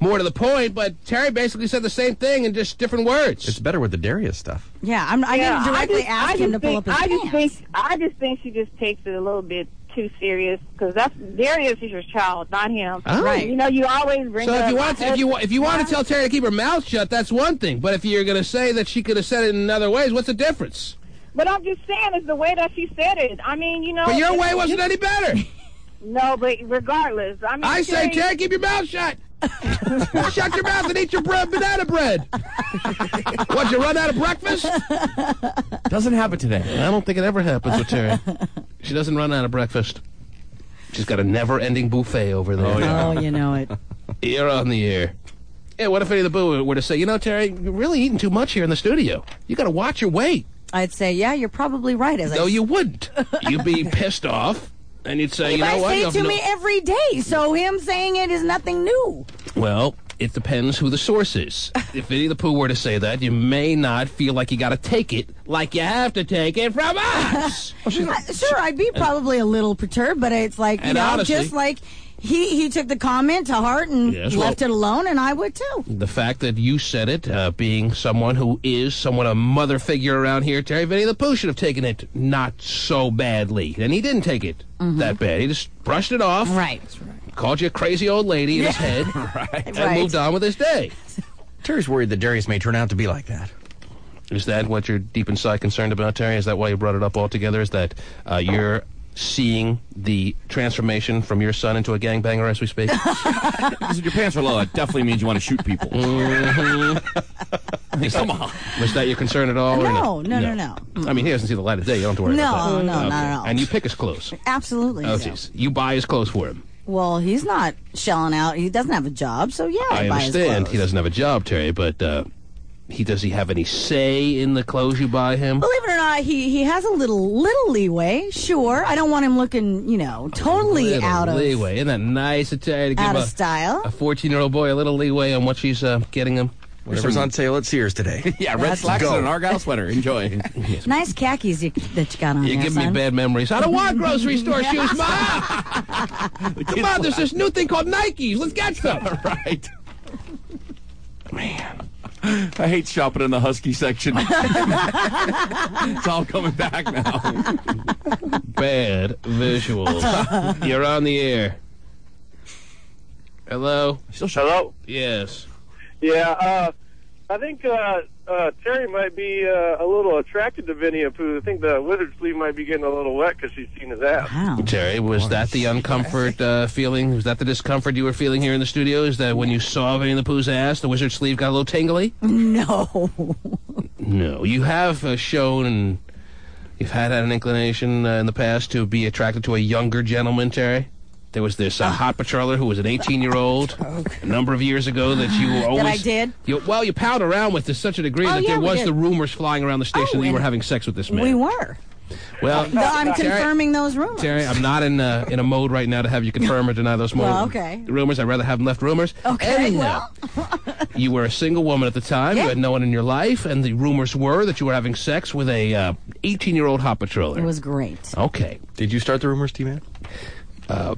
S2: more to the point, but Terry basically said the same thing in just different words.
S4: It's better with the Darius stuff.
S3: Yeah, I didn't directly ask him to pull up his pants.
S6: I just think she just takes it a little bit too serious, because Darius is your child, not him.
S2: Oh.
S6: Right? You know, you always bring.
S2: So
S6: up
S2: if you want to tell Terry to keep her mouth shut, that's one thing. But if you're going to say that she could have said it in other ways, what's the difference?
S6: But I'm just saying, it's the way that she said it. I mean, you know.
S2: But your way wasn't any better.
S6: No, but regardless, I mean.
S2: I say, Terry, keep your mouth shut. Shut your mouth and eat your banana bread. What, you run out of breakfast?
S5: Doesn't happen today.
S2: I don't think it ever happens with Terry. She doesn't run out of breakfast. She's got a never-ending buffet over there.
S3: Oh, you know it.
S2: You're on the air. Yeah, what if Eddie the Boo were to say, you know, Terry, you're really eating too much here in the studio. You got to watch your weight.
S3: I'd say, yeah, you're probably right.
S2: No, you wouldn't. You'd be pissed off. And you'd say, you know what?
S3: You say it to me every day, so him saying it is nothing new.
S2: Well, it depends who the source is. If Winnie the Pooh were to say that, you may not feel like you got to take it like you have to take it from us.
S3: Sure, I'd be probably a little perturbed, but it's like, you know,
S2: honestly,
S3: just like he took the comment to heart and left it alone, and I would too.
S2: The fact that you said it, being someone who is somewhat a mother figure around here, Terry, Winnie the Pooh should have taken it not so badly. And he didn't take it that bad. He just brushed it off.
S3: Right.
S2: Called you a crazy old lady in his head. And moved on with his day.
S4: Terry's worried that Darius may turn out to be like that.
S2: Is that what you're deep inside concerned about, Terry? Is that why you brought it up altogether? Is that you're seeing the transformation from your son into a gangbanger as we speak?
S5: Because if your pants are low, it definitely means you want to shoot people. Come on.
S2: Was that your concern at all?
S3: No,
S2: or
S3: no.
S2: I mean, he doesn't see the light of day. You don't have to worry about that.
S3: No, not at all.
S2: And you pick his clothes.
S3: Absolutely.
S2: Oh, jeez. You buy his clothes for him.
S3: Well, he's not shelling out. He doesn't have a job, so yeah,
S2: I
S3: buy his
S2: understand
S3: clothes.
S2: he doesn't have a job, Terry, but does he have any say in the clothes you buy him?
S3: Believe it or not, he has a little leeway. Sure, I don't want him looking, totally out of
S2: leeway. Isn't that nice of Terry to give
S3: out of style.
S2: A 14-year-old boy a little leeway on what she's getting him?
S4: Whatever's on sale at Sears today.
S5: Yeah, red slacks and an Argyle sweater. Enjoy.
S3: Nice khakis that you got on.
S2: You give me bad memories. I don't want grocery store shoes, Mom. Come on, there's this new thing called Nikes. Let's get some.
S5: Right. Man. I hate shopping in the Husky section. It's all coming back now.
S2: Bad visuals. You're on the air. Hello?
S11: Hello?
S2: Yes.
S11: Yeah, I think Terry might be a little attracted to Winnie the Pooh. I think the wizard sleeve might be getting a little wet because she's seen his ass.
S3: Wow.
S2: Terry, was that the uncomfort feeling? Was that the discomfort you were feeling here in the studio? Is that when you saw Winnie the Pooh's ass, the wizard sleeve got a little tingly?
S3: No.
S2: No. You have shown and you've had an inclination in the past to be attracted to a younger gentleman, Terry? There was this hot patroller who was an 18-year-old a number of years ago that you were always...
S3: That I did?
S2: You palled around with to such a degree that there was the rumors flying around the station that you were having sex with this man.
S3: We were.
S2: Well,
S3: I'm confirming those rumors.
S2: Terry, I'm not in a mode right now to have you confirm or deny those rumors. I'd rather have them left rumors.
S3: Okay,
S2: Anyhow, you were a single woman at the time.
S3: Yeah.
S2: You had no one in your life, and the rumors were that you were having sex with a 18-year-old hot patroller.
S3: It was great.
S2: Okay.
S4: Did you start the rumors, T-Man?
S2: In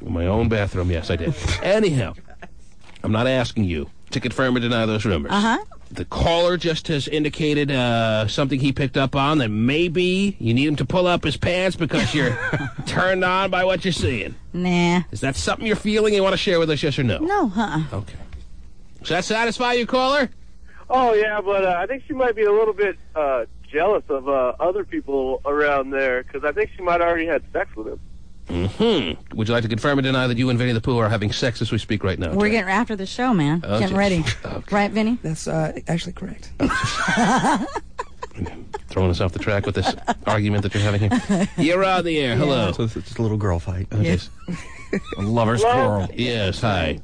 S2: my own bathroom, yes, I did. Anyhow, I'm not asking you to confirm or deny those rumors.
S3: Uh-huh.
S2: The caller just has indicated something he picked up on that maybe you need him to pull up his pants because you're turned on by what you're seeing.
S3: Nah.
S2: Is that something you're feeling you want to share with us, yes or no?
S3: No,
S2: Okay. Does that satisfy you, caller?
S11: Oh, yeah, but I think she might be a little bit jealous of other people around there because I think she might already had sex with him.
S2: Mm-hmm. Would you like to confirm or deny that you and Vinny the Pooh are having sex as we speak right now?
S3: We're getting after the show, man.
S2: Oh,
S3: Getting
S2: geez.
S3: ready.
S2: Okay.
S3: Right, Vinny?
S18: That's actually correct.
S2: Throwing us off the track with this argument that you're having here. You're on the air. Hello.
S4: So it's just a little girl fight.
S2: Oh, jeez.
S5: A lover's quarrel.
S2: Yes, hi.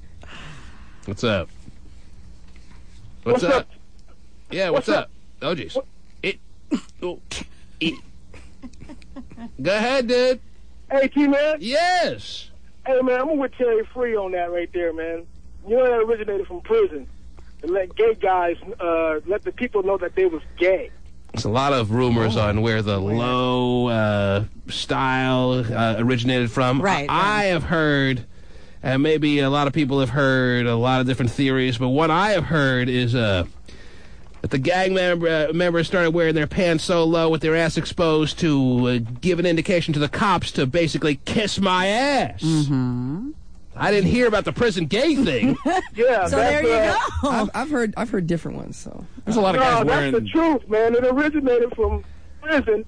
S2: What's up? What's up? Yeah, what's up? Oh, jeez. Go ahead, dude.
S11: Hey, T-Man.
S2: Yes.
S11: Hey, man, I'm with Terry Free on that right there, man. You know that originated from prison. To let gay guys, let the people know that they was gay.
S2: There's a lot of rumors on where the low style originated from.
S3: Right.
S2: I have heard, and maybe a lot of people have heard a lot of different theories, but what I have heard is that the gang members started wearing their pants so low with their ass exposed to give an indication to the cops to basically kiss my ass.
S3: Mm-hmm.
S2: I didn't hear about the prison gay thing.
S11: Yeah,
S3: So there you go.
S18: I've heard different ones. So
S5: There's a lot of guys
S11: that's
S5: wearing.
S11: the truth, man. It originated from prison.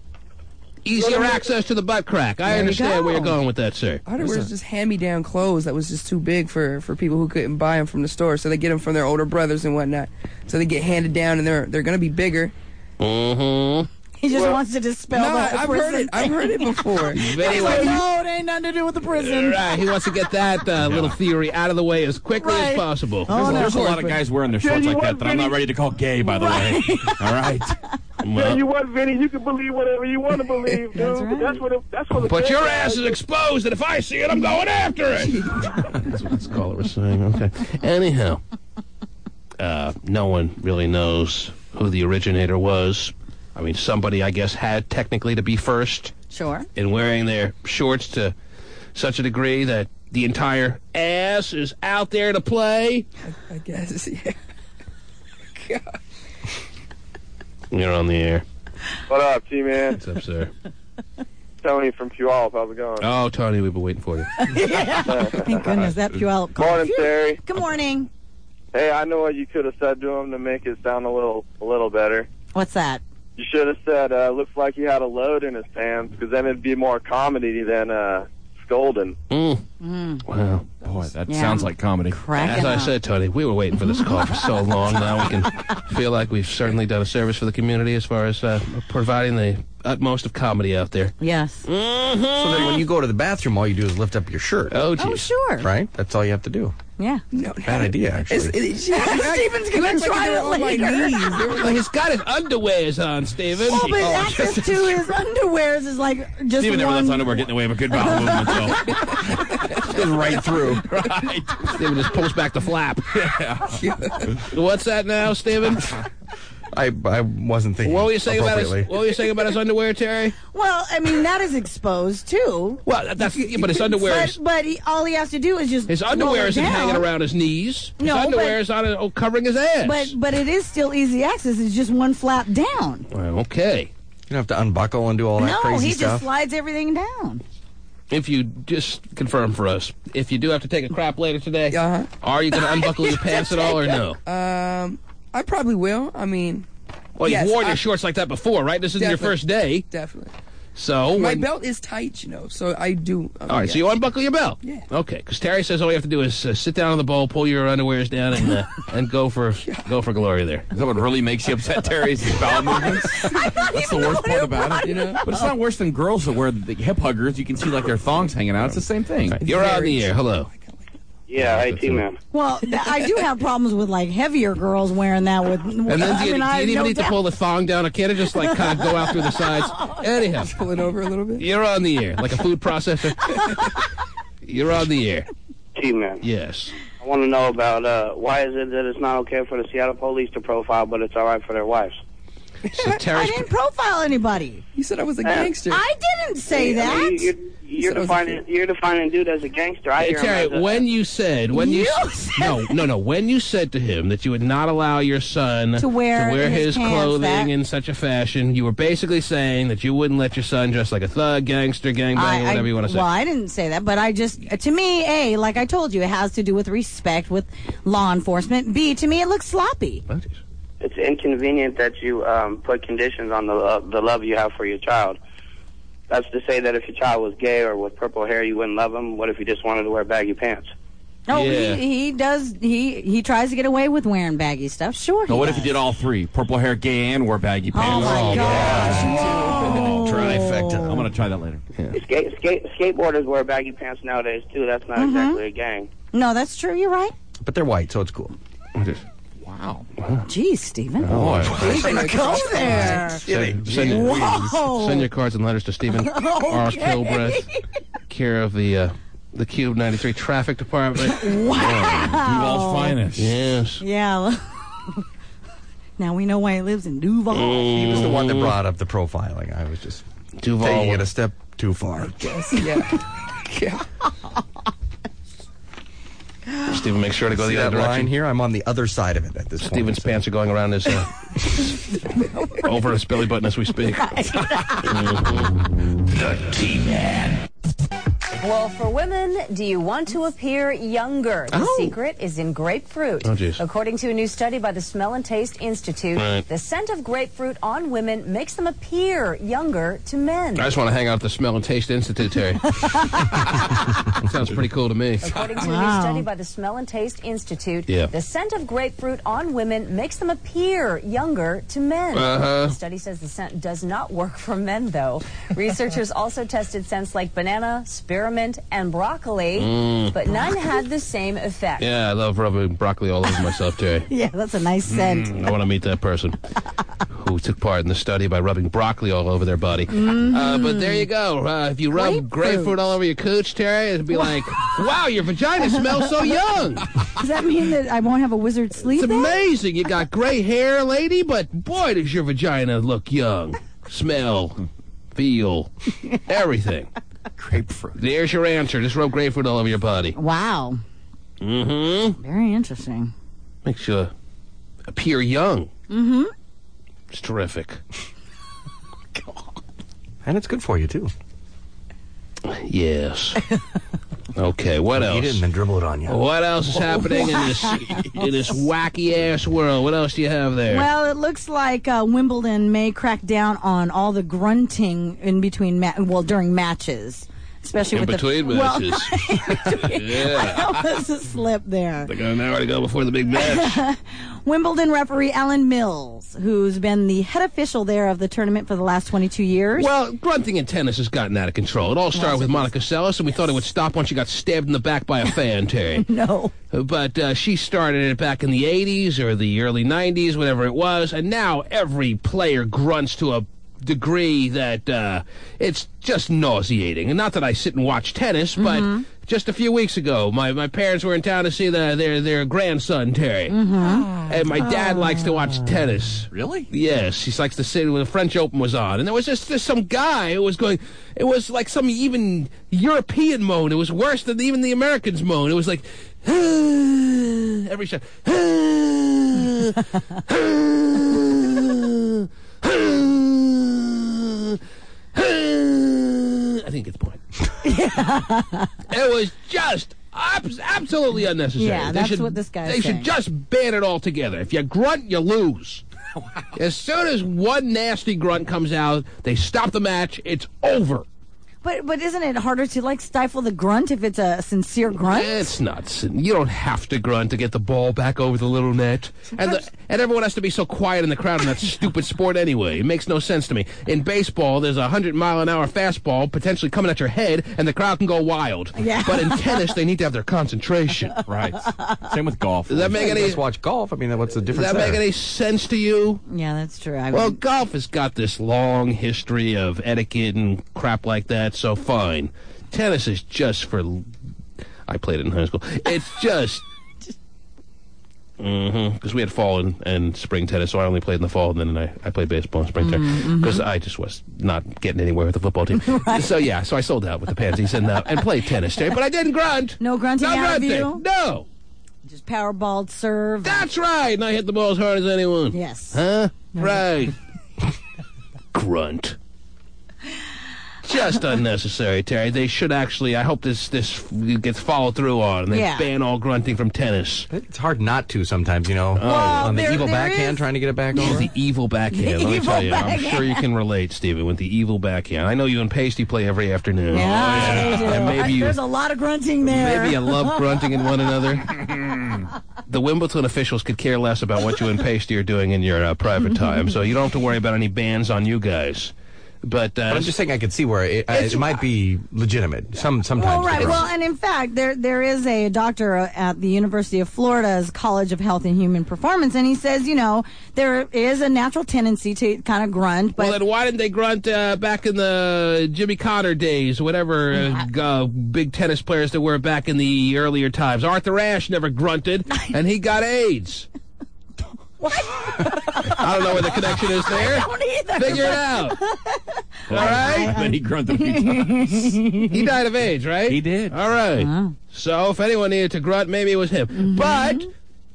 S2: Easier access to the butt crack. I
S18: There you
S2: understand where
S18: go.
S2: you're going with that, sir.
S18: I heard it was just hand-me-down clothes that was just too big for people who couldn't buy them from the store, so they get them from their older brothers and whatnot. So they get handed down, and they're going to be bigger.
S2: Mm-hmm.
S3: He just wants to dispel
S18: No,
S3: the
S18: I've
S3: prison
S18: heard it. I've heard it before.
S2: Very
S3: He's
S2: well.
S3: like, no, it ain't nothing to do with the prison.
S2: Right, he wants to get that little theory out of the way as quickly as
S3: Right.
S2: possible.
S3: Oh, no.
S5: There's a lot of guys wearing their shorts like that I'm not ready to call gay, by the way. All right.
S11: Tell you what, Vinny, you can believe whatever you want to believe, dude.
S3: That's right.
S11: That's what the
S2: But
S11: gay
S2: your
S11: guys
S2: ass is exposed, and if I see it, I'm going after it. That's what this caller was saying. Okay. Anyhow, no one really knows who the originator was. I mean, somebody, I guess, had technically to be first
S3: Sure.
S2: in wearing their shorts to such a degree that the entire ass is out there to play.
S18: I guess, yeah. God.
S2: You're on the air.
S11: What up, T-Man?
S2: What's up, sir?
S11: Tony from Puyallup. How's it going?
S2: Oh, Tony, we've been waiting for you.
S3: Thank goodness that Puyallup called.
S11: Morning,
S3: Phew.
S11: Terry.
S3: Good morning.
S11: Hey, I know what you could have said to him to make it sound a little better.
S3: What's that?
S11: You should have said, looks like he had a load in his pants, because then it'd be more comedy than scolding.
S2: Wow.
S5: Boy, that
S3: Yeah.
S5: sounds like comedy.
S3: Cracking
S2: As I
S3: up.
S2: said, Tony, we were waiting for this call for so long. Now we can feel like we've certainly done a service for the community as far as providing the utmost of comedy out there.
S3: Yes.
S4: So then when you go to the bathroom, all you do is lift up your shirt.
S2: Oh,
S3: Oh,
S2: geez.
S3: sure.
S4: Right? That's all you have to do.
S3: Yeah.
S18: No,
S4: Bad idea, actually.
S3: Steven's gonna try it
S18: on my
S3: later.
S18: knees. They were
S2: Well, he's got his underwears on, Steven.
S3: Well, but access to his underwears is like just
S5: Steven never
S3: one.
S5: lets underwear get in the way of a good bowel movement, so.
S4: Goes right through.
S2: Right. Steven just pulls back the flap. What's that now, Steven?
S4: I wasn't thinking
S2: What were you saying about his,
S4: appropriately.
S2: what were you saying about his underwear, Terry?
S3: Well, I mean that is exposed too.
S2: Well, that's but his underwear is
S3: But all he has to do is just
S2: his
S3: roll
S2: underwear
S3: it
S2: isn't
S3: down.
S2: hanging around his knees. His
S3: No,
S2: underwear
S3: but-
S2: is on covering his ass.
S3: But it is still easy access. It's just one flap down.
S2: Well, okay.
S4: You don't have to unbuckle and do all that
S3: No,
S4: crazy
S3: he
S4: stuff.
S3: just slides everything down.
S2: If you just confirm for us, if you do have to take a crap later today, are you going to unbuckle your pants at all or no?
S18: I probably will. I mean,
S2: Well,
S18: yes,
S2: you've worn
S18: I-
S2: your shorts like that before, right? This isn't your
S18: Definitely.
S2: first day.
S18: definitely.
S2: So,
S18: My
S2: when-
S18: belt is tight, so I do.
S2: all right, so you unbuckle your belt.
S18: Yeah.
S2: Okay, because Terry says all you have to do is sit down on the bowl, pull your underwears down, and go for glory there.
S5: Is that what really makes you upset, Terry? Is his bowel movements? That's the worst part about it, you know. But it's not worse than girls that wear the hip huggers. You can see like their thongs hanging out. It's the same thing.
S2: You're on the air. Hello.
S11: Yeah, hey, T-Man.
S3: Well, I do have problems with like heavier girls wearing that. With
S2: And then do you even need to pull the thong down, or can't it just like kind of go out through the sides? Anyhow,
S18: pull it over a little bit.
S2: you're on the air, like a food processor. You're on the air.
S19: T-Man.
S2: Yes.
S19: I want to know about why is it that it's not okay for the Seattle police to profile, but it's all right for their wives?
S2: So
S3: I didn't profile anybody.
S18: You said I was a gangster.
S3: I didn't say that.
S19: I mean, you're defining dude as a gangster. I
S2: Hey,
S19: hear him
S2: Terry,
S19: as a,
S2: when you said when when you said to him that you would not allow your son
S3: To wear
S2: his
S3: his pants,
S2: clothing
S3: that-
S2: in such a fashion, you were basically saying that you wouldn't let your son dress like a thug, gangster, gangbanger, whatever you want to say.
S3: Well, I didn't say that, but I just, to me, like I told you, it has to do with respect with law enforcement. B, to me, it looks sloppy.
S19: it's inconvenient that you put conditions on the love you have for your child. That's to say that if your child was gay or with purple hair, you wouldn't love him. What if you just wanted to wear baggy pants?
S3: Oh,
S2: Yeah.
S3: he does. He tries to get away with wearing baggy stuff. Sure.
S5: But what if
S3: does.
S5: he did all three? Purple hair, gay, and wore baggy
S3: Oh
S5: pants.
S3: my gosh! Whoa.
S2: Trifecta.
S5: I'm going to try that later.
S19: Skateboarders wear baggy pants nowadays, too. That's not exactly a gang.
S3: No, that's true. You're right.
S4: But they're white, so it's cool.
S5: Wow.
S3: Geez, Stephen.
S2: Oh,
S3: Go there.
S2: Send your cards and letters to Stephen R. Kilbreth, care of the Cube 93 Traffic Department.
S3: Wow.
S5: Duval's finest.
S2: Yes.
S3: Yeah. Now we know why he lives in Duval.
S4: He was the one that brought up the profiling. I was just taking it a step too far.
S18: Yes, yeah.
S2: Stephen, make sure to go the other
S4: that line
S2: direction.
S4: here. I'm on the other side of it at this point.
S2: Stephen's pants are going around his over his belly button as we speak.
S8: The T-Man.
S20: Well, for women, do you want to appear younger? The secret is in grapefruit.
S2: Oh, geez.
S20: According to a new study by the Smell and Taste Institute,
S2: Right.
S20: the scent of grapefruit on women makes them appear younger to men.
S2: I just want to hang out at the Smell and Taste Institute, Terry. Sounds pretty cool to me.
S20: According to a new study by the Smell and Taste Institute,
S2: Yeah.
S20: the scent of grapefruit on women makes them appear younger to men.
S2: Uh-huh.
S20: The study says the scent does not work for men, though. Researchers also tested scents like banana, spearmint, and broccoli, but none had the same effect.
S2: Yeah, I love rubbing broccoli all over myself, Terry.
S3: Yeah, that's a nice scent.
S2: I want to meet that person who took part in the study by rubbing broccoli all over their body. But there you go. If you rub grapefruit all over your cooch, Terry, it'd be like, wow, your vagina smells so young.
S3: Does that mean that I won't have a wizard sleep?
S2: It's amazing. You got gray hair, lady, but boy, does your vagina look young. Smell, feel, everything.
S5: Grapefruit.
S2: There's your answer. Just rub grapefruit all over your body.
S3: Wow.
S2: Mm-hmm.
S3: Very interesting.
S2: Makes you appear young.
S3: Mm-hmm.
S2: It's terrific.
S4: And it's good for you, too.
S2: Yes. Okay, what else?
S4: Eat it and then dribble it on you.
S2: What else is happening in this wacky-ass world? What else do you have there?
S3: Well, it looks like Wimbledon may crack down on all the grunting in between, during matches. Especially
S2: in
S3: with
S2: between matches. Yeah.
S3: That was a slip there.
S2: They got an hour to go before the big match.
S3: Wimbledon referee Alan Mills, who's been the head official there of the tournament for the last 22 years.
S2: Well, grunting in tennis has gotten out of control. It all started with Monica Seles, and we thought it would stop once she got stabbed in the back by a fan, Terry.
S3: No.
S2: But she started it back in the 80s or the early 90s, whatever it was, and now every player grunts to a degree that it's just nauseating. And not that I sit and watch tennis, but just a few weeks ago, my parents were in town to see their grandson, Terry. And my dad likes to watch tennis.
S5: Really?
S2: Yes, he likes to sit when the French Open was on. And there was just some guy who was going, it was like some even European moan. It was worse than even the Americans moan. It was like, every shot. I think it's the point. It was just absolutely unnecessary.
S3: Yeah, that's what this guy's
S2: They
S3: saying.
S2: should just ban it altogether. If you grunt, you lose. As soon as one nasty grunt comes out, they stop the match. It's over.
S3: But isn't it harder to stifle the grunt if it's a sincere grunt?
S2: It's not. You don't have to grunt to get the ball back over the little net. And everyone has to be so quiet in the crowd in that stupid sport anyway. It makes no sense to me. In baseball, there's a 100-mile-an-hour fastball potentially coming at your head, and the crowd can go wild.
S3: Yeah.
S2: But in tennis, they need to have their concentration.
S5: Right. Same with golf.
S2: Does that make any?
S4: Just watch golf. I mean, what's the difference?
S2: Does that make
S4: there?
S2: any sense to you?
S3: Yeah, that's true.
S2: Well, golf has got this long history of etiquette and crap like that, so fine. Tennis is just for... I played it in high school. It's just... Because we had fall and spring tennis, so I only played in the fall, and then I played baseball in spring tennis. Because I just was not getting anywhere with the football team.
S3: Right.
S2: So I sold out with the pansies and played tennis, Terry. But I didn't grunt.
S3: No grunting out of you?
S2: No.
S3: Just powerballed serve.
S2: That's right. And I hit the ball as hard as anyone.
S3: Yes.
S2: Huh? Right. Grunt. just unnecessary, Terry. They should actually. I hope this gets followed through on, and they ban all grunting from tennis.
S4: It's hard not to sometimes, on the evil backhand, trying to get it back over.
S2: The evil backhand. Let me tell you, I'm sure you can relate, Stephen, with the evil backhand. I know you and Pasty play every afternoon.
S3: Yeah, they do.
S2: And maybe
S3: There's a lot of grunting there.
S2: Maybe you love grunting in one another. The Wimbledon officials could care less about what you and Pasty are doing in your private time, so you don't have to worry about any bans on you guys. But
S4: I'm just saying I could see where it might be legitimate. Sometimes.
S3: Well, right. Well, and in fact, there is a doctor at the University of Florida's College of Health and Human Performance, and he says, there is a natural tendency to kind of grunt. But
S2: well, then why didn't they grunt back in the Jimmy Connor days, whatever big tennis players that were back in the earlier times? Arthur Ashe never grunted, and he got AIDS.
S3: What?
S2: I don't know where the connection is there.
S3: I don't either.
S2: Figure it out. All right?
S5: Then he grunted a few times.
S2: He died of AIDS, right?
S5: He did.
S2: All right. So if anyone needed to grunt, maybe it was him. But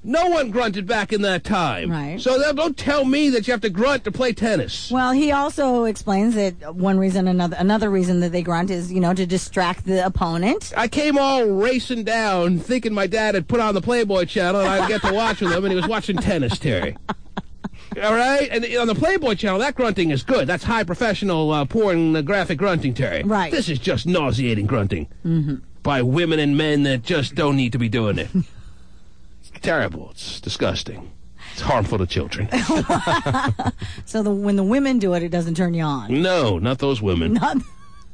S2: no one grunted back in that time.
S3: Right.
S2: So don't tell me that you have to grunt to play tennis.
S3: Well, he also explains that another reason that they grunt is, to distract the opponent.
S2: I came all racing down thinking my dad had put on the Playboy Channel and I'd get to watch with him, and he was watching tennis, Terry. All right? And on the Playboy Channel, that grunting is good. That's high professional pornographic grunting, Terry.
S3: Right.
S2: This is just nauseating grunting by women and men that just don't need to be doing it. Terrible. It's disgusting. It's harmful to children.
S3: So when the women do it, it doesn't turn you on.
S2: No, not those women.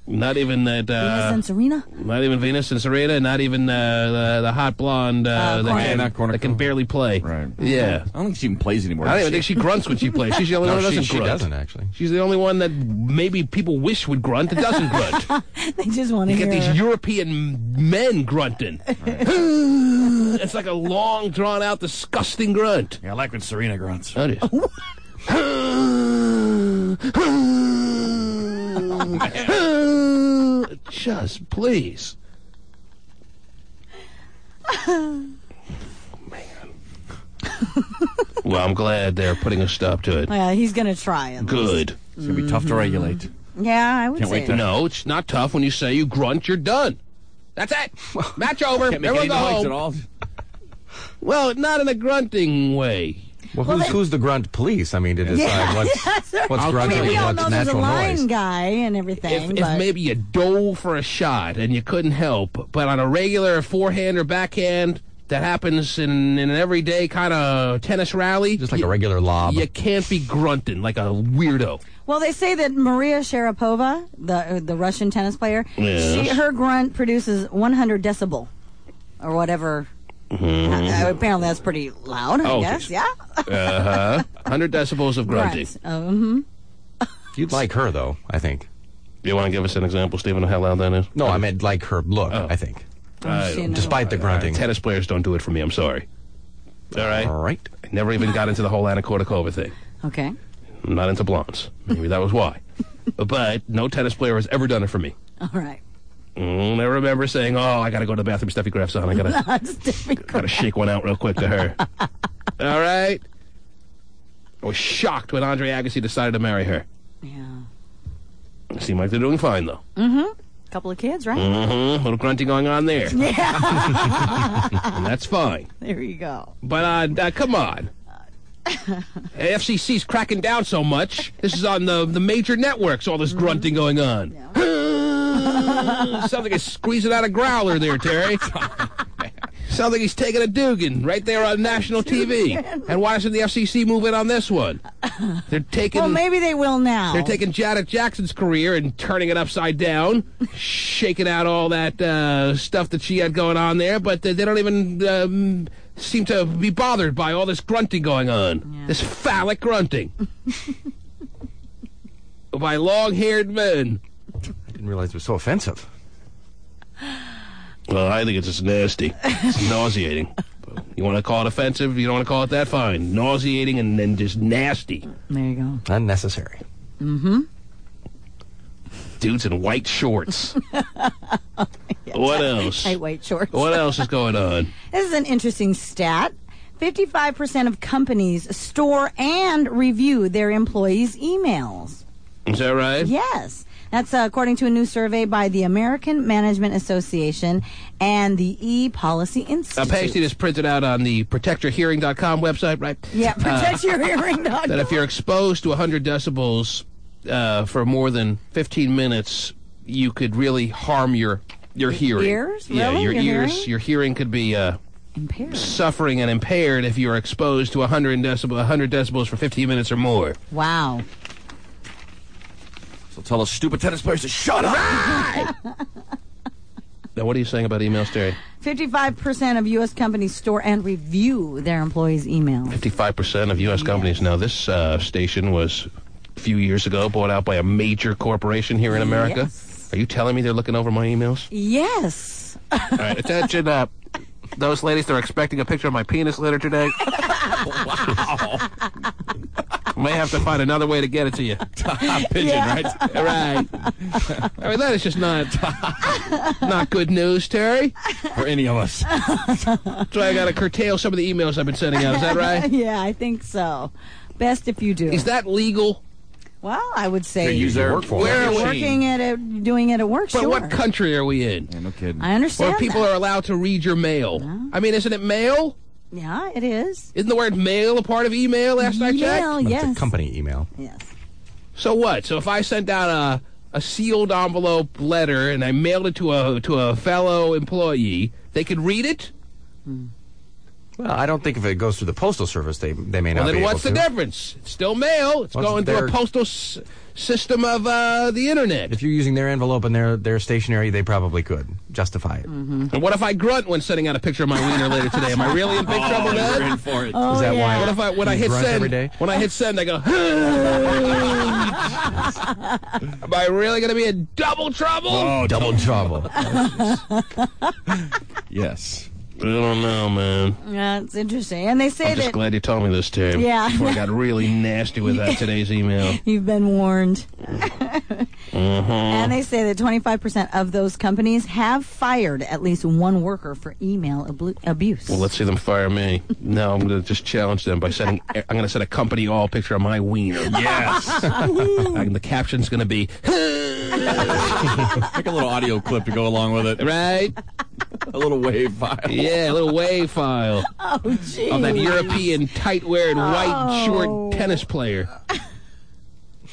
S2: Not even that.
S3: Venus and Serena?
S2: Not even Venus and Serena. Not even the hot blonde that can barely play.
S5: Right.
S2: Yeah.
S5: I don't think she even plays anymore.
S2: I don't even think she grunts when she plays. She's the only one that doesn't grunt.
S4: She doesn't, actually.
S2: She's the only one that maybe people wish would grunt that doesn't grunt.
S3: They just want to
S2: You
S3: hear
S2: get these
S3: her.
S2: European men grunting. It's like a long, drawn-out, disgusting grunt.
S5: Yeah, I like when Serena grunts.
S2: That is. Just please. Man. Well, I'm glad they're putting a stop to it.
S3: Yeah, he's going to try it.
S2: Good.
S5: It's going to be tough to regulate.
S3: Yeah, I would
S5: Can't
S3: say.
S5: wait to
S2: No, it's not tough when you say you grunt, you're done. That's it. Match over.
S5: Can't make
S2: Everyone
S5: any
S2: go
S5: noise
S2: home.
S5: at all.
S2: Well, not in a grunting way.
S4: Well, who's the grunt police? I mean, to decide what's grunting
S3: We all
S4: and
S3: know
S4: what's
S3: there's a
S4: natural
S3: line
S4: noise.
S3: guy and everything.
S2: If maybe you dove for a shot and you couldn't help, but on a regular forehand or backhand that happens in an everyday kind of tennis rally,
S4: Just like a regular lob.
S2: you can't be grunting like a weirdo.
S3: Well, they say that Maria Sharapova, the Russian tennis player,
S2: Yes.
S3: her grunt produces 100 decibel, or whatever. Apparently, that's pretty loud. I guess.
S2: geez.
S3: Yeah.
S2: 100 decibels of grunting.
S3: Grunts.
S4: You'd like her, though, I think.
S2: You want to give us an example, Stephen, of how loud that is?
S4: No, I meant like her look, I think. Despite the grunting.
S2: Tennis players don't do it for me. I'm sorry. All right?
S4: All right.
S2: I never even got into the whole Anna Kournikova thing.
S3: Okay.
S2: I'm not into blondes. Maybe that was why. But no tennis player has ever done it for me.
S3: All right.
S2: I remember saying, "Oh, I got to go to the bathroom. Steffi Graf's on. I got to shake one out real quick to her." All right. I was shocked when Andre Agassi decided to marry her.
S3: Yeah.
S2: It seemed like they're doing fine, though.
S3: Couple of kids, right?
S2: Little grunting going on there.
S3: Yeah.
S2: And that's fine.
S3: There you go.
S2: But come on. FCC's cracking down so much. This is on the major networks, all this grunting going on. Sounds like he's squeezing out a growler there, Terry. Sounds like he's taking a Dugan right there on national TV. And why doesn't the FCC move in on this one? They're taking.
S3: Well, maybe they will now.
S2: They're taking Janet Jackson's career and turning it upside down, shaking out all that stuff that she had going on there, but they don't even seem to be bothered by all this grunting going on. This phallic grunting. By long-haired men.
S4: I didn't realize it was so offensive.
S2: Well, I think it's just nasty. It's nauseating. You want to call it offensive? You don't want to call it that? Fine. Nauseating and then just nasty.
S3: There you go.
S4: Unnecessary.
S2: Dudes in white shorts. What else?
S3: Tight white shorts.
S2: What else is going on?
S3: This is an interesting stat. 55% of companies store and review their employees' emails.
S2: Is that right?
S3: Yes. That's according to a new survey by the American Management Association and the E-Policy Institute.
S2: Pasty is printed out on the protectyourhearing.com website, right?
S3: Yeah, protectyourhearing.com.
S2: That if you're exposed to 100 decibels for more than 15 minutes, you could really harm your hearing.
S3: Ears?
S2: Yeah,
S3: Really?
S2: your ears.
S3: Hearing?
S2: Your hearing could be
S3: impaired.
S2: Suffering and impaired if you're exposed to 100 decibels for 15 minutes or more.
S3: Wow.
S5: So tell a stupid tennis player to shut up.
S2: Now, what are you saying about emails, Terry?
S3: 55% of U.S. companies store and review their employees' emails.
S2: 55% of U.S. companies. Now, this station was a few years ago bought out by a major corporation here in America.
S3: Yes.
S2: Are you telling me they're looking over my emails?
S3: Yes.
S2: All right, attention, those ladies that are expecting a picture of my penis later today.
S5: Wow.
S2: May have to find another way to get it to you.
S5: Pigeon, right?
S2: Right. I mean, that is just not good news, Terry.
S5: For any of us.
S2: That's why I got to curtail some of the emails I've been sending out. Is that right?
S3: Yeah, I think so. Best if you do.
S2: Is that legal?
S3: Well, I would say
S5: use their
S3: if you're working at it, doing it at work.
S2: But
S3: Sure.
S2: what country are we in?
S5: Yeah, no kidding.
S3: I understand.
S2: Where people
S3: that.
S2: are allowed to read your mail. I mean, isn't it mail?
S3: Yeah, it is.
S2: Isn't the word mail a part of email last I checked?
S3: Email, yes.
S4: It's a company email.
S3: Yes.
S2: So what? So if I sent out a sealed envelope letter and I mailed it to a fellow employee, they could read it?
S4: Well, I don't think if it goes through the postal service, they may not
S2: Well,
S4: be
S2: then
S4: able
S2: what's
S4: to.
S2: the difference? It's still mail. It's
S4: Well,
S2: going through a
S4: they're-
S2: postal system of the internet.
S4: If you're using their envelope and their stationery, they probably could justify it.
S2: And what if I grunt when sending out a picture of my wiener later today? Am I really in big trouble
S5: you're
S2: then?
S5: in for it.
S3: Oh,
S4: Is that
S3: yeah.
S4: why?
S2: What if when I
S4: You
S2: hit
S4: grunt
S2: send
S4: every day?
S2: When I hit send, I go. Am I really going to be in double trouble?
S4: Oh, double trouble.
S5: Yes.
S2: I don't know, man.
S3: Yeah, it's interesting. And they say
S2: I'm just
S3: that
S2: glad you told me this, Terry.
S3: Yeah.
S2: Before I got really nasty with that today's email.
S3: you've been warned.
S2: Mm-hmm.
S3: And they say that 25% of those companies have fired at least one worker for email abuse.
S2: Well, let's see them fire me. No, I'm going to just challenge them by sending. I'm going to send a company all picture of my wiener.
S5: Yes.
S2: And the caption's going to be.
S5: Make a little audio clip to go along with it.
S2: Right?
S5: A little wave file.
S2: Yeah, a little WAV file
S3: Oh, geez.
S2: of that European tight-weared white short tennis player.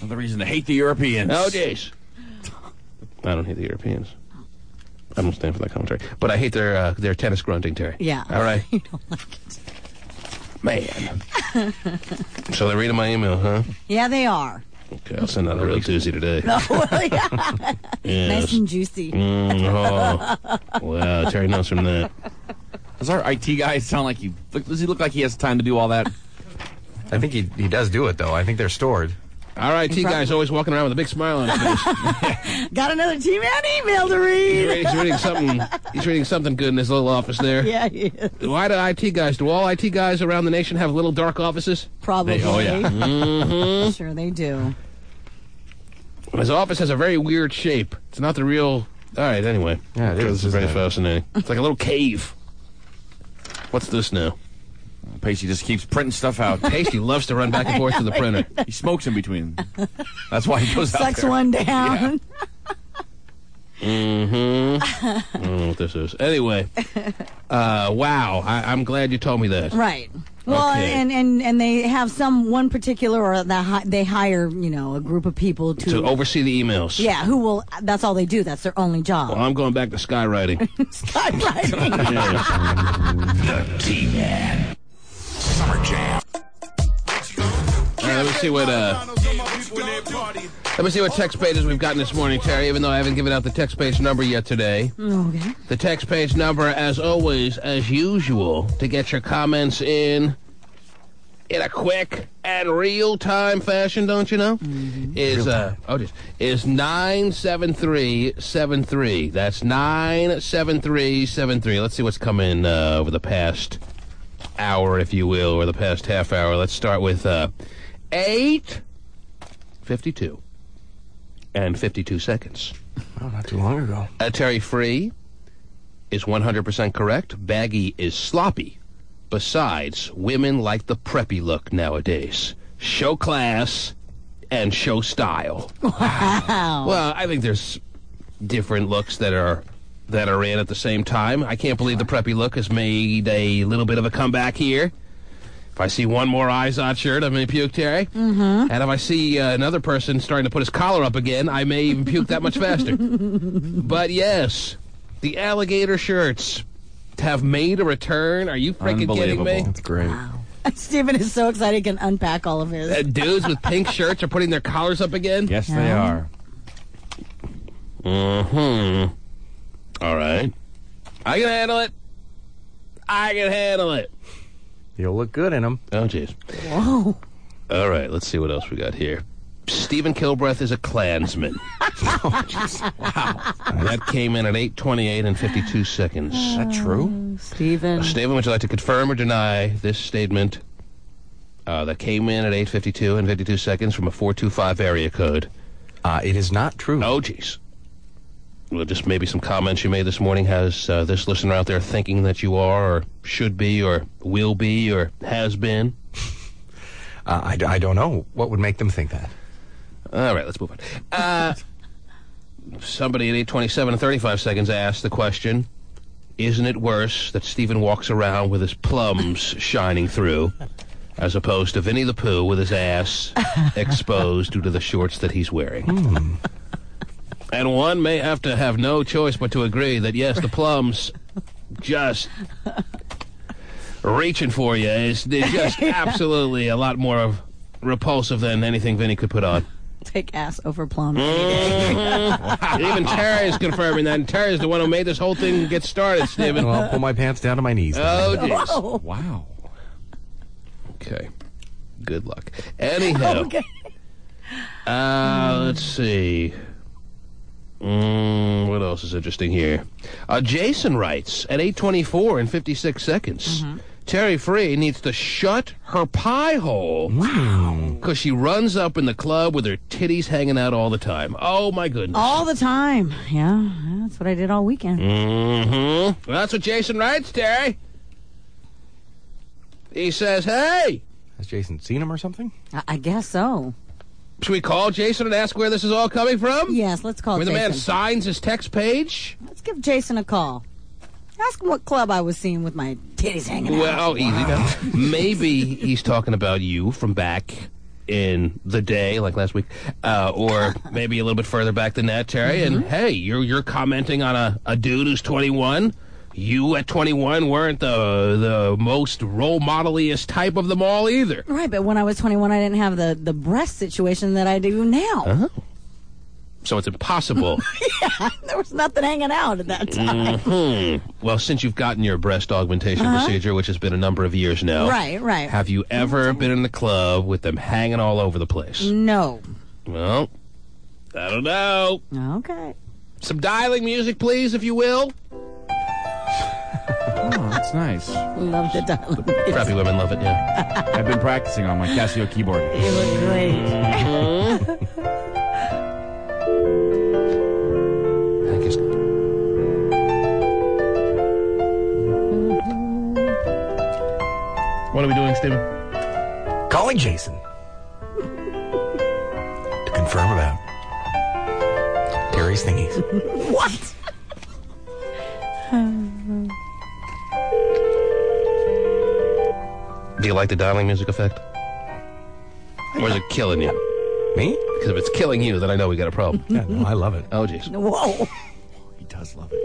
S5: Another reason to hate the Europeans.
S2: Oh, jeez. I don't hate the Europeans. I don't stand for that commentary. But I hate their tennis grunting, Terry.
S3: Yeah.
S2: All right?
S3: You don't like it.
S2: Man. So they're reading my email, huh?
S3: Yeah, they are.
S2: Okay, I'll send out a real doozy today.
S3: Oh, well, yeah.
S2: Yes.
S3: Nice and juicy.
S2: Oh. Wow, Terry knows from that.
S5: Does our IT guy sound like does he look like he has time to do all that?
S4: I think he does do it, though. I think they're stored.
S2: Our IT guy's always walking around with a big smile on his face.
S3: Got another T-Man email to read.
S2: He's reading something. He's reading something good in his little office there.
S3: Yeah, he is.
S2: Why do all IT guys around the nation have little dark offices?
S3: Probably.
S5: Oh, yeah.
S2: Mm-hmm.
S3: Sure they do.
S2: His office has a very weird shape. It's not the real. All right, anyway.
S4: Yeah, it is,
S2: This is very
S4: isn't it?
S2: fascinating. It's like a little cave. What's this now?
S5: Pasty just keeps printing stuff out.
S2: Pasty loves to run back and forth to the printer.
S5: He smokes in between. That's why he goes out
S3: Sucks
S5: there.
S3: one down.
S2: Mm-hmm. I don't know what this is. Anyway, wow. I'm glad you told me that.
S3: Right. Well,
S2: Okay.
S3: and they have one particular, or they hire, a group of people
S2: To oversee the emails.
S3: Yeah, who will, that's all they do. That's their only job.
S2: Well, I'm going back to skywriting.
S3: Skywriting.
S8: The T-Man. Summer Jam.
S2: Let me see what text pages we've gotten this morning, Terry, even though I haven't given out the text page number yet today.
S3: Okay.
S2: The text page number, as always, as usual, to get your comments in a quick and real-time fashion, don't you know? Is 97373. That's 97373. Let's see what's come in over the past hour, if you will, or the past half hour. Let's start with 8:52 and 52 seconds.
S4: Oh, not too long ago.
S2: Terry Free is 100% correct. Baggy is sloppy. Besides, women like the preppy look nowadays. Show class and show style.
S3: Wow.
S2: Well, I think there's different looks that are in at the same time. I can't believe the preppy look has made a little bit of a comeback here. If I see one more Izod shirt, I may puke, Terry.
S3: Mm-hmm.
S2: And if I see another person starting to put his collar up again, I may even puke that much faster. But yes, the alligator shirts have made a return. Are you freaking kidding me?
S5: That's great.
S3: Wow. Stephen is so excited he can unpack all of his.
S2: Dudes with pink shirts are putting their collars up again?
S5: Yes, they are.
S2: Mm-hmm. All right. I can handle it.
S4: You'll look good in them.
S2: Oh, jeez.
S3: Whoa.
S2: All right, let's see what else we got here. Stephen Kilbreth is a Klansman. Wow. That came in at 8:28 and 52 seconds.
S4: Is that true?
S3: Stephen.
S2: Stephen, would you like to confirm or deny this statement that came in at 8:52 and 52 seconds from a 425 area code?
S4: It is not true.
S2: Oh, jeez. Well, just maybe some comments you made this morning has this listener out there thinking that you are, or should be, or will be, or has been?
S4: I don't know. What would make them think that?
S2: All right, let's move on. Somebody at 8:27 and 35 seconds asked the question, isn't it worse that Stephen walks around with his plums shining through, as opposed to Vinnie the Pooh with his ass exposed due to the shorts that he's wearing? And one may have to have no choice but to agree that, yes, the plums just reaching for you is just absolutely a lot more repulsive than anything Vinny could put on.
S3: Take ass over plum.
S2: Even Terry's confirming that. And Terry's the one who made this whole thing get started, Stephen.
S4: Well, I'll pull my pants down to my knees.
S2: Oh, jeez.
S3: Whoa.
S5: Wow.
S2: Okay. Good luck. Anyhow.
S3: Okay.
S2: Let's see. What else is interesting here? Jason writes at 8:24 and 56 seconds. Terry Free needs to shut her pie hole.
S4: Wow.
S2: Because she runs up in the club with her titties hanging out all the time. Oh, my goodness.
S3: All the time. Yeah, that's what I did all weekend.
S2: Well, that's what Jason writes, Terry. He says, hey.
S4: Has Jason seen him or something?
S3: I guess so.
S2: Should we call Jason and ask where this is all coming from?
S3: Yes, let's call
S2: When
S3: Jason.
S2: the man signs his text page?
S3: Let's give Jason a call. Ask him what club I was seeing with my titties hanging out.
S2: Well, easy. Maybe he's talking about you from back in the day, like last week, or maybe a little bit further back than that, Terry. And hey, you're commenting on a dude who's 21. You at 21 weren't the most role model-iest type of them all either.
S3: Right, but when I was 21, I didn't have the breast situation that I do now.
S2: Oh. So it's impossible.
S3: Yeah, there was nothing hanging out at that time.
S2: Well, since you've gotten your breast augmentation procedure, which has been a number of years now.
S3: Right.
S2: Have you ever been in the club with them hanging all over the place?
S3: No.
S2: Well, I don't know.
S3: Okay.
S2: Some dialing music, please, if you will.
S5: Oh, that's nice.
S3: Love the dial.
S2: Crappy women love it, yeah.
S5: I've been practicing on my Casio keyboard.
S3: You look great.
S2: What are we doing, Stephen?
S4: Calling Jason. To confirm about Terry's thingies.
S3: What?
S2: Do you like the dialing music effect? Or is it killing you?
S4: Me?
S2: Because if it's killing you, then I know we got a problem.
S4: Yeah, no, I love it.
S2: Oh, jeez.
S3: Whoa.
S5: He does love it.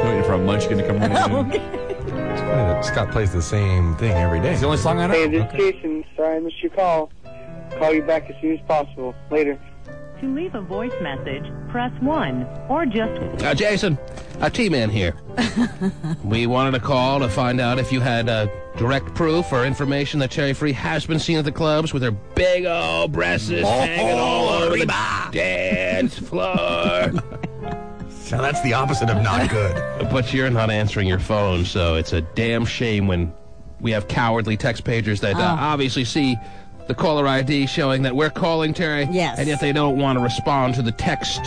S5: Waiting for a munchkin to come running in.
S3: Okay.
S4: It's funny that Scott plays the same thing every day.
S5: It's the only song I know.
S12: Hey, this is Jason. Sorry I missed your call. Call you back as soon as possible. Later.
S21: To leave a voice message, press 1 or just...
S2: Jason, T-Man here. We wanted to call to find out if you had direct proof or information that Terry Free has been seen at the clubs with her big old breasts hanging all over the dance floor.
S4: So that's the opposite of not good.
S2: But you're not answering your phone, so it's a damn shame when we have cowardly text pagers that obviously see the caller ID showing that we're calling Terry.
S3: Yes.
S2: And yet they don't want to respond to the text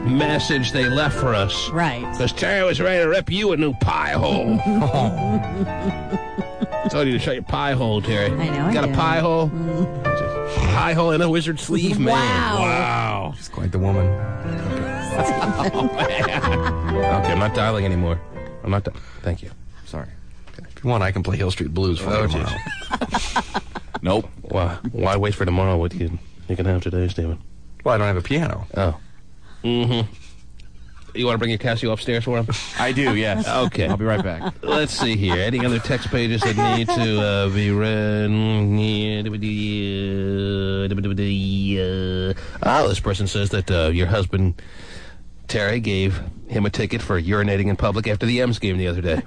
S2: message they left for us.
S3: Right.
S2: Because Terry was ready to rip you a new pie hole. I told you to shut your pie hole, Terry.
S3: I know.
S2: You got a pie hole? Pie hole in a wizard sleeve, man.
S3: Wow.
S4: She's quite the woman.
S2: Oh, man. Okay, I'm not dialing anymore. I'm not. Thank you. Sorry.
S4: Okay. If you want, I can play Hill Street Blues for you tomorrow.
S2: Nope. Why wait for tomorrow? What you can have today, Stephen?
S4: Well, I don't have a piano.
S2: Oh. Mm-hmm. You want to bring your Casio upstairs for him?
S5: I do, yes.
S2: Okay.
S5: I'll be right back.
S2: Let's see here. Any other text pages that need to be read? This person says that your husband, Terry, gave him a ticket for urinating in public after the M's game the other day.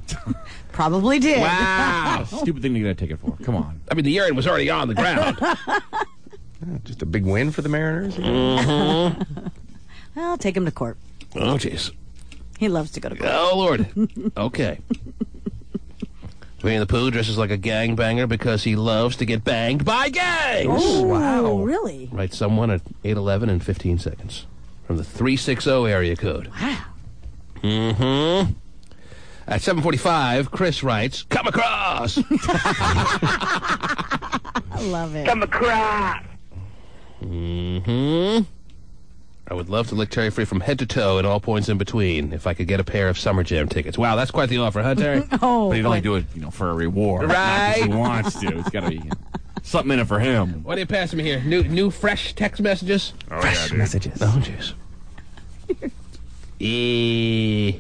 S3: Probably did.
S2: Wow.
S5: Stupid thing to get a ticket for. Come on.
S2: I mean, the urine was already on the ground.
S4: Just a big win for the Mariners.
S2: Mm-hmm.
S3: I'll take him to court.
S2: Oh, jeez.
S3: He loves to go to court.
S2: Oh, Lord. Okay. Winnie the Pooh dresses like a gangbanger because he loves to get banged by gangs.
S3: Oh, wow. Really?
S2: Write someone at 8:11 in 15 seconds. From the 360 area code.
S3: Wow.
S2: Mm-hmm. At 7:45, Chris writes, "Come across."
S3: I love it.
S12: Come across.
S2: Mm-hmm. I would love to lick Terry free from head to toe and all points in between if I could get a pair of Summer Jam tickets. Wow, that's quite the offer, huh, Terry?
S3: Oh,
S5: but he'd only do it, for a reward.
S2: Right.
S5: Not 'cause he wants to. It's got to be something in it for him.
S2: What are you passing me here? New fresh text messages?
S5: Oh,
S4: Fresh messages.
S2: Oh, jeez.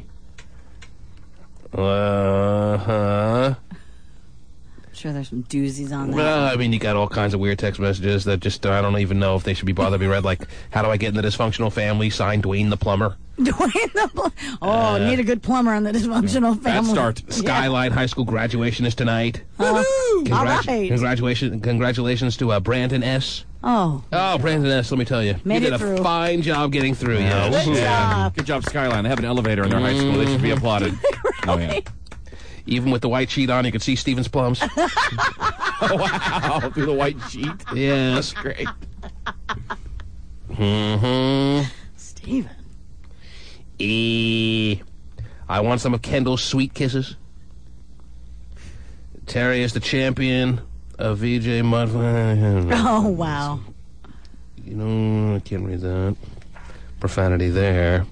S2: Uh-huh.
S3: I'm sure there's some doozies on that.
S2: Well, I mean, you got all kinds of weird text messages that just, I don't even know if they should be bothered to be read. Like, how do I get in the dysfunctional family? Signed, Dwayne the plumber.
S3: Dwayne the plumber. Need a good plumber in the dysfunctional family.
S2: That start. Skyline High School graduation is tonight.
S3: All right.
S2: Congratulations to Brandon S.
S3: Oh,
S2: Brandon S., let me tell you.
S3: Made
S2: you
S3: it
S2: did a
S3: through.
S2: fine job getting through, yes.
S3: Good job.
S5: Good job, Skyline. They have an elevator in their high school. They should be applauded. Oh, yeah.
S2: Even with the white sheet on, you could see Steven's plums.
S5: Oh, wow. Through the white sheet.
S2: Yes.
S5: That's great.
S2: Mm-hmm.
S3: Steven.
S2: I want some of Kendall's sweet kisses. Terry is the champion of VJ Mud.
S3: Oh, wow.
S2: You know, I can't read that. Profanity there.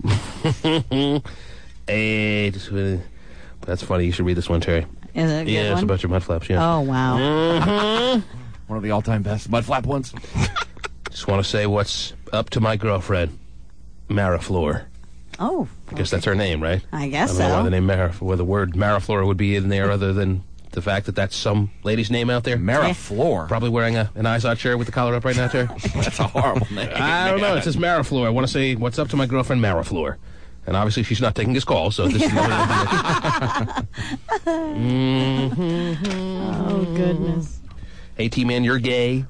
S2: That's funny. You should read this one, Terry.
S3: Is it a good
S2: Yeah, it's
S3: one?
S2: about your mud flaps, yeah.
S3: Oh, wow.
S2: Mhm.
S5: One of the all-time best mud flap ones.
S2: Just want to say what's up to my girlfriend, Mariflor.
S3: Oh.
S2: I guess that's her name, right?
S3: I guess
S2: I don't know why
S3: so.
S2: the name where the word Mariflor would be in there other than the fact that that's some lady's name out there.
S5: Mariflor.
S2: Probably wearing an Izod shirt with the collar up right now, Terry.
S5: That's a horrible name.
S2: I don't know. It says Mariflor. I want to say what's up to my girlfriend, Mariflor. And obviously she's not taking his call, so this is the
S3: Oh, goodness.
S2: Hey, T-Man, you're gay.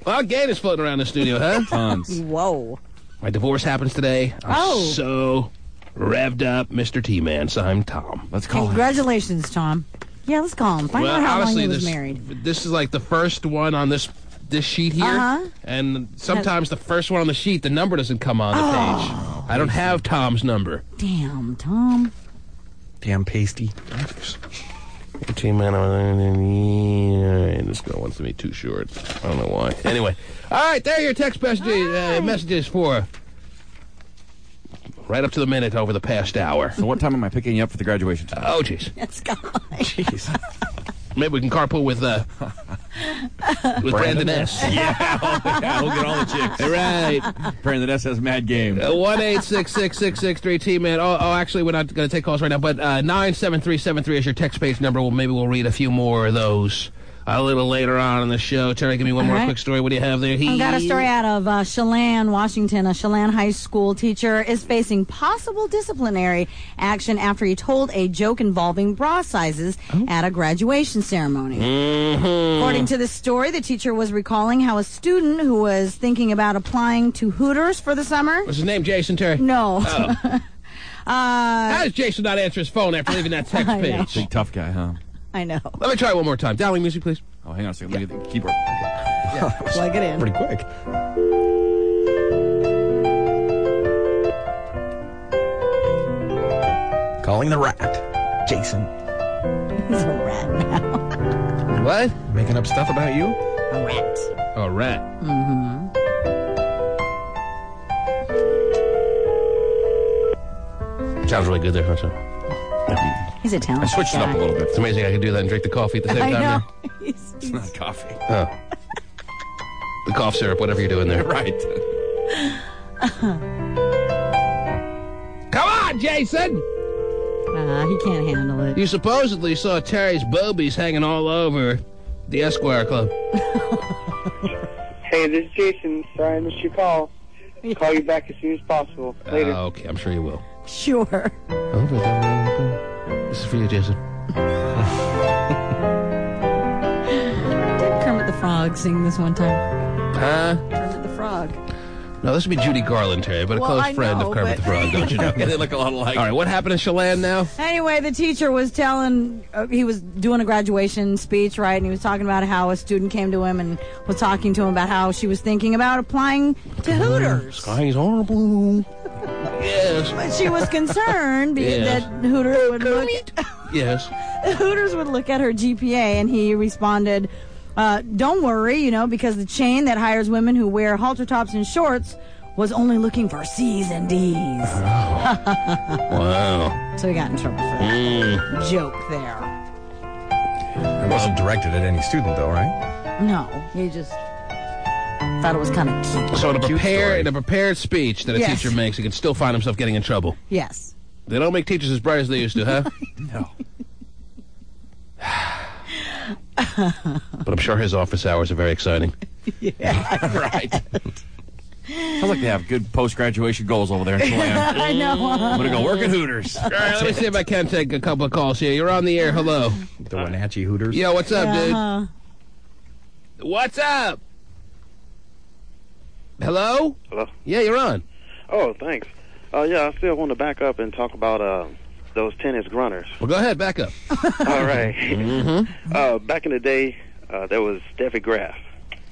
S2: Well, gayness floating around the studio, huh?
S5: Tons.
S3: Whoa.
S2: My divorce happens today. I'm so revved up, Mr. T-Man. So I'm Tom.
S5: Let's call him.
S3: Congratulations, Tom. Yeah, let's call him. Find out how long he was married.
S2: This is like the first one on this sheet here.
S3: Uh-huh.
S2: And sometimes the first one on the sheet, the number doesn't come on the page. I don't have Tom's number.
S3: Damn, Tom.
S4: Damn pasty.
S2: T-Man, this girl wants to be too short. I don't know why. Anyway, all right, there are your text messages for right up to the minute over the past hour.
S5: So what time am I picking you up for the graduation tonight?
S2: Oh, jeez.
S3: That's gone.
S2: Jeez. Maybe we can carpool with Brandon S.
S5: Yeah, we'll get all the chicks.
S2: Right.
S5: Brandon S has mad game.
S2: 1-866-663-T-Man. Oh, actually, we're not going to take calls right now, but 97373 is your text page number. Well, maybe we'll read a few more of those a little later on in the show. Terry, give me one more quick story. What do you have there?
S3: I got a story out of Chelan, Washington. A Chelan high school teacher is facing possible disciplinary action after he told a joke involving bra sizes at a graduation ceremony.
S2: Mm-hmm.
S3: According to the story, the teacher was recalling how a student who was thinking about applying to Hooters for the summer.
S2: What's his name, Jason, Terry?
S3: No.
S2: Oh. How does Jason not answer his phone after leaving that text page?
S5: Big tough guy, huh?
S3: I know.
S2: Let me try it one more time. Dialing music, please.
S5: Oh, hang on a second. Let me get the keyboard.
S3: Plug it in.
S4: Pretty quick. Calling the rat. Jason.
S3: He's a rat now.
S2: What?
S4: Making up stuff about you?
S3: A rat.
S2: A rat.
S3: Mm-hmm.
S2: Sounds really good there, Hudson.
S3: He's a talented
S5: I switched it up a little bit.
S2: It's amazing I can do that and drink the coffee at the same
S3: I
S2: time.
S3: know.
S2: There.
S5: It's not coffee.
S2: Oh. The cough syrup, whatever you're doing there.
S5: Right.
S2: Come on, Jason!
S3: He can't handle it.
S2: You supposedly saw Terry's boobies hanging all over the Esquire Club.
S7: Hey, this is Jason. Sorry I missed your call. Call you back as soon as possible. Later.
S2: Okay, I'm sure you will.
S3: Sure.
S2: This is for you, Jason.
S3: Did Kermit the Frog sing this one time?
S2: Huh?
S3: Kermit the Frog.
S2: No, this would be Judy Garland, Terry, but a
S3: Well,
S2: close
S3: I
S2: friend
S3: know,
S2: of Kermit
S3: but-
S2: the Frog, don't you know?
S5: Yeah, they look a lot alike.
S2: All right, what happened in Chelan now?
S3: Anyway, the teacher was telling, he was doing a graduation speech, right? And he was talking about how a student came to him and was talking to him about how she was thinking about applying to Hooters.
S2: Sky's horrible. Yes.
S3: But she was concerned
S2: Yes.
S3: that Hooters would look
S2: Yes.
S3: Hooters would look at her GPA, and he responded, don't worry, because the chain that hires women who wear halter tops and shorts was only looking for C's and D's.
S2: Wow.
S3: So he got in trouble for that joke there.
S4: It wasn't directed at any student, though, right?
S3: No, he just thought it was kind of cute.
S2: So in a prepared speech that a
S3: Yes.
S2: teacher makes, he can still find himself getting in trouble.
S3: Yes.
S2: They don't make teachers as bright as they used to, huh?
S5: No.
S2: But I'm sure his office hours are very exciting.
S5: Right. Sounds like they have good post-graduation goals over there in Chelan.
S3: I know.
S5: I'm going to go work at Hooters.
S2: All right, let me see if I can take a couple of calls here. You're on the air. Hello.
S4: The Wenatchee Hooters.
S2: Yo, what's up,
S3: Uh-huh.
S2: dude? What's up? Hello?
S22: Hello?
S2: Yeah, you're on.
S22: Oh, thanks. Yeah, I still want to back up and talk about those tennis grunters.
S2: Well, go ahead. Back up.
S22: All right.
S2: Mm-hmm.
S22: Back in the day, there was Steffi Graf.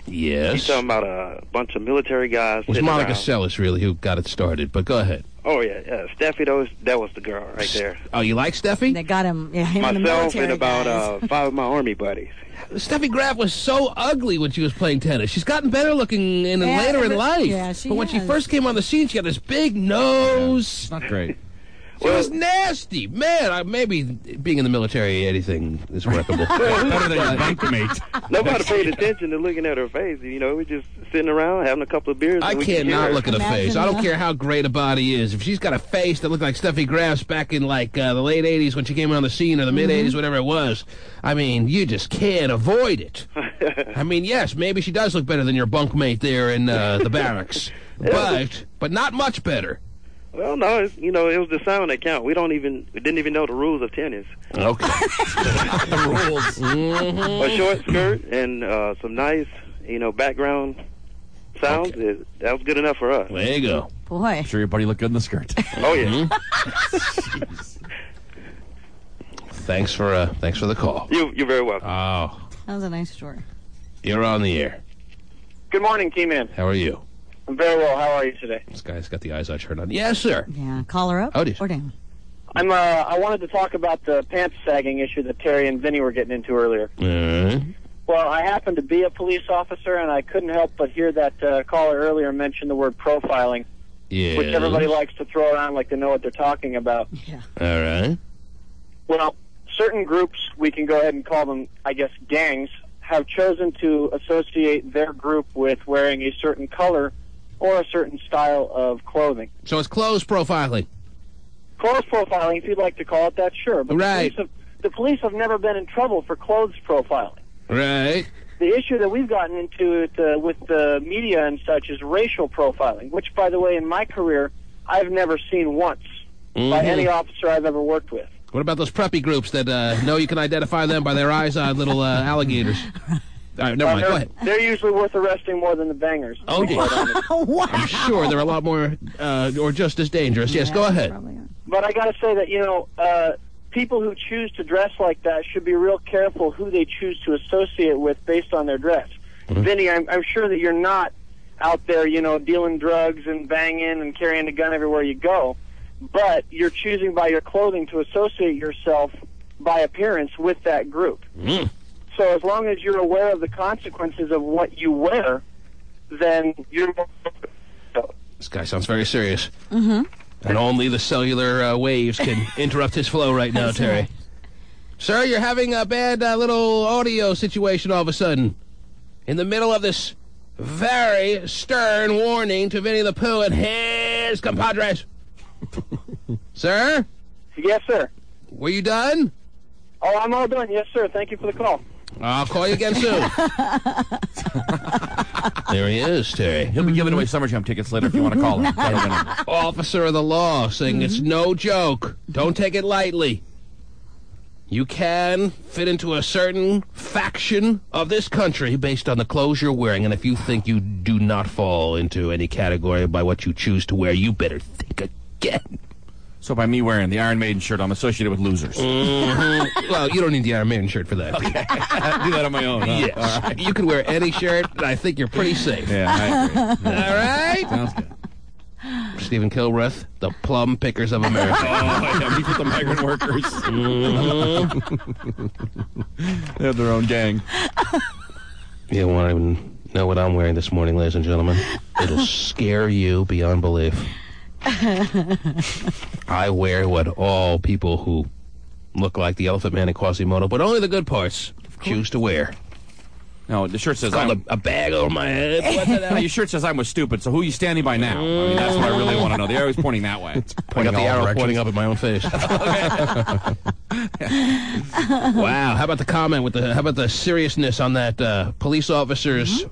S2: Yes.
S22: He's talking about a bunch of military guys.
S2: It was
S22: sitting
S2: Monica
S22: around.
S2: Seles, really, who got it started. But go ahead.
S22: Oh, yeah. Steffi, that was the girl right there.
S2: Oh, you like Steffi?
S3: They got him, him and the
S22: Myself
S3: military
S22: and about
S3: guys.
S22: 5 of my Army buddies.
S2: Steffi Graf was so ugly when she was playing tennis. She's gotten better looking later in life.
S3: Yeah, she
S2: But when she
S3: has.
S2: first came on the scene, she had this big nose.
S5: Not great.
S2: She was nasty. Man, maybe being in the military, anything is workable.
S5: Better than your bunkmate.
S22: Nobody paid attention to looking at her face. We just sitting around having a couple of beers.
S2: I
S22: and we could hear
S2: cannot
S22: her.
S2: look at a face. I don't care how great a body is. If she's got a face that looked like Steffi Graf's back in the late 80s when she came on the scene, or the mid 80s, whatever it was, I mean, you just can't avoid it. I mean, yes, maybe she does look better than your bunkmate there in the barracks, but not much better.
S22: Well, no, it was the sound that count. We didn't even know the rules of tennis.
S2: Okay.
S5: The rules.
S2: Mm-hmm.
S22: A short skirt and some nice, background sounds. That was good enough for us.
S2: There you go.
S3: Boy.
S5: I'm sure your buddy looked good in the skirt.
S22: Oh yeah.
S2: Thanks for the call.
S22: You're very welcome.
S2: Oh,
S3: That was a nice story.
S2: you're on the air.
S11: Good morning, T-Man.
S2: How are you?
S11: I'm very well. How are you today?
S2: This guy's got the eyes on shirt on. Yes, sir.
S3: Yeah, call her up
S2: Oh, dear.
S3: or down.
S11: I wanted to talk about the pants sagging issue that Terry and Vinny were getting into earlier. Well, I happen to be a police officer, and I couldn't help but hear that caller earlier mention the word profiling,
S2: Yes.
S11: which everybody likes to throw around like they know what they're talking about.
S2: All right.
S11: Well, certain groups, we can go ahead and call them, I guess, gangs, have chosen to associate their group with wearing a certain color or a certain style of clothing.
S2: So it's clothes profiling.
S11: Clothes profiling, if you'd like to call it that, sure. But
S2: Right.
S11: the police have never been in trouble for clothes profiling.
S2: Right.
S11: The issue that we've gotten into with the media and such is racial profiling, which, by the way, in my career, I've never seen once by any officer I've ever worked with.
S2: What about those preppy groups that know you can identify them by their eyes on little alligators? All right, never mind. Go ahead.
S11: They're usually worth arresting more than the bangers.
S2: Oh, dear. I'm sure they're a lot more or just as dangerous. Yes, go ahead.
S11: But I got to say that, people who choose to dress like that should be real careful who they choose to associate with based on their dress. Vinny, I'm sure that you're not out there, dealing drugs and banging and carrying a gun everywhere you go. but you're choosing by your clothing to associate yourself by appearance with that group. So as long as you're aware of the consequences of what you wear, then you're...
S2: This guy sounds very serious. And only the cellular waves can interrupt his flow right now, Terry.
S3: Right.
S2: Sir, you're having a bad little audio situation all of a sudden. In the middle of this very stern warning to Vinny the Pooh and his compadres. Sir?
S11: Yes, sir.
S2: Were you done?
S11: Oh, I'm all done. Yes, sir. Thank you for the call.
S2: I'll call you again soon. There he is, Terry.
S5: He'll be giving away summer jam tickets later if you want to call him.
S2: Officer of the law saying it's no joke. Don't take it lightly. You can fit into a certain faction of this country based on the clothes you're wearing, and if you think you do not fall into any category by what you choose to wear, you better think again.
S5: So by me wearing the Iron Maiden shirt, I'm associated with losers.
S2: Well, you don't need the Iron Maiden shirt for that.
S5: Okay. I do that on my own. Huh?
S2: Yes.
S5: All right.
S2: You can wear any shirt, and I think you're pretty safe.
S5: Yeah, I agree.
S2: All right?
S5: Sounds good.
S2: Stephen Kilbreth, the plum pickers of America.
S5: Yeah, he's with the migrant workers. They have their own gang.
S2: You want to even know what I'm wearing this morning, ladies and gentlemen? It'll scare you beyond belief. I wear what all people who look like the Elephant Man and Quasimodo, but only the good parts, choose to wear.
S5: No, the shirt says
S2: I'm a bag over my head. What's that?
S5: No, your shirt says I was stupid, so who are you standing by now? I mean, that's what I really want to know. They're always pointing that way.
S2: I got the arrow pointing up at my own face. Wow, how about the comment how about the seriousness on that police officer's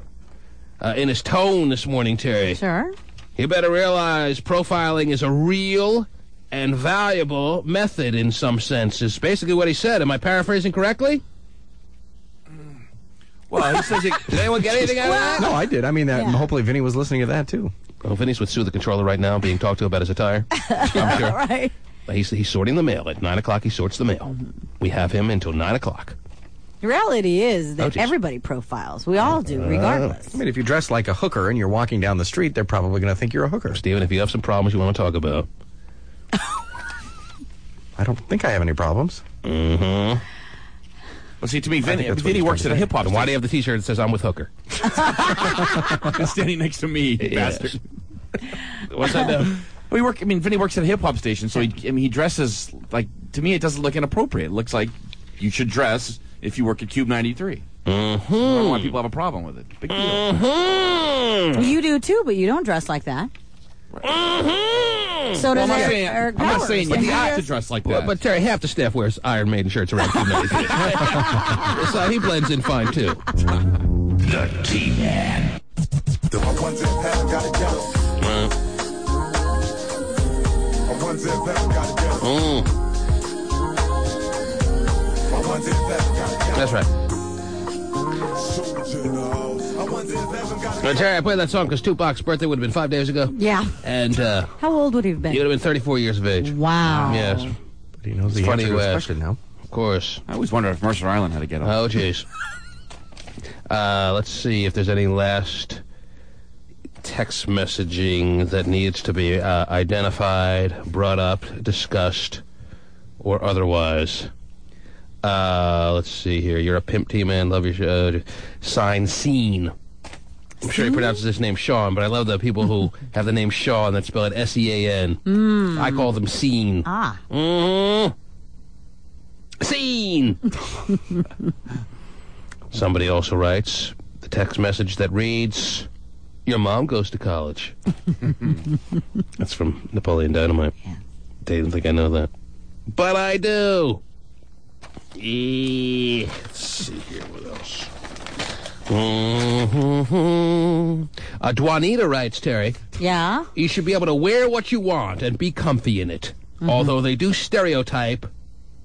S2: in his tone this morning, Terry?
S3: Sure.
S2: You better realize profiling is a real and valuable method in some sense, is basically what he said. Am I paraphrasing correctly?
S5: Well, he says
S2: Did anyone get anything out of that?
S4: No, I did. I mean, hopefully Vinny was listening to that, too.
S2: Well, Vinny's with Sue the Controller right now, being talked to about his attire. I'm sure.
S3: Right.
S2: He's sorting the mail. At 9 o'clock, he sorts the mail. We have him until 9 o'clock.
S3: The reality is that everybody profiles. We all do, regardless.
S4: I mean, if you dress like a hooker and you're walking down the street, they're probably going to think you're a hooker.
S2: Stephen, if you have some problems you want to talk about.
S4: I don't think I have any problems.
S5: Well, see, to me, Vinny works at a hip-hop station.
S2: Why do you have the T-shirt that says I'm with Hooker?
S5: He's standing next to me, you bastard.
S2: What's that now?
S5: Well, Vinny works at a hip-hop station, so he dresses, like, to me, it doesn't look inappropriate. It looks like you should dress if you work at Cube 93. I don't know why people have a problem with it. Big deal.
S3: You do, too, but you don't dress like that. So does Eric
S5: I'm not
S3: Powers.
S5: saying you have to dress like that.
S2: Well, but Terry, half the staff wears Iron Maiden shirts around Cube 93. So he blends in fine, too.
S8: The T-Man.
S9: The one zip hat got it yellow. A one zip hat got it yellow. A one zip hat got it yellow.
S2: That's right. Terry, I played that song because Tupac's birthday would have been 5 days ago.
S3: Yeah.
S2: And
S3: how old would he have been?
S2: He would have been 34 years of age.
S3: Wow.
S2: Yes.
S4: But he knows
S2: It's
S4: the
S2: funny
S4: answer
S2: you
S4: to his
S2: ask.
S4: question now.
S2: Of course.
S5: I always wonder if Mercer Island had to get up.
S2: Oh, jeez. Let's see if there's any last text messaging that needs to be identified, brought up, discussed, or otherwise. Let's see here. You're a pimp T-Man. Love your show. Sign Scene. I'm sure he pronounces his name Sean, but I love the people who have the name Sean that spell it S-E-A-N. I call them Scene.
S3: Ah.
S2: Scene! Somebody also writes the text message that reads, "Your mom goes to college." That's from Napoleon Dynamite.
S3: Yeah.
S2: They didn't think I know that. But I do. Let's see here, what else? Juanita writes, Terry.
S3: Yeah?
S2: You should be able to wear what you want and be comfy in it. Although they do stereotype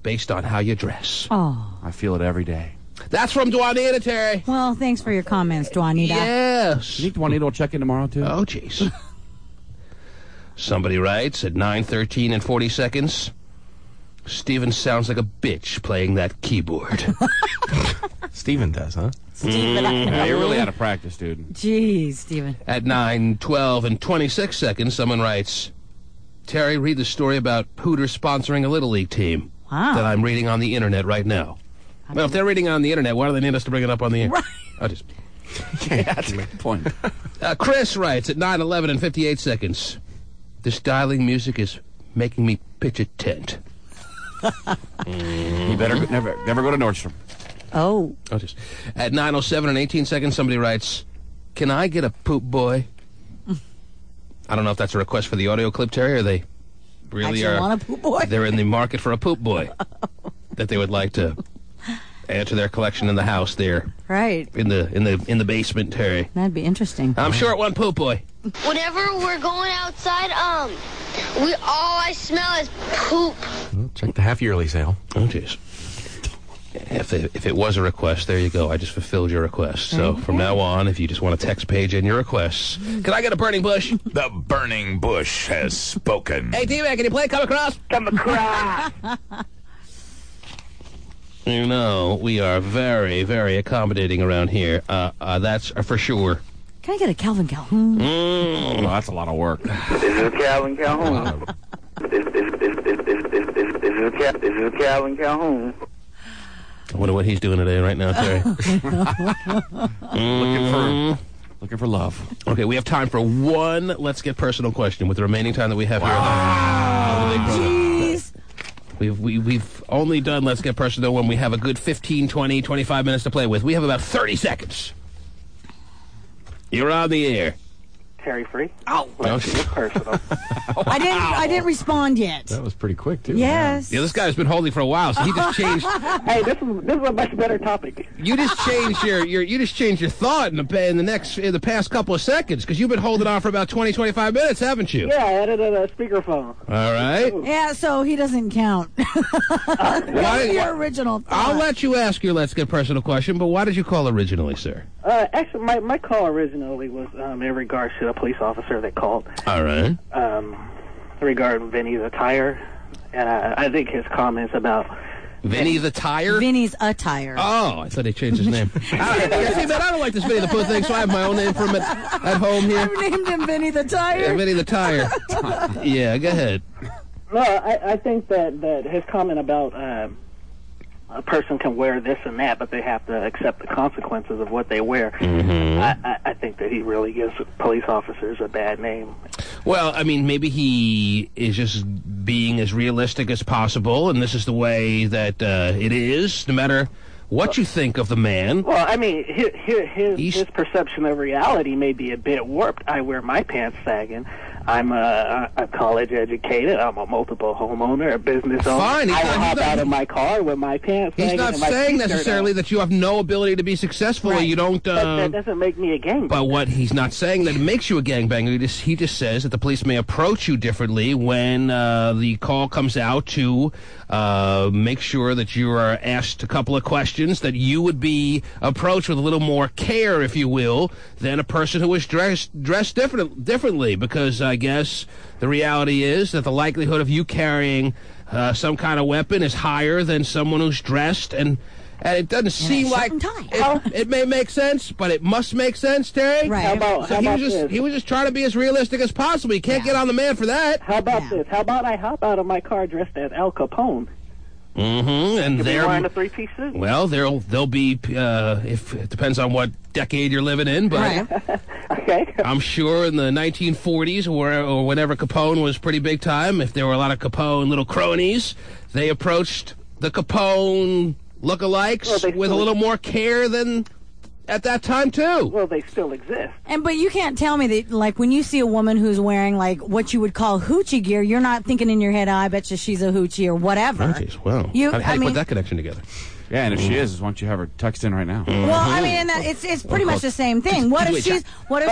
S2: based on how you dress.
S3: Oh.
S5: I feel it every day.
S2: That's from Juanita, Terry.
S3: Well, thanks for your comments, Juanita.
S2: Yes.
S5: You think Juanita will check in tomorrow, too?
S2: Oh, jeez. Somebody writes at 9:13 and 40 seconds, Steven sounds like a bitch playing that keyboard.
S4: Steven does, huh?
S3: Steven,
S5: Yeah, you're really out of practice, dude.
S3: Jeez, Steven.
S2: At 9:12 and 26 seconds, someone writes, Terry, read the story about Hooters sponsoring a Little League team that I'm reading on the internet right now. Well, if they're reading on the internet, why do they need us to bring it up on the air?
S3: Right.
S2: I'll just...
S5: Yeah, that's a good point.
S2: Chris writes at 9:11 and 58 seconds. This dialing music is making me pitch a tent.
S5: You better never go to Nordstrom.
S3: Oh.
S2: Just at 9:07 and 18 seconds, somebody writes, "Can I get a poop boy?" I don't know if that's a request for the audio clip, Terry, or they really
S3: Actually want a poop boy?
S2: They're in the market for a poop boy that they would like to add to their collection in the house there.
S3: Right.
S2: In the basement, Terry.
S3: That'd be interesting.
S2: I'm short one poop boy.
S1: Whenever we're going outside, all I smell is poop.
S4: Well, check the half-yearly sale.
S2: Oh, jeez. If it was a request, there you go. I just fulfilled your request. So from now on, if you just want to text Paige in your requests, can I get a burning bush?
S8: The burning bush has spoken.
S2: Hey, T-Man, can you play Come Across?
S12: Come across.
S2: You know, we are very, very accommodating around here. That's for sure.
S3: Can I get a Calvin Calhoun?
S5: Oh, that's a lot of work.
S11: This is Calvin Calhoun. This is Calvin Calhoun.
S2: I wonder what he's doing today right now, Terry.
S5: Looking for love.
S2: Okay, we have time for one Let's Get Personal question with the remaining time that we have here on the Big Brother.
S3: Jeez.
S2: We've only done Let's Get Personal when we have a good 15, 20, 25 minutes to play with. We have about 30 seconds. You're on the air.
S11: Terry Free.
S2: Oh,
S11: Let's get personal.
S3: I didn't respond yet.
S4: That was pretty quick, too.
S3: Yes.
S2: Yeah, this guy's been holding for a while, so he just changed.
S11: Hey, this is a much better topic.
S2: You just changed your thought in the past couple of seconds because you've been holding on for about 20, 25 minutes, haven't you?
S11: Yeah, I added a speakerphone.
S2: All right.
S3: Yeah, so he doesn't count. Your original thought.
S2: I'll let you ask your Let's Get Personal question, but why did you call originally, sir?
S11: Actually, my call originally was in regards to a police officer that called.
S2: All right.
S11: Regarding Vinny the Tire, and I think his comments about
S2: Vinny the Tire?
S3: Vinny's a tire.
S2: Oh, I thought he changed his name. See, man, I don't like this Vinny the Pooh thing, so I have my own name for him at home here.
S3: I've named him Vinny the Tire.
S2: Yeah, Vinny the Tire. Yeah, go ahead.
S11: No, I think that his comment about a person can wear this and that, but they have to accept the consequences of what they wear.
S2: Mm-hmm.
S11: I think that he really gives police officers a bad name.
S2: Well, I mean, maybe he is just being as realistic as possible, and this is the way that it is, no matter what you think of the man.
S11: Well, I mean, his perception of reality may be a bit warped. I wear my pants sagging. I'm college educated. I'm a multiple homeowner, a business owner.
S2: Fine.
S11: I hop out of my car with my pants sagging.
S2: He's not
S11: and my
S2: saying
S11: t-shirt
S2: necessarily that you have no ability to be successful.
S3: Right.
S2: Or you don't.
S11: That doesn't make me a gangbanger.
S2: But what he's not saying that it makes you a gangbanger. He just says that the police may approach you differently when the call comes out to make sure that you are asked a couple of questions, that you would be approached with a little more care, if you will, than a person who is dressed differently. Because I guess the reality is that the likelihood of you carrying some kind of weapon is higher than someone who's dressed, and it doesn't seem like it may make sense, but it must make sense, Terry.
S3: Right.
S2: He was just trying to be as realistic as possible. You can't get on the man for that.
S11: How about this? How about I hop out of my car dressed as Al Capone?
S2: Mm-hmm. And
S11: they're wearing a three-piece suit.
S2: Well, they'll be if it depends on what decade you're living in, but
S11: okay.
S2: I'm sure in the 1940s or whenever Capone was pretty big time, if there were a lot of Capone little cronies, they approached the Capone lookalikes with a little more care than at that time too.
S11: Well, they still exist.
S3: But you can't tell me that, like, when you see a woman who's wearing, like, what you would call hoochie gear, you're not thinking in your head, I bet you she's a hoochie or whatever.
S2: Oh, geez, well, how do you put that connection together?
S5: Yeah, and if she is, why don't you have her text in right now?
S3: Well, I mean, it's pretty much the same thing. What if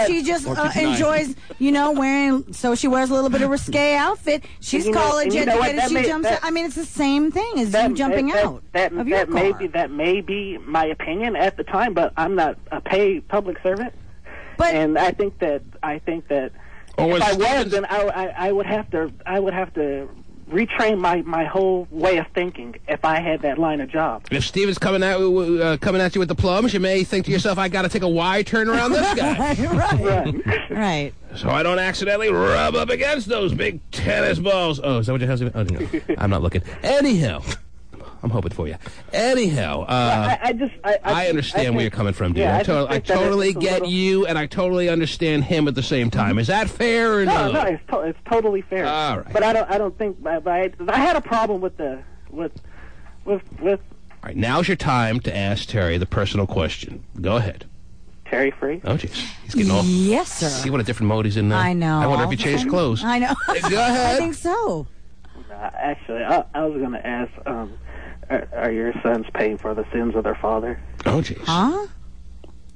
S3: she just enjoys, wearing? So she wears a little bit of risque outfit. She's college educated. She jumps out. I mean, it's the same thing as you jumping out of your car.
S11: That may be my opinion at the time, but I'm not a paid public servant. And I think that if I was, then I would have to
S10: retrain my whole way of thinking if I had that line of job.
S2: If Steven's coming at you with the plums, you may think to yourself, I got to take a wide turn around this guy.
S3: Right.
S2: So I don't accidentally rub up against those big tennis balls. Oh, is that what your husband? Oh, no. I'm not looking. Anyhow, I'm hoping for you. Anyhow, I understand where you're coming from, dude.
S10: Yeah,
S2: I totally get you, and I totally understand him at the same time. Is that fair or no?
S10: No, it's totally fair.
S2: All right.
S10: But I don't think. But I had a problem with
S2: All right, now's your time to ask Terry the personal question. Go ahead.
S10: Terry Free.
S2: Oh, jeez. He's getting all...
S3: Yes, sir.
S2: See what a different mode he's in now?
S3: I know.
S2: I wonder if he changed clothes.
S3: I know.
S2: Go ahead.
S3: I think so.
S10: Actually, I was going to ask, are your sons paying for the sins of their father?
S2: Oh, jeez.
S3: Huh?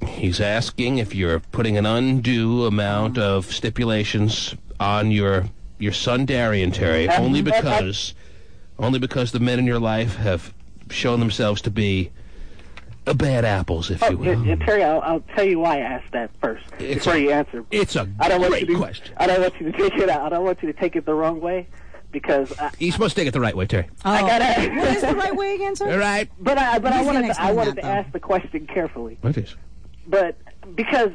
S2: He's asking if you're putting an undue amount of stipulations on your son Darian, Terry, only because the men in your life have shown themselves to be bad apples, if you will.
S10: Terry, I'll tell you why I asked that first before you answer.
S2: It's a great question.
S10: I don't want you to take it out. I don't want you to take it the wrong way, because
S2: you're supposed to take it the right way, Terry.
S10: I gotta.
S3: What is the right way again, sir?
S2: All right.
S10: But I wanted to ask the question carefully.
S2: What is?
S10: But because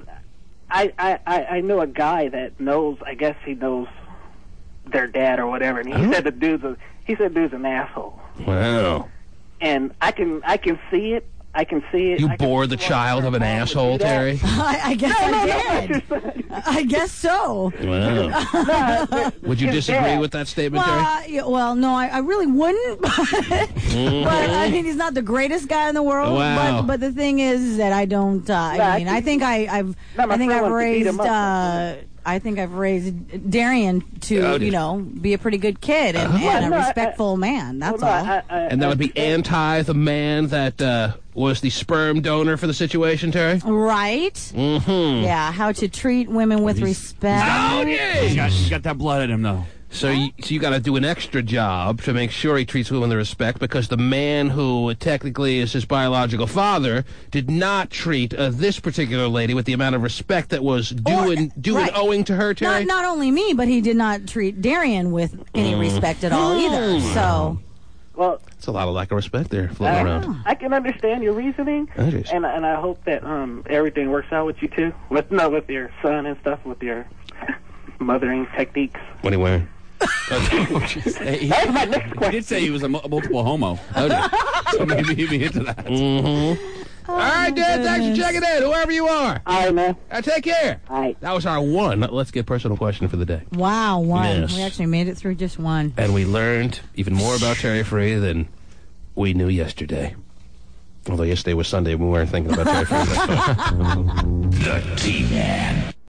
S10: I know a guy that knows. I guess he knows their dad or whatever, and he said the dude's an asshole.
S2: Wow.
S10: And I can see it. I can see it.
S2: You bore the child of an asshole, Terry?
S3: I guess I did. I guess so.
S2: Wow. Would you disagree with that statement, Terry?
S3: Well, no, I really wouldn't. But I mean, he's not the greatest guy in the world.
S2: Wow.
S3: But the thing is that I don't. I think I've raised Darian to, be a pretty good kid and a respectful man. That's all.
S2: And that would be anti the man that was the sperm donor for the situation, Terry?
S3: Right.
S2: Mm-hmm.
S3: Yeah, how to treat women with respect.
S2: Oh, yeah.
S5: He's got that blood in him, though.
S2: So you got to do an extra job to make sure he treats women with respect, because the man who technically is his biological father did not treat this particular lady with the amount of respect that was due and owing to her, Terry.
S3: Not only me, but he did not treat Darian with any respect at all either. So,
S10: well,
S2: it's a lot of lack of respect there floating around.
S10: I can understand your reasoning, and I hope that everything works out with you too, with your son and stuff, with your mothering techniques.
S2: What are you wearing?
S10: That's my next question.
S5: He did say he was a multiple homo. So maybe he'd be into that.
S2: Mm-hmm. All right, Dad, thanks for checking in, whoever you are.
S10: All right, man.
S2: Take care.
S10: All right.
S2: That was our one Let's Get Personal question for the day.
S3: Wow, one.
S2: Yes.
S3: We actually made it through just one.
S2: And we learned even more about Terry Free than we knew yesterday. Although yesterday was Sunday, we weren't thinking about Terry Free.
S8: The T-Man.